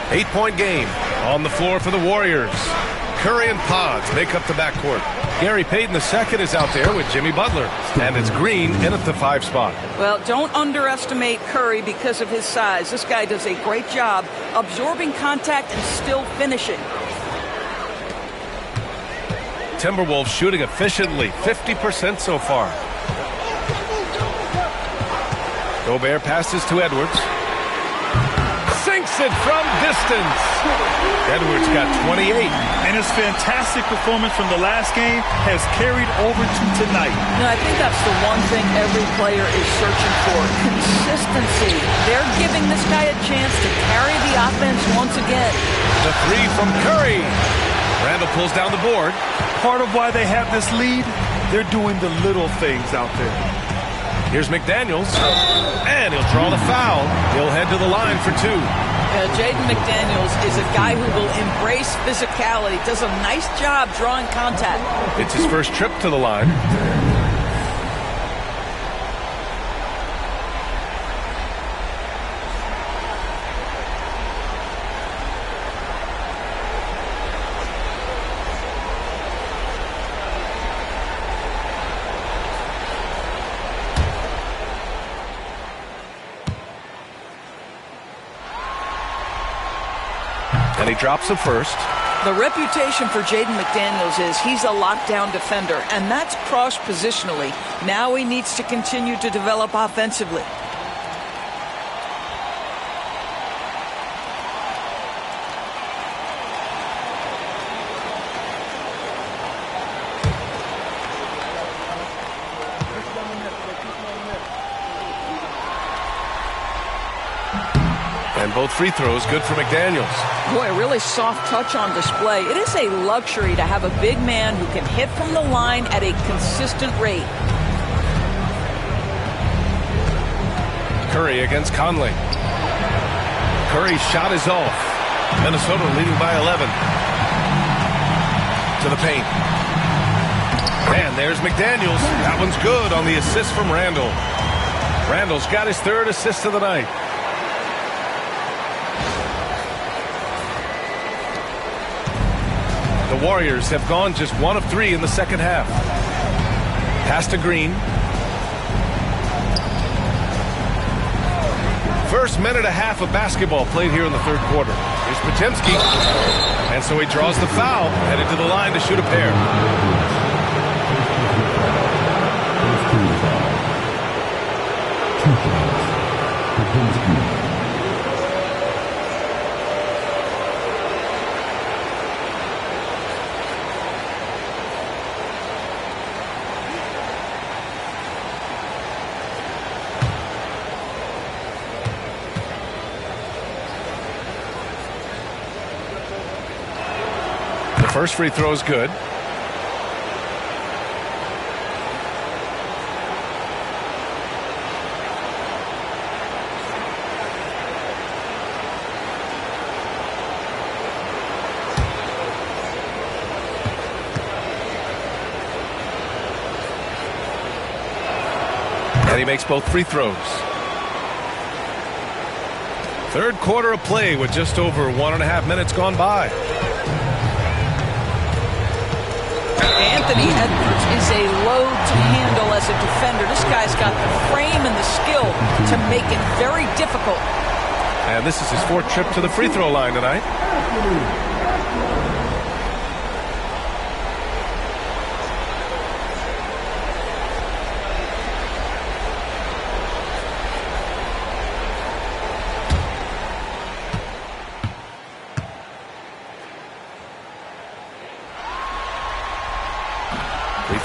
8-point game on the floor for the Warriors. Curry and Pods make up the backcourt. Gary Payton II is out there with Jimmy Butler. And it's Green in at the 5 spot. Well, don't underestimate Curry because of his size. This guy does a great job absorbing contact and still finishing. Timberwolves shooting efficiently, 50% so far. Gobert passes to Edwards. Sinks it from distance. Edwards got 28. And his fantastic performance from the last game has carried over to tonight. I think that's the one thing every player is searching for. Consistency. They're giving this guy a chance to carry the offense once again. The 3 from Curry. Randall pulls down the board. Part of why they have this lead, they're doing the little things out there. Here's McDaniels, and he'll draw the foul. He'll head to the line for 2. Jaden McDaniels is a guy who will embrace physicality, does a nice job drawing contact. It's his first trip to the line. And he drops the first. The reputation for Jaden McDaniels is he's a lockdown defender, and that's cross-positionally. Now he needs to continue to develop offensively. And both free throws good for McDaniels. Boy, a really soft touch on display. It is a luxury to have a big man who can hit from the line at a consistent rate. Curry against Conley. Curry's shot is off. Minnesota leading by 11. To the paint. And there's McDaniels. That one's good on the assist from Randall. Randall's got his third assist of the night. The Warriors have gone just 1 of 3 in the second half. Pass to Green. First minute and a half of basketball played here in the third quarter. Here's Potemski. And so he draws the foul, headed to the line to shoot a pair. First free throw is good. And he makes both free throws. Third quarter of play with just over 1.5 minutes gone by. Anthony Edwards is a load to handle as a defender. This guy's got the frame and the skill to make it very difficult. And this is his 4th trip to the free throw line tonight.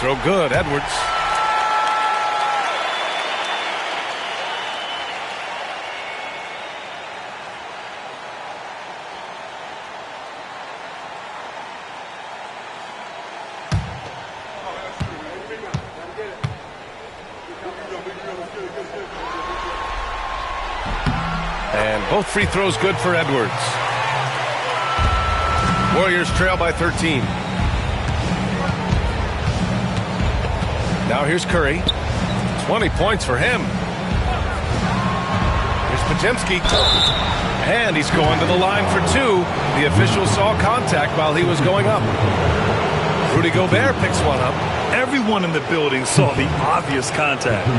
Throw good, Edwards. And both free throws good for Edwards. Warriors trail by 13. Now here's Curry. 20 points for him. Here's Potemski. And he's going to the line for 2. The official saw contact while he was going up. Rudy Gobert picks one up. Everyone in the building saw the obvious contact.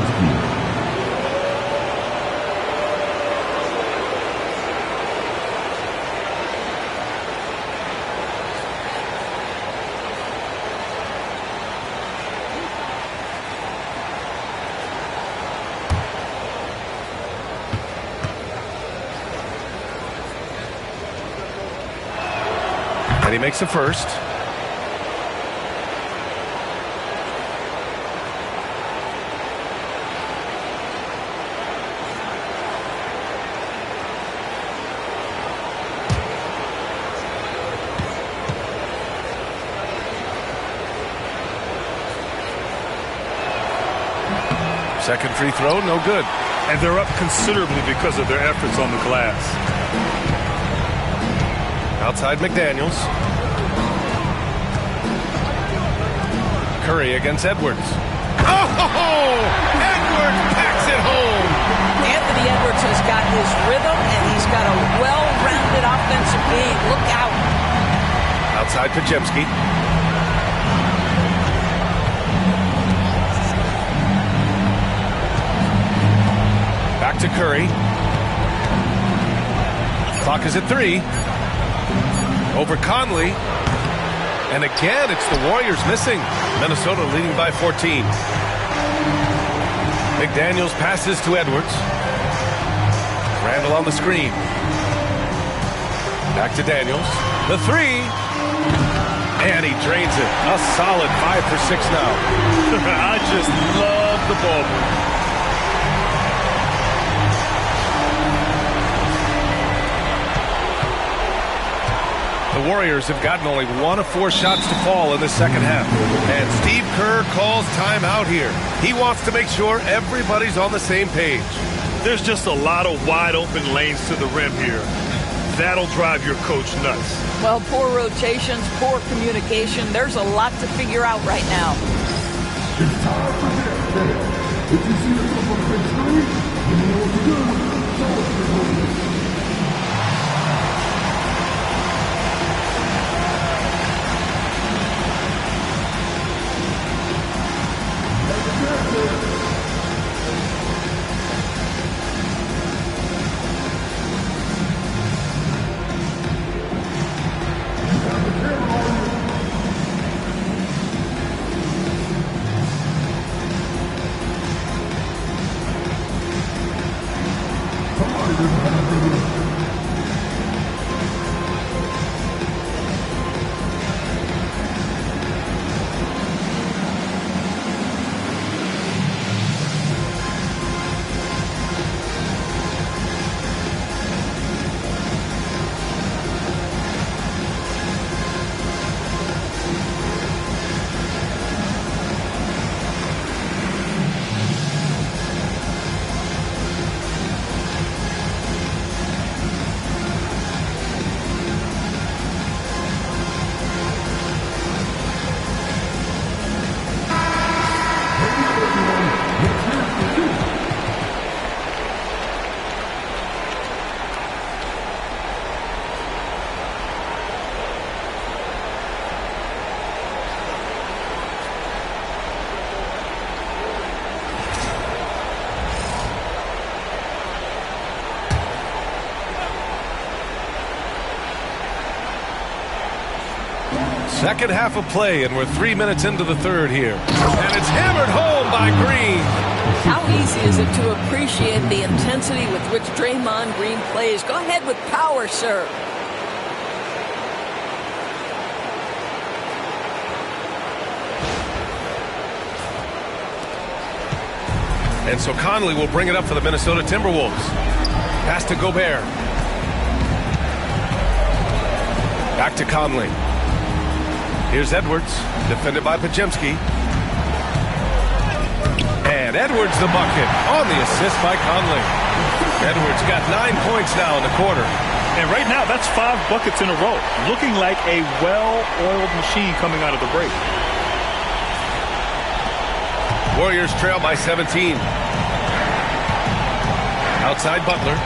And he makes the first. Second free throw, no good. And they're up considerably because of their efforts on the glass. Outside McDaniels. Curry against Edwards. Oh! Edwards packs it home! Anthony Edwards has got his rhythm, and he's got a well-rounded offensive game. Look out. Outside Potemski. Back to Curry. Clock is at 3. Over Conley. And again, it's the Warriors missing. Minnesota leading by 14. McDaniels passes to Edwards. Randall on the screen. Back to Daniels. The 3. And he drains it. A solid 5 for 6 now. I just love the ball. The Warriors have gotten only 1 of 4 shots to fall in the second half. And Steve Kerr calls timeout here. He wants to make sure everybody's on the same page. There's just a lot of wide open lanes to the rim here. That'll drive your coach nuts. Well, poor rotations, poor communication. There's a lot to figure out right now. It's time for this. If you see yourself on the big screen, you know what to do. Show us your moves. Second half of play, and we're 3 minutes into the third here. And it's hammered home by Green. How easy is it to appreciate the intensity with which Draymond Green plays? Go ahead with power, sir. And so Conley will bring it up for the Minnesota Timberwolves. Pass to Gobert. Back to Conley. Here's Edwards, defended by Pajemski. And Edwards the bucket on the assist by Conley. Edwards got 9 points now in the quarter. And right now, that's 5 buckets in a row. Looking like a well-oiled machine coming out of the break. Warriors trail by 17. Outside Butler.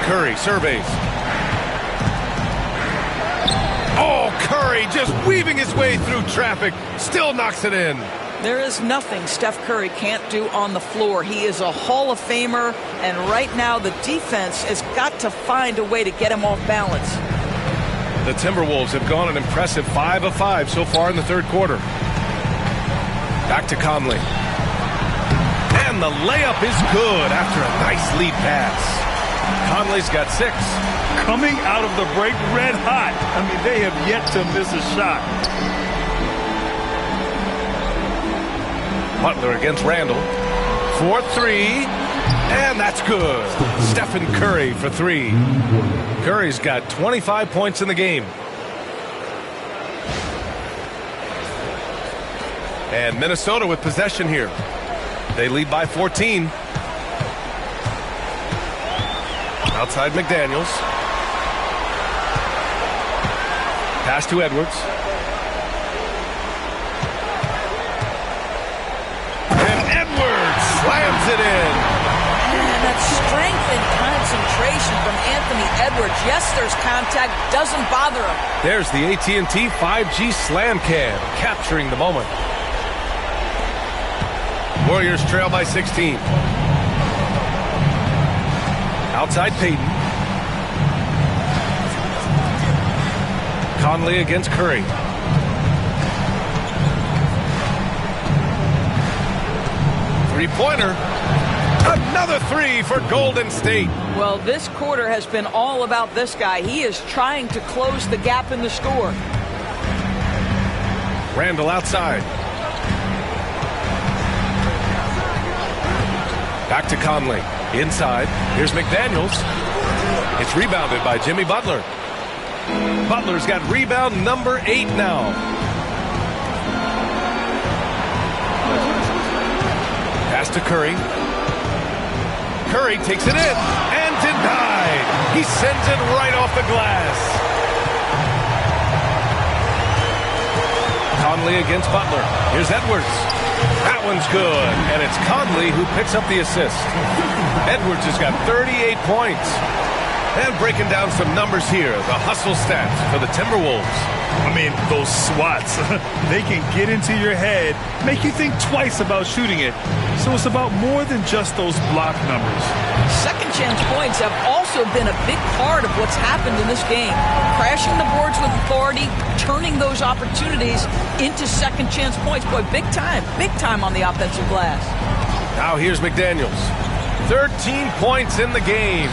Curry surveys. Oh, Curry just weaving his way through traffic. Still knocks it in. There is nothing Steph Curry can't do on the floor. He is a Hall of Famer, and right now the defense has got to find a way to get him off balance. The Timberwolves have gone an impressive 5 of 5 so far in the third quarter. Back to Conley. And the layup is good after a nice lead pass. Conley's got 6. Coming out of the break red hot. I mean, they have yet to miss a shot. Butler against Randall. 4-3. And that's good. Stephen Curry for 3. Curry's got 25 points in the game. And Minnesota with possession here. They lead by 14. Outside McDaniels. Pass to Edwards. And Edwards slams it in. And that strength and concentration from Anthony Edwards. Yes, there's contact. Doesn't bother him. There's the AT&T 5G Slam Cam capturing the moment. Warriors trail by 16. Outside Payton. Conley against Curry. Three-pointer. Another 3 for Golden State. Well, this quarter has been all about this guy. He is trying to close the gap in the score. Randall outside. Back to Conley. Inside. Here's McDaniels. It's rebounded by Jimmy Butler. Butler's got rebound number 8 now. Pass to Curry. Curry takes it in and denied. He sends it right off the glass. Conley against Butler. Here's Edwards. That one's good, and it's Conley who picks up the assist. Edwards has got 38 points. And breaking down some numbers here, the hustle stats for the Timberwolves. I mean, those swats, they can get into your head, make you think twice about shooting it. So it's about more than just those block numbers. Second chance points have also been a big part of what's happened in this game. Crashing the boards with authority, turning those opportunities into second chance points. Boy, big time on the offensive glass. Now here's McDaniels. 13 points in the game.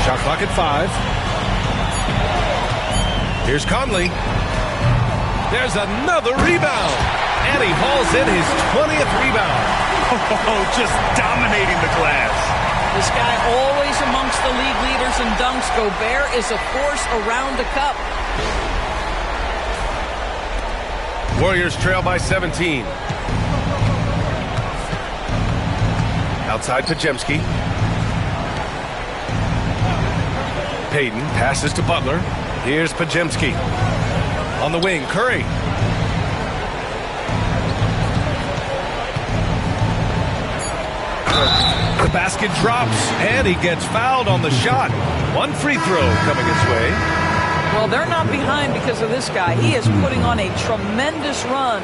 Shot clock at 5. Here's Conley. There's another rebound. And he hauls in his 20th rebound. Oh, just dominating the glass. This guy always amongst the league leaders in dunks. Gobert is a force around the cup. Warriors trail by 17. Outside Podziemski. Payton passes to Butler. Here's Podziemski. On the wing, Curry. The basket drops, and he gets fouled on the shot. One free throw coming his way. Well, they're not behind because of this guy. He is putting on a tremendous run.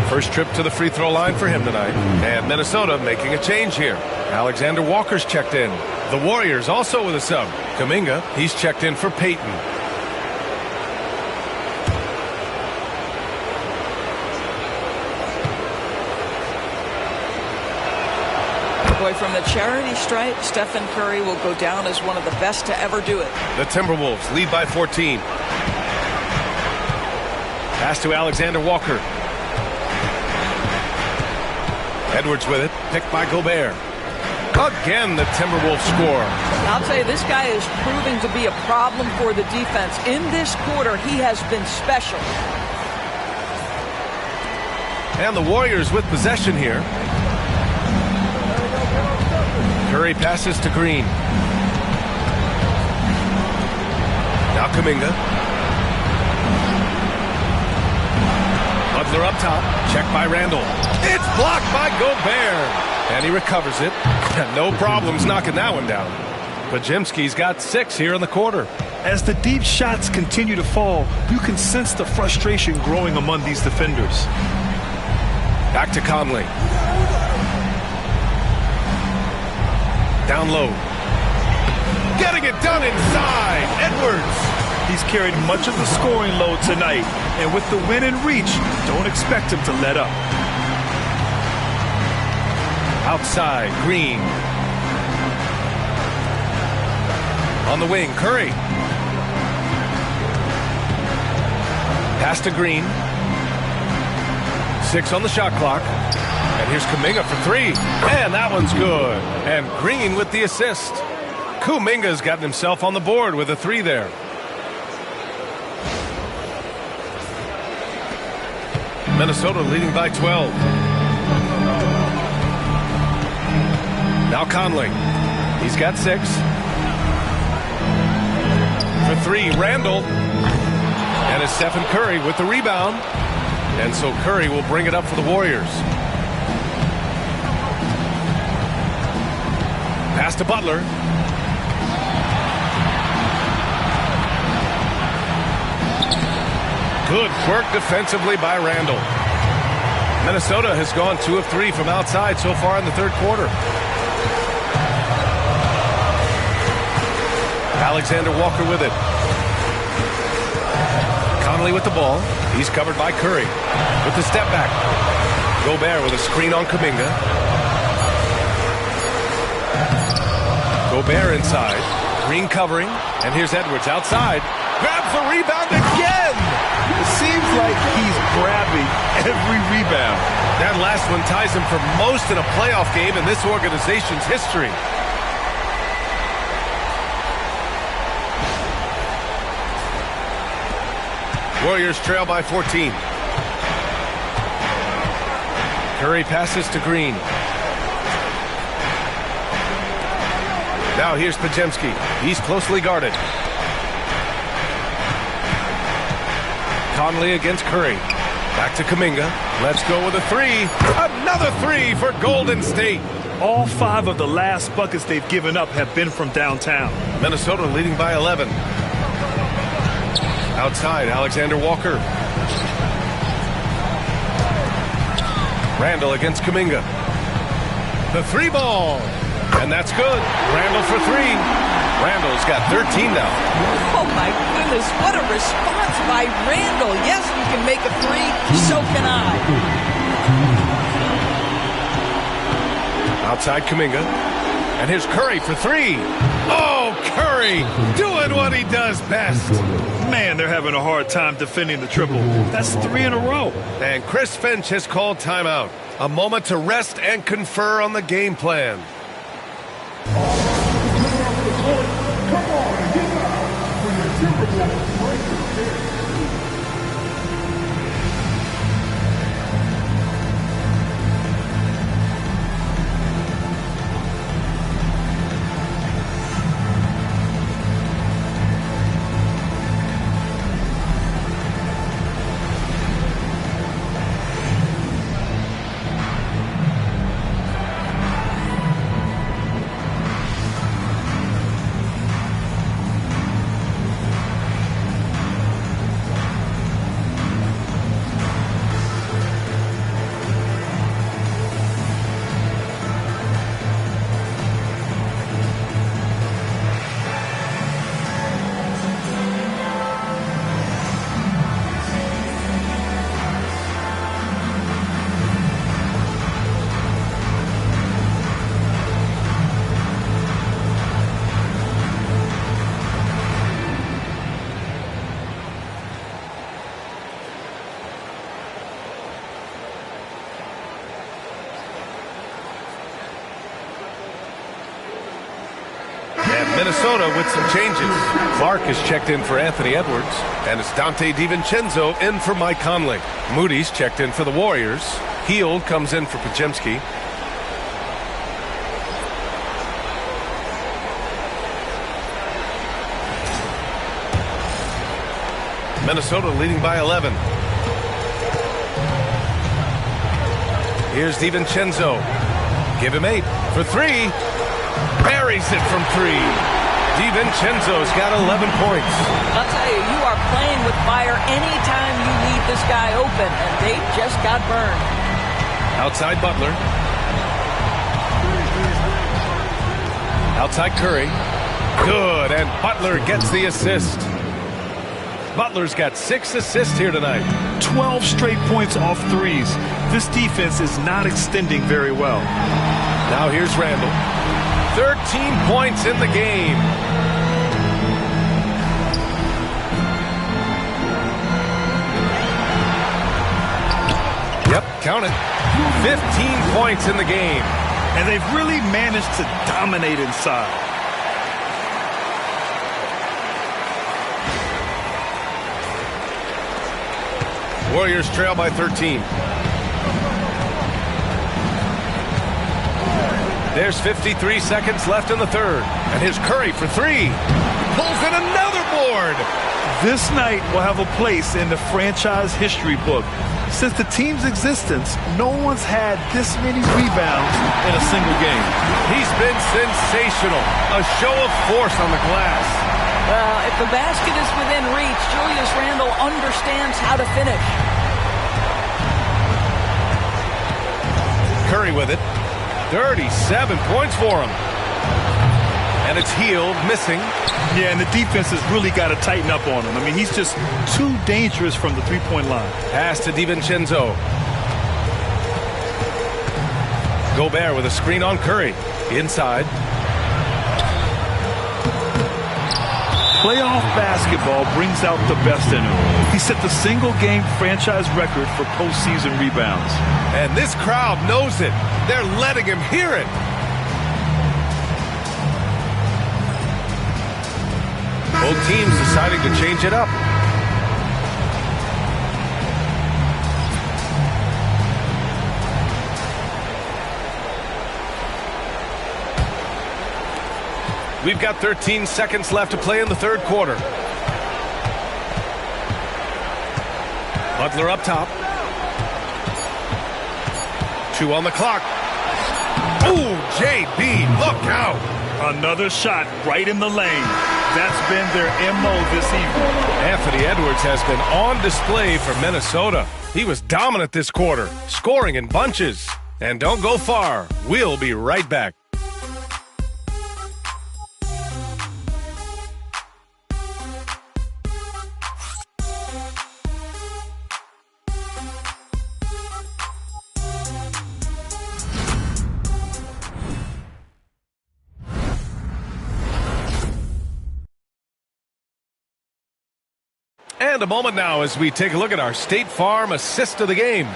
First trip to the free throw line for him tonight. And Minnesota making a change here. Alexander Walker's checked in. The Warriors also with a sub. Kuminga, he's checked in for Payton. Boy, from the charity stripe, Stephen Curry will go down as one of the best to ever do it. The Timberwolves lead by 14. Pass to Alexander Walker. Edwards with it, picked by Gobert. Again, the Timberwolves score. I'll tell you, this guy is proving to be a problem for the defense. In this quarter, he has been special. And the Warriors with possession here. Curry passes to Green. Now Kuminga. Butler up top. Checked by Randall. It's blocked by Gobert. And he recovers it. No problems knocking that one down. Podziemski's got 6 here in the quarter. As the deep shots continue to fall, you can sense the frustration growing among these defenders. Back to Conley. Down low. Getting it done inside. Edwards. He's carried much of the scoring load tonight. And with the win in reach, don't expect him to let up. Outside, Green. On the wing, Curry. Pass to Green. 6 on the shot clock. And here's Kuminga for 3. And that one's good. And Green with the assist. Kuminga's gotten himself on the board with a 3 there. Minnesota leading by 12. Now Conley. He's got 6. For 3, Randall. And it's Stephen Curry with the rebound. And so Curry will bring it up for the Warriors. Pass to Butler. Good work defensively by Randall. Minnesota has gone 2 of 3 from outside so far in the third quarter. Alexander Walker with it. Conley with the ball. He's covered by Curry with the step back. Gobert with a screen on Kuminga. Gobert inside. Green covering. And here's Edwards outside. Grabs the rebound again. It seems like he's grabbing every rebound. That last one ties him for most in a playoff game in this organization's history. Warriors trail by 14. Curry passes to Green. Now here's Podziemski. He's closely guarded. Conley against Curry. Back to Kuminga. Let's go with a three. Another three for Golden State. All 5 of the last buckets they've given up have been from downtown. Minnesota leading by 11. Outside, Alexander Walker. Randall against Kuminga. The 3 ball. And that's good. Randall for 3. Randall's got 13 now. Oh, my goodness. What a response by Randall. Yes, you can make a 3. So can I. Outside Kuminga. And here's Curry for 3. Oh, Curry doing what he does best. Man, they're having a hard time defending the triple. That's 3 in a row. And Chris Finch has called timeout. A moment to rest and confer on the game plan. Come on and get out for your Timberwolves break. Minnesota with some changes. Clark is checked in for Anthony Edwards, and it's Dante DiVincenzo in for Mike Conley. Moody's checked in for the Warriors. Hield comes in for Podziemski. Minnesota leading by 11. Here's DiVincenzo. Give him 8 for 3. Buries it from 3. DiVincenzo's got 11 points. I'll tell you, you are playing with fire anytime you leave this guy open, and they just got burned. Outside Butler. Outside Curry. Good, and Butler gets the assist. Butler's got 6 assists here tonight. 12 straight points off threes. This defense is not extending very well. Now here's Randall. 13 points in the game. Yep, count it. 15 points in the game. And they've really managed to dominate inside. Warriors trail by 13. There's 53 seconds left in the third. And here's Curry for 3. Pulls in another board. This night will have a place in the franchise history book. Since the team's existence, no one's had this many rebounds in a single game. He's been sensational. A show of force on the glass. Well, if the basket is within reach, Julius Randle understands how to finish. Curry with it. 37 points for him. And it's Hield missing. Yeah, and the defense has really got to tighten up on him. I mean, he's just too dangerous from the three-point line. Pass to DiVincenzo. Gobert with a screen on Curry. Inside. Playoff basketball brings out the best in him. He set the single-game franchise record for postseason rebounds. And this crowd knows it. They're letting him hear it. Both teams deciding to change it up. We've got 13 seconds left to play in the third quarter. Butler up top. 2 on the clock. Oh, JB, look out. Another shot right in the lane. That's been their MO this evening. Anthony Edwards has been on display for Minnesota. He was dominant this quarter, scoring in bunches. And don't go far. We'll be right back. And a moment now as we take a look at our State Farm assist of the game.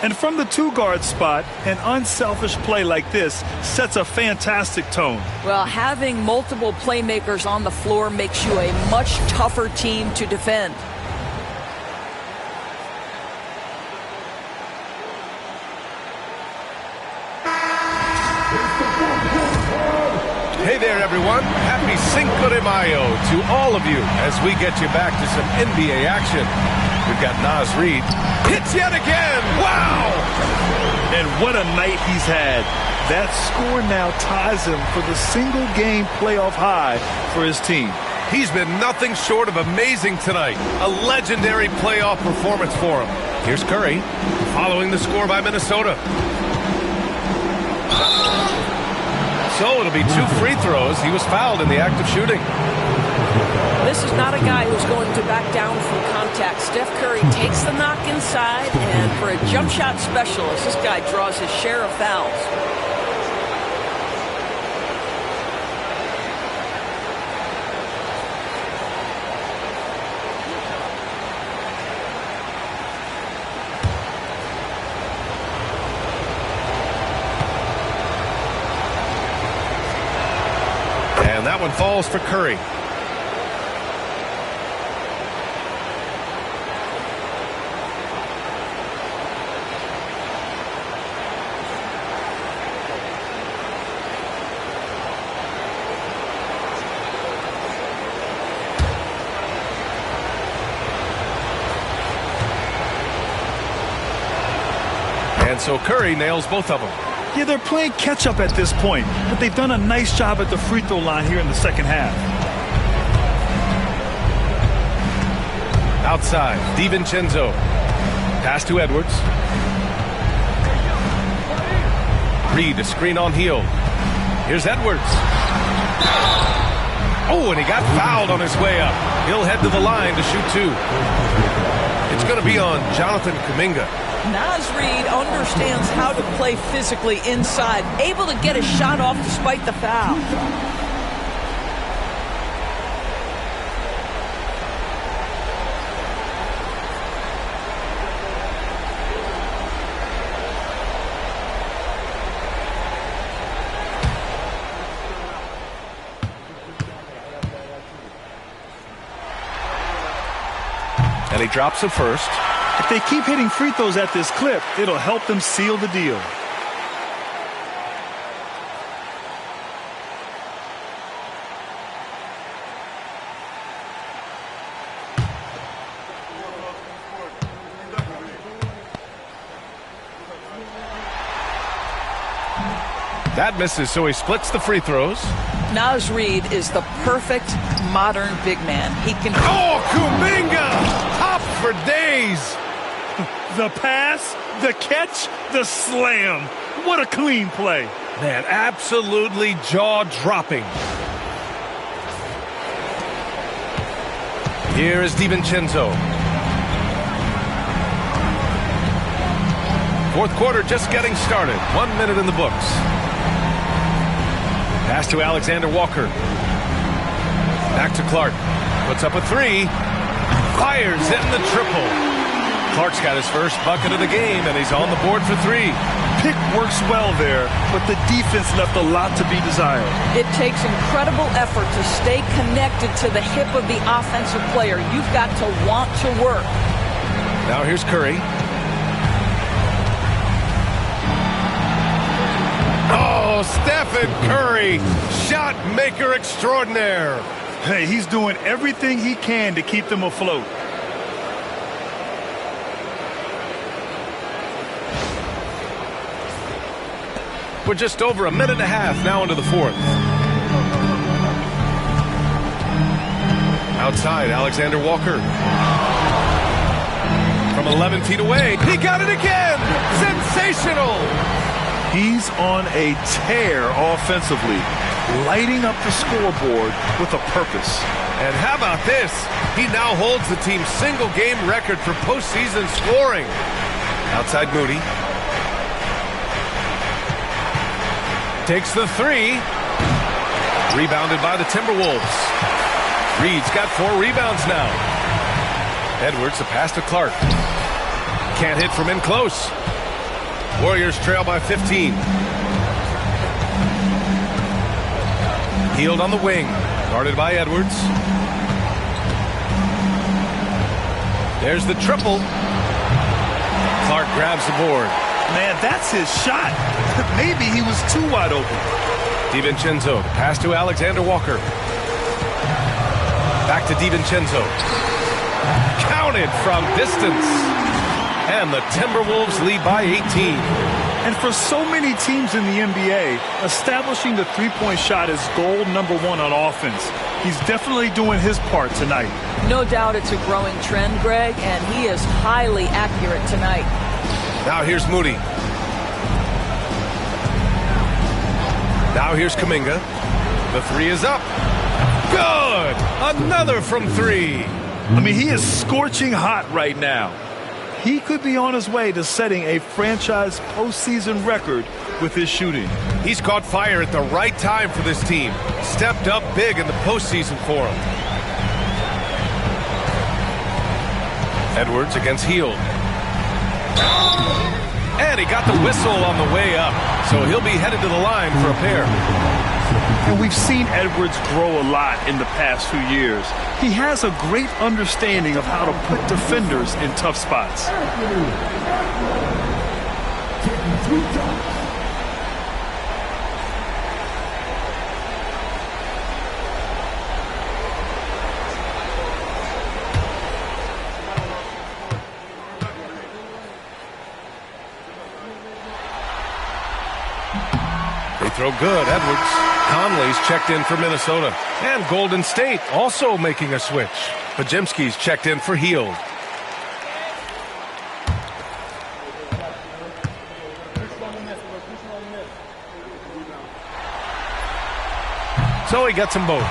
And from the two-guard spot, an unselfish play like this sets a fantastic tone. Well, having multiple playmakers on the floor makes you a much tougher team to defend. Hey there, everyone. Happy Cinco de Mayo to all of you as we get you back to some NBA action. We've got Naz Reid. Hits yet again. Wow! And what a night he's had. That score now ties him for the single-game playoff high for his team. He's been nothing short of amazing tonight. A legendary playoff performance for him. Here's Curry, following the score by Minnesota. So it'll be 2 free throws. He was fouled in the act of shooting. This is not a guy who's going to back down from contact. Steph Curry takes the knock inside, and for a jump shot specialist, this guy draws his share of fouls. And that one falls for Curry. And so Curry nails both of them. Yeah, they're playing catch-up at this point, but they've done a nice job at the free throw line here in the second half. Outside, DiVincenzo. Pass to Edwards. Reid, a screen on Hield. Here's Edwards. Oh, and he got fouled on his way up. He'll head to the line to shoot 2. It's going to be on Jonathan Kuminga. Naz Reid understands how to play physically inside, able to get a shot off despite the foul. And he drops it first. If they keep hitting free throws at this clip, it'll help them seal the deal. That misses, so he splits the free throws. Naz Reid is the perfect modern big man. He can... Oh, Kuminga! Top for days! The pass, the catch, the slam. What a clean play. Man, absolutely jaw-dropping. Here is DiVincenzo. Fourth quarter just getting started. 1 minute in the books. Pass to Alexander Walker. Back to Clark. Puts up a 3. Fires in the triple. Clark's got his first bucket of the game, and he's on the board for 3. Pick works well there, but the defense left a lot to be desired. It takes incredible effort to stay connected to the hip of the offensive player. You've got to want to work. Now here's Curry. Oh, Oh, Stephen Curry, shot maker extraordinaire. Hey, he's doing everything he can to keep them afloat. We're just over a minute and a half now into the fourth. Outside, Alexander Walker. From 11 feet away, he got it again! Sensational! He's on a tear offensively, lighting up the scoreboard with a purpose. And how about this? He now holds the team's single-game record for postseason scoring. Outside Moody. Takes the three. Rebounded by the Timberwolves. Reed's got 4 rebounds now. Edwards, the pass to Clark. Can't hit from in close. Warriors trail by 15. Healed on the wing. Guarded by Edwards. There's the triple. Clark grabs the board. Man, that's his shot. Maybe he was too wide open. DiVincenzo, pass to Alexander Walker. Back to DiVincenzo. Counted from distance. And the Timberwolves lead by 18. And for so many teams in the NBA, establishing the three-point shot is goal number 1 on offense. He's definitely doing his part tonight. No doubt it's a growing trend, Greg, and he is highly accurate tonight. Now here's Moody. Now here's Kuminga. The three is up. Good! Another from 3. I mean, he is scorching hot right now. He could be on his way to setting a franchise postseason record with his shooting. He's caught fire at the right time for this team. Stepped up big in the postseason for him. Edwards against Hield. And he got the whistle on the way up. So he'll be headed to the line for a pair. And we've seen Edwards grow a lot in the past few years. He has a great understanding of how to put defenders in tough spots. They throw good, Edwards. Conley's checked in for Minnesota. And Golden State also making a switch. Podziemski's checked in for Hield. So he gets them both.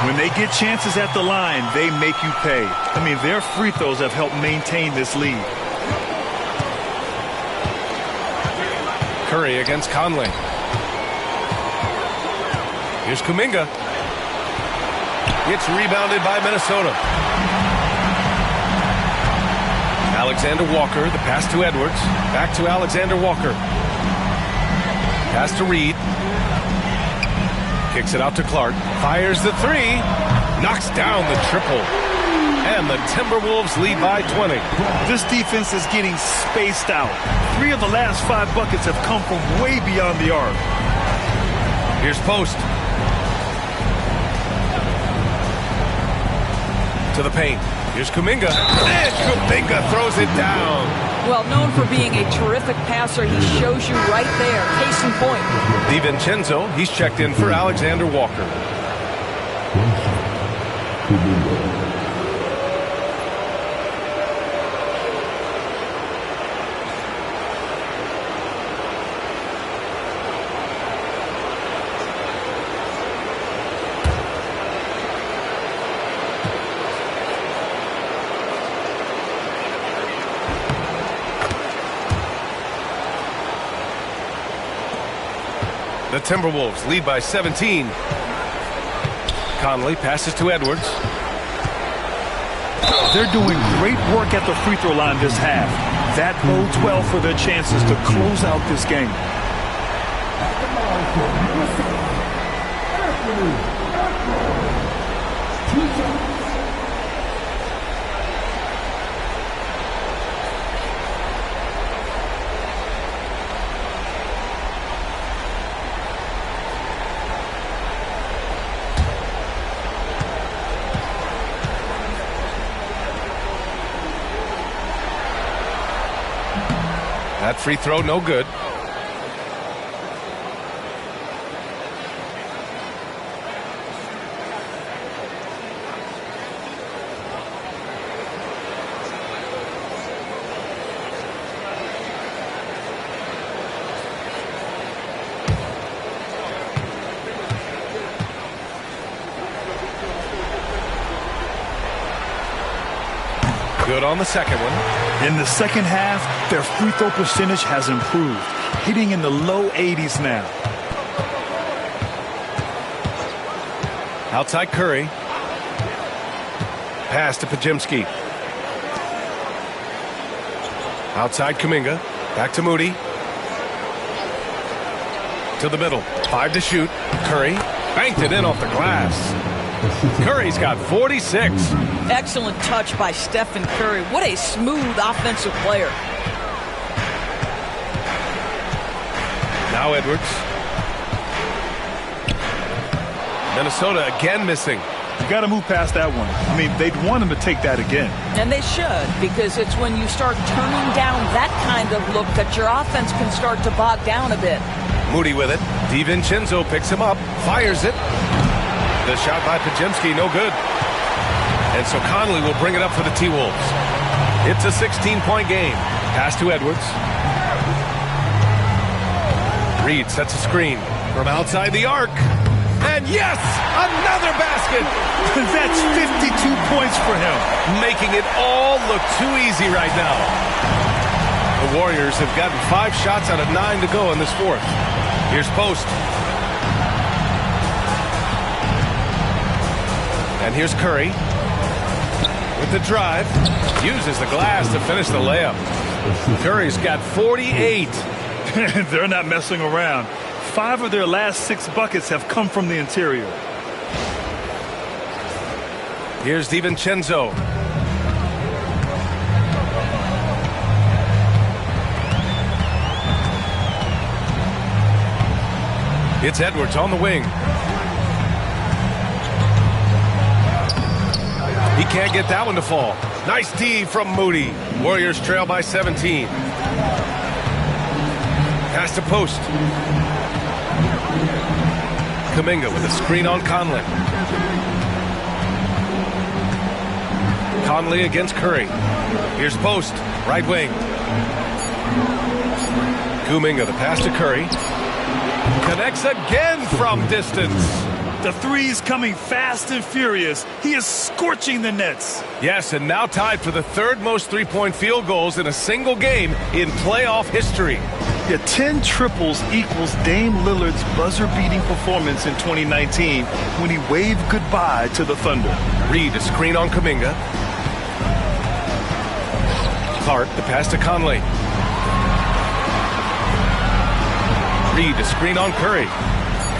When they get chances at the line, they make you pay. I mean, their free throws have helped maintain this lead. Curry against Conley. Here's Kuminga. It's rebounded by Minnesota. Alexander Walker, the pass to Edwards. Back to Alexander Walker. Pass to Reed. Kicks it out to Clark. Fires the three. Knocks down the triple. And the Timberwolves lead by 20. This defense is getting spaced out. 3 of the last 5 buckets have come from way beyond the arc. Here's Post. To the paint. Here's Kuminga. And Kuminga throws it down. Well, known for being a terrific passer, he shows you right there. Case in point. DiVincenzo, he's checked in for Alexander Walker. The Timberwolves lead by 17. Conley passes to Edwards. They're doing great work at the free throw line this half. That bodes well for their chances to close out this game. That free throw, no good. Good on the second one. In the second half, their free throw percentage has improved, hitting in the low 80s now. Outside Curry. Pass to Pajemski. Outside Kuminga. Back to Moody. To the middle. 5 to shoot. Curry banked it in off the glass. Curry's got 46. Excellent touch by Stephen Curry. What a smooth offensive player. Now Edwards. Minnesota again missing. You got to move past that one. I mean, they'd want him to take that again. And they should, because it's when you start turning down that kind of look that your offense can start to bog down a bit. Moody with it. DiVincenzo picks him up, fires it. The shot by Pajemski, no good. And so Conley will bring it up for the T-Wolves. It's a 16-point game. Pass to Edwards. Reed sets a screen from outside the arc. And yes, another basket. That's 52 points for him. Making it all look too easy right now. The Warriors have gotten 5 shots out of 9 to go in this fourth. Here's Post. And here's Curry with the drive. Uses the glass to finish the layup. Curry's got 48. They're not messing around. 5 of their last 6 buckets have come from the interior. Here's DiVincenzo. It's Edwards on the wing. He can't get that one to fall. Nice D from Moody. Warriors trail by 17. Pass to Post. Kuminga with a screen on Conley. Conley against Curry. Here's Post, right wing. Kuminga, the pass to Curry. Connects again from distance. The three's coming fast and furious. He is scorching the nets. Yes, and now tied for the 3rd most three-point field goals in a single game in playoff history. Yeah, 10 triples equals Dame Lillard's buzzer-beating performance in 2019 when he waved goodbye to the Thunder. Reed, a screen on Kuminga. Clark, the pass to Conley. Reed, a screen on Curry.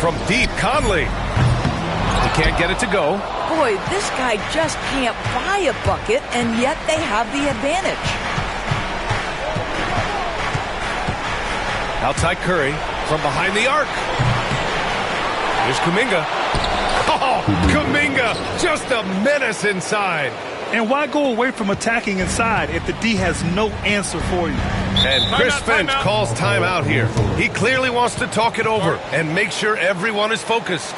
From deep, Conley. He can't get it to go. Boy, this guy just can't buy a bucket, and yet they have the advantage. Outside Curry from behind the arc. Here's Kuminga. Oh, Kuminga, just a menace inside. And why go away from attacking inside if the D has no answer for you? And Chris Finch calls timeout here. He clearly wants to talk it over and make sure everyone is focused.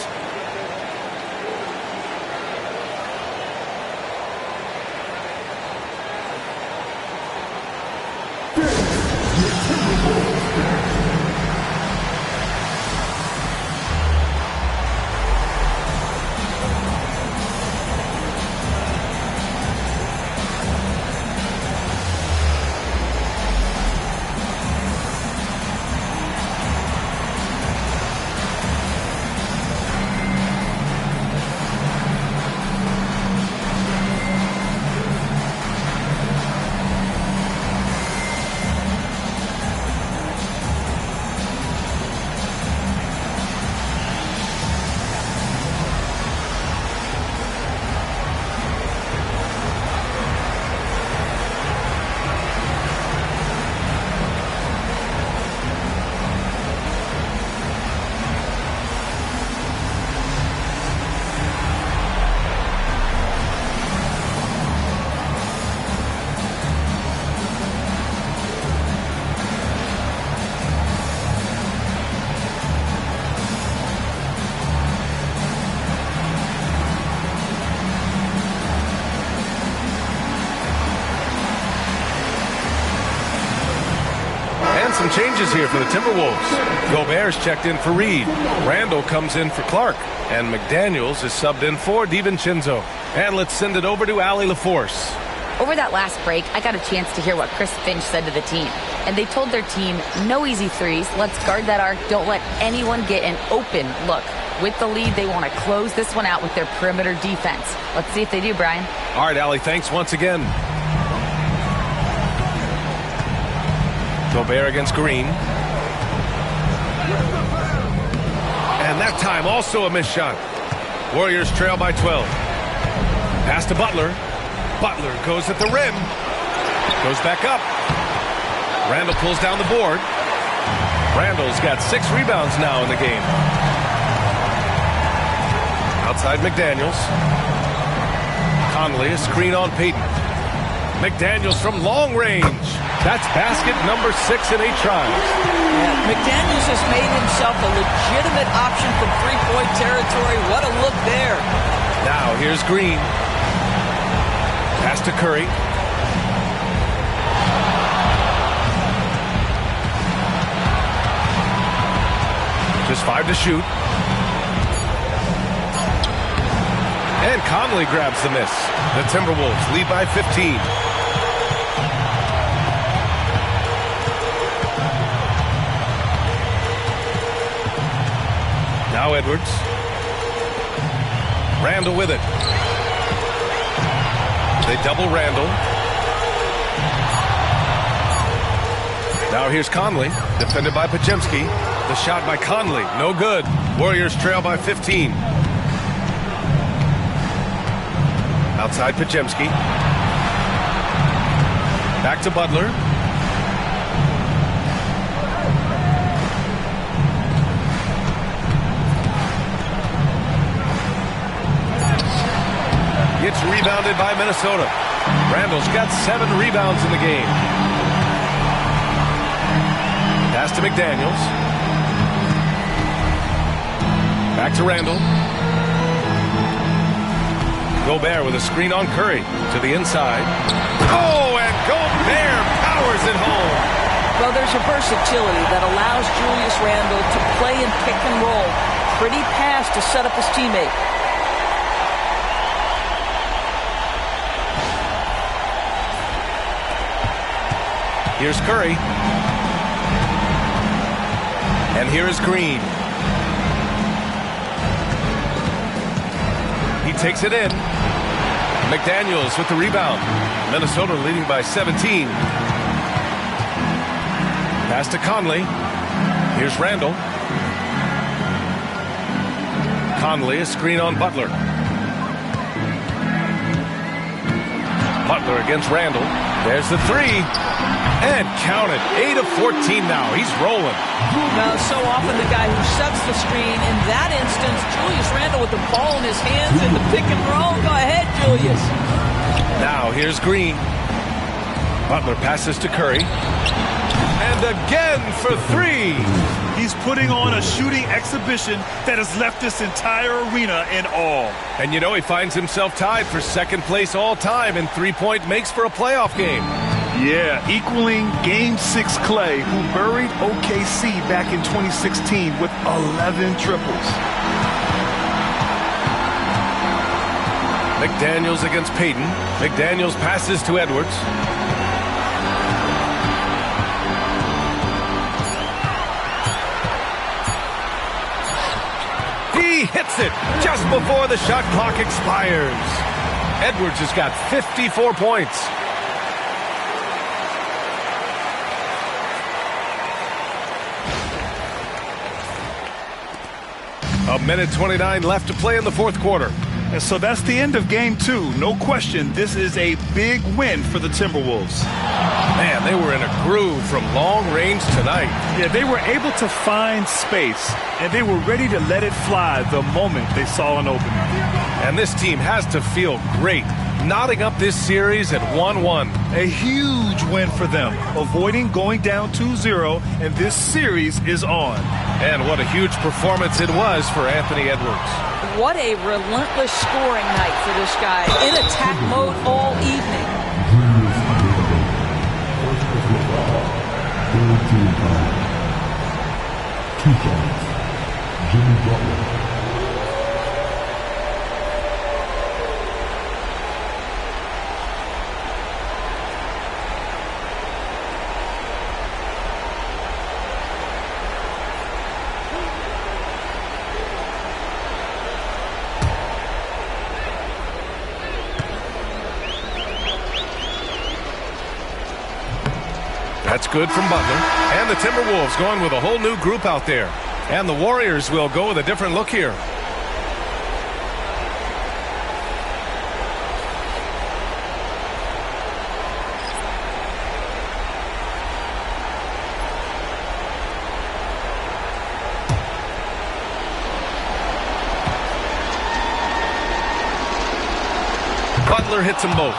some changes here for the Timberwolves. Gobert's checked in for Reed. Randall comes in for Clark. And McDaniels is subbed in for DiVincenzo. And let's send it over to Allie LaForce. Over that last break, I got a chance to hear what Chris Finch said to the team. And they told their team, no easy threes. Let's guard that arc. Don't let anyone get an open look. With the lead, they want to close this one out with their perimeter defense. Let's see if they do, Brian. All right, Allie, thanks once again. Gobert against Green. And that time also a missed shot. Warriors trail by 12. Pass to Butler. Butler goes at the rim. Goes back up. Randall pulls down the board. Randall's got 6 rebounds now in the game. Outside McDaniels. Conley, a screen on Payton. McDaniels from long range. That's basket number 6 in 8 tries. Yeah, McDaniels has made himself a legitimate option from three-point territory. What a look there. Now here's Green. Pass to Curry. Just 5 to shoot. And Conley grabs the miss. The Timberwolves lead by 15. Now Edwards. Randall with it. They double Randall. Now here's Conley, defended by Podziemski. The shot by Conley, no good. Warriors trail by 15. Outside Podziemski. Back to Butler. It's rebounded by Minnesota. Randall's got 7 rebounds in the game. Pass to McDaniels. Back to Randall. Gobert with a screen on Curry to the inside. Oh, and Gobert powers it home. Well, there's a versatility that allows Julius Randall to play in pick and roll. Pretty pass to set up his teammate. Here's Curry. And here is Green. He takes it in. McDaniels with the rebound. Minnesota leading by 17. Pass to Conley. Here's Randall. Conley, a screen on Butler. Butler against Randall. There's the 3. And count it. 8 of 14 now. He's rolling. Now, so often the guy who sets the screen, in that instance, Julius Randall with the ball in his hands in the pick and roll. Go ahead, Julius. Now here's Green. Butler passes to Curry. And again for 3. He's putting on a shooting exhibition that has left this entire arena in awe. And you know, he finds himself tied for second place all time in three-point makes for a playoff game. Yeah, equaling Game 6 Clay, who buried OKC back in 2016 with 11 triples. McDaniels against Payton. McDaniels passes to Edwards. He hits it just before the shot clock expires. Edwards has got 54 points. A minute 29 left to play in the fourth quarter. And so that's the end of Game 2. No question, this is a big win for the Timberwolves. Man, they were in a groove from long range tonight. Yeah, they were able to find space, and they were ready to let it fly the moment they saw an opening. And this team has to feel great, knotting up this series at 1-1. A huge win for them, avoiding going down 2-0, and this series is on. And what a huge performance it was for Anthony Edwards. What a relentless scoring night for this guy, in attack mode all evening. 2 shots. Jimmy Butler. That's good from Butler. And the Timberwolves going with a whole new group out there. And the Warriors will go with a different look here. Butler hits them both.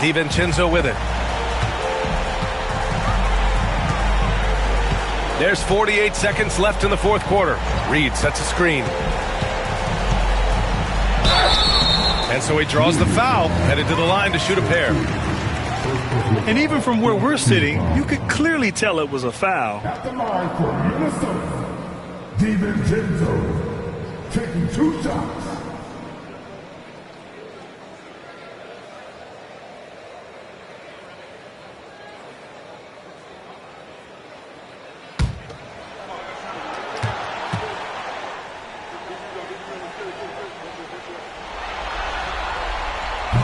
DiVincenzo with it. There's 48 seconds left in the fourth quarter. Reed sets a screen. And so he draws the foul, headed to the line to shoot a pair. And even from where we're sitting, you could clearly tell it was a foul. At the line for Minnesota, DiVincenzo taking 2 shots.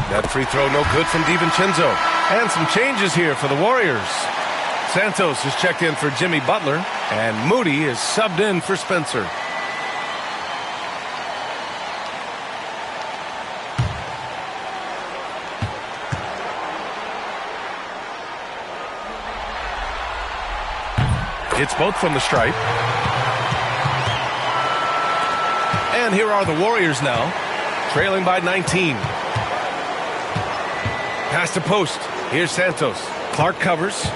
That free throw no good from DiVincenzo. And some changes here for the Warriors. Santos is checked in for Jimmy Butler, and Moody is subbed in for Spencer. It's both from the stripe. And here are the Warriors now, trailing by 19. Pass to post. Here's Santos. Clark covers.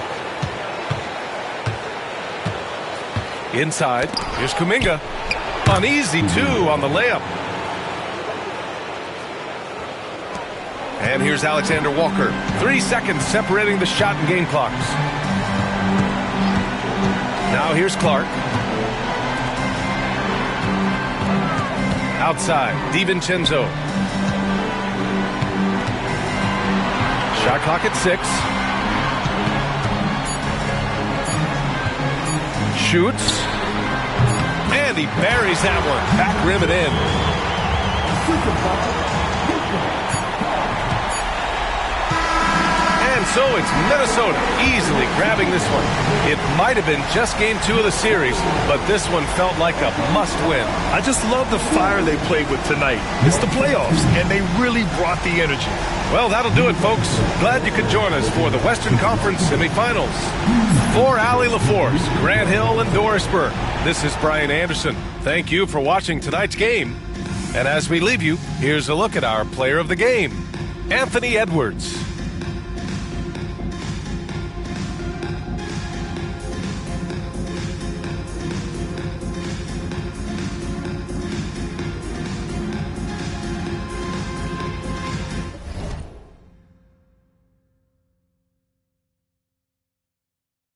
Inside. Here's Kuminga. Uneasy, too, on the layup. And here's Alexander Walker. 3 seconds separating the shot and game clocks. Now here's Clark. Outside. DiVincenzo. Shot clock at 6. Shoots. And he buries that one. Back rim and in. And so it's Minnesota easily grabbing this one. It might have been just game 2 of the series, but this one felt like a must-win. I just love the fire they played with tonight. It's the playoffs, and they really brought the energy. Well, that'll do it, folks. Glad you could join us for the Western Conference Semifinals. For Allie LaForce, Grant Hill, and Dorisburg, this is Brian Anderson. Thank you for watching tonight's game. And as we leave you, here's a look at our player of the game, Anthony Edwards.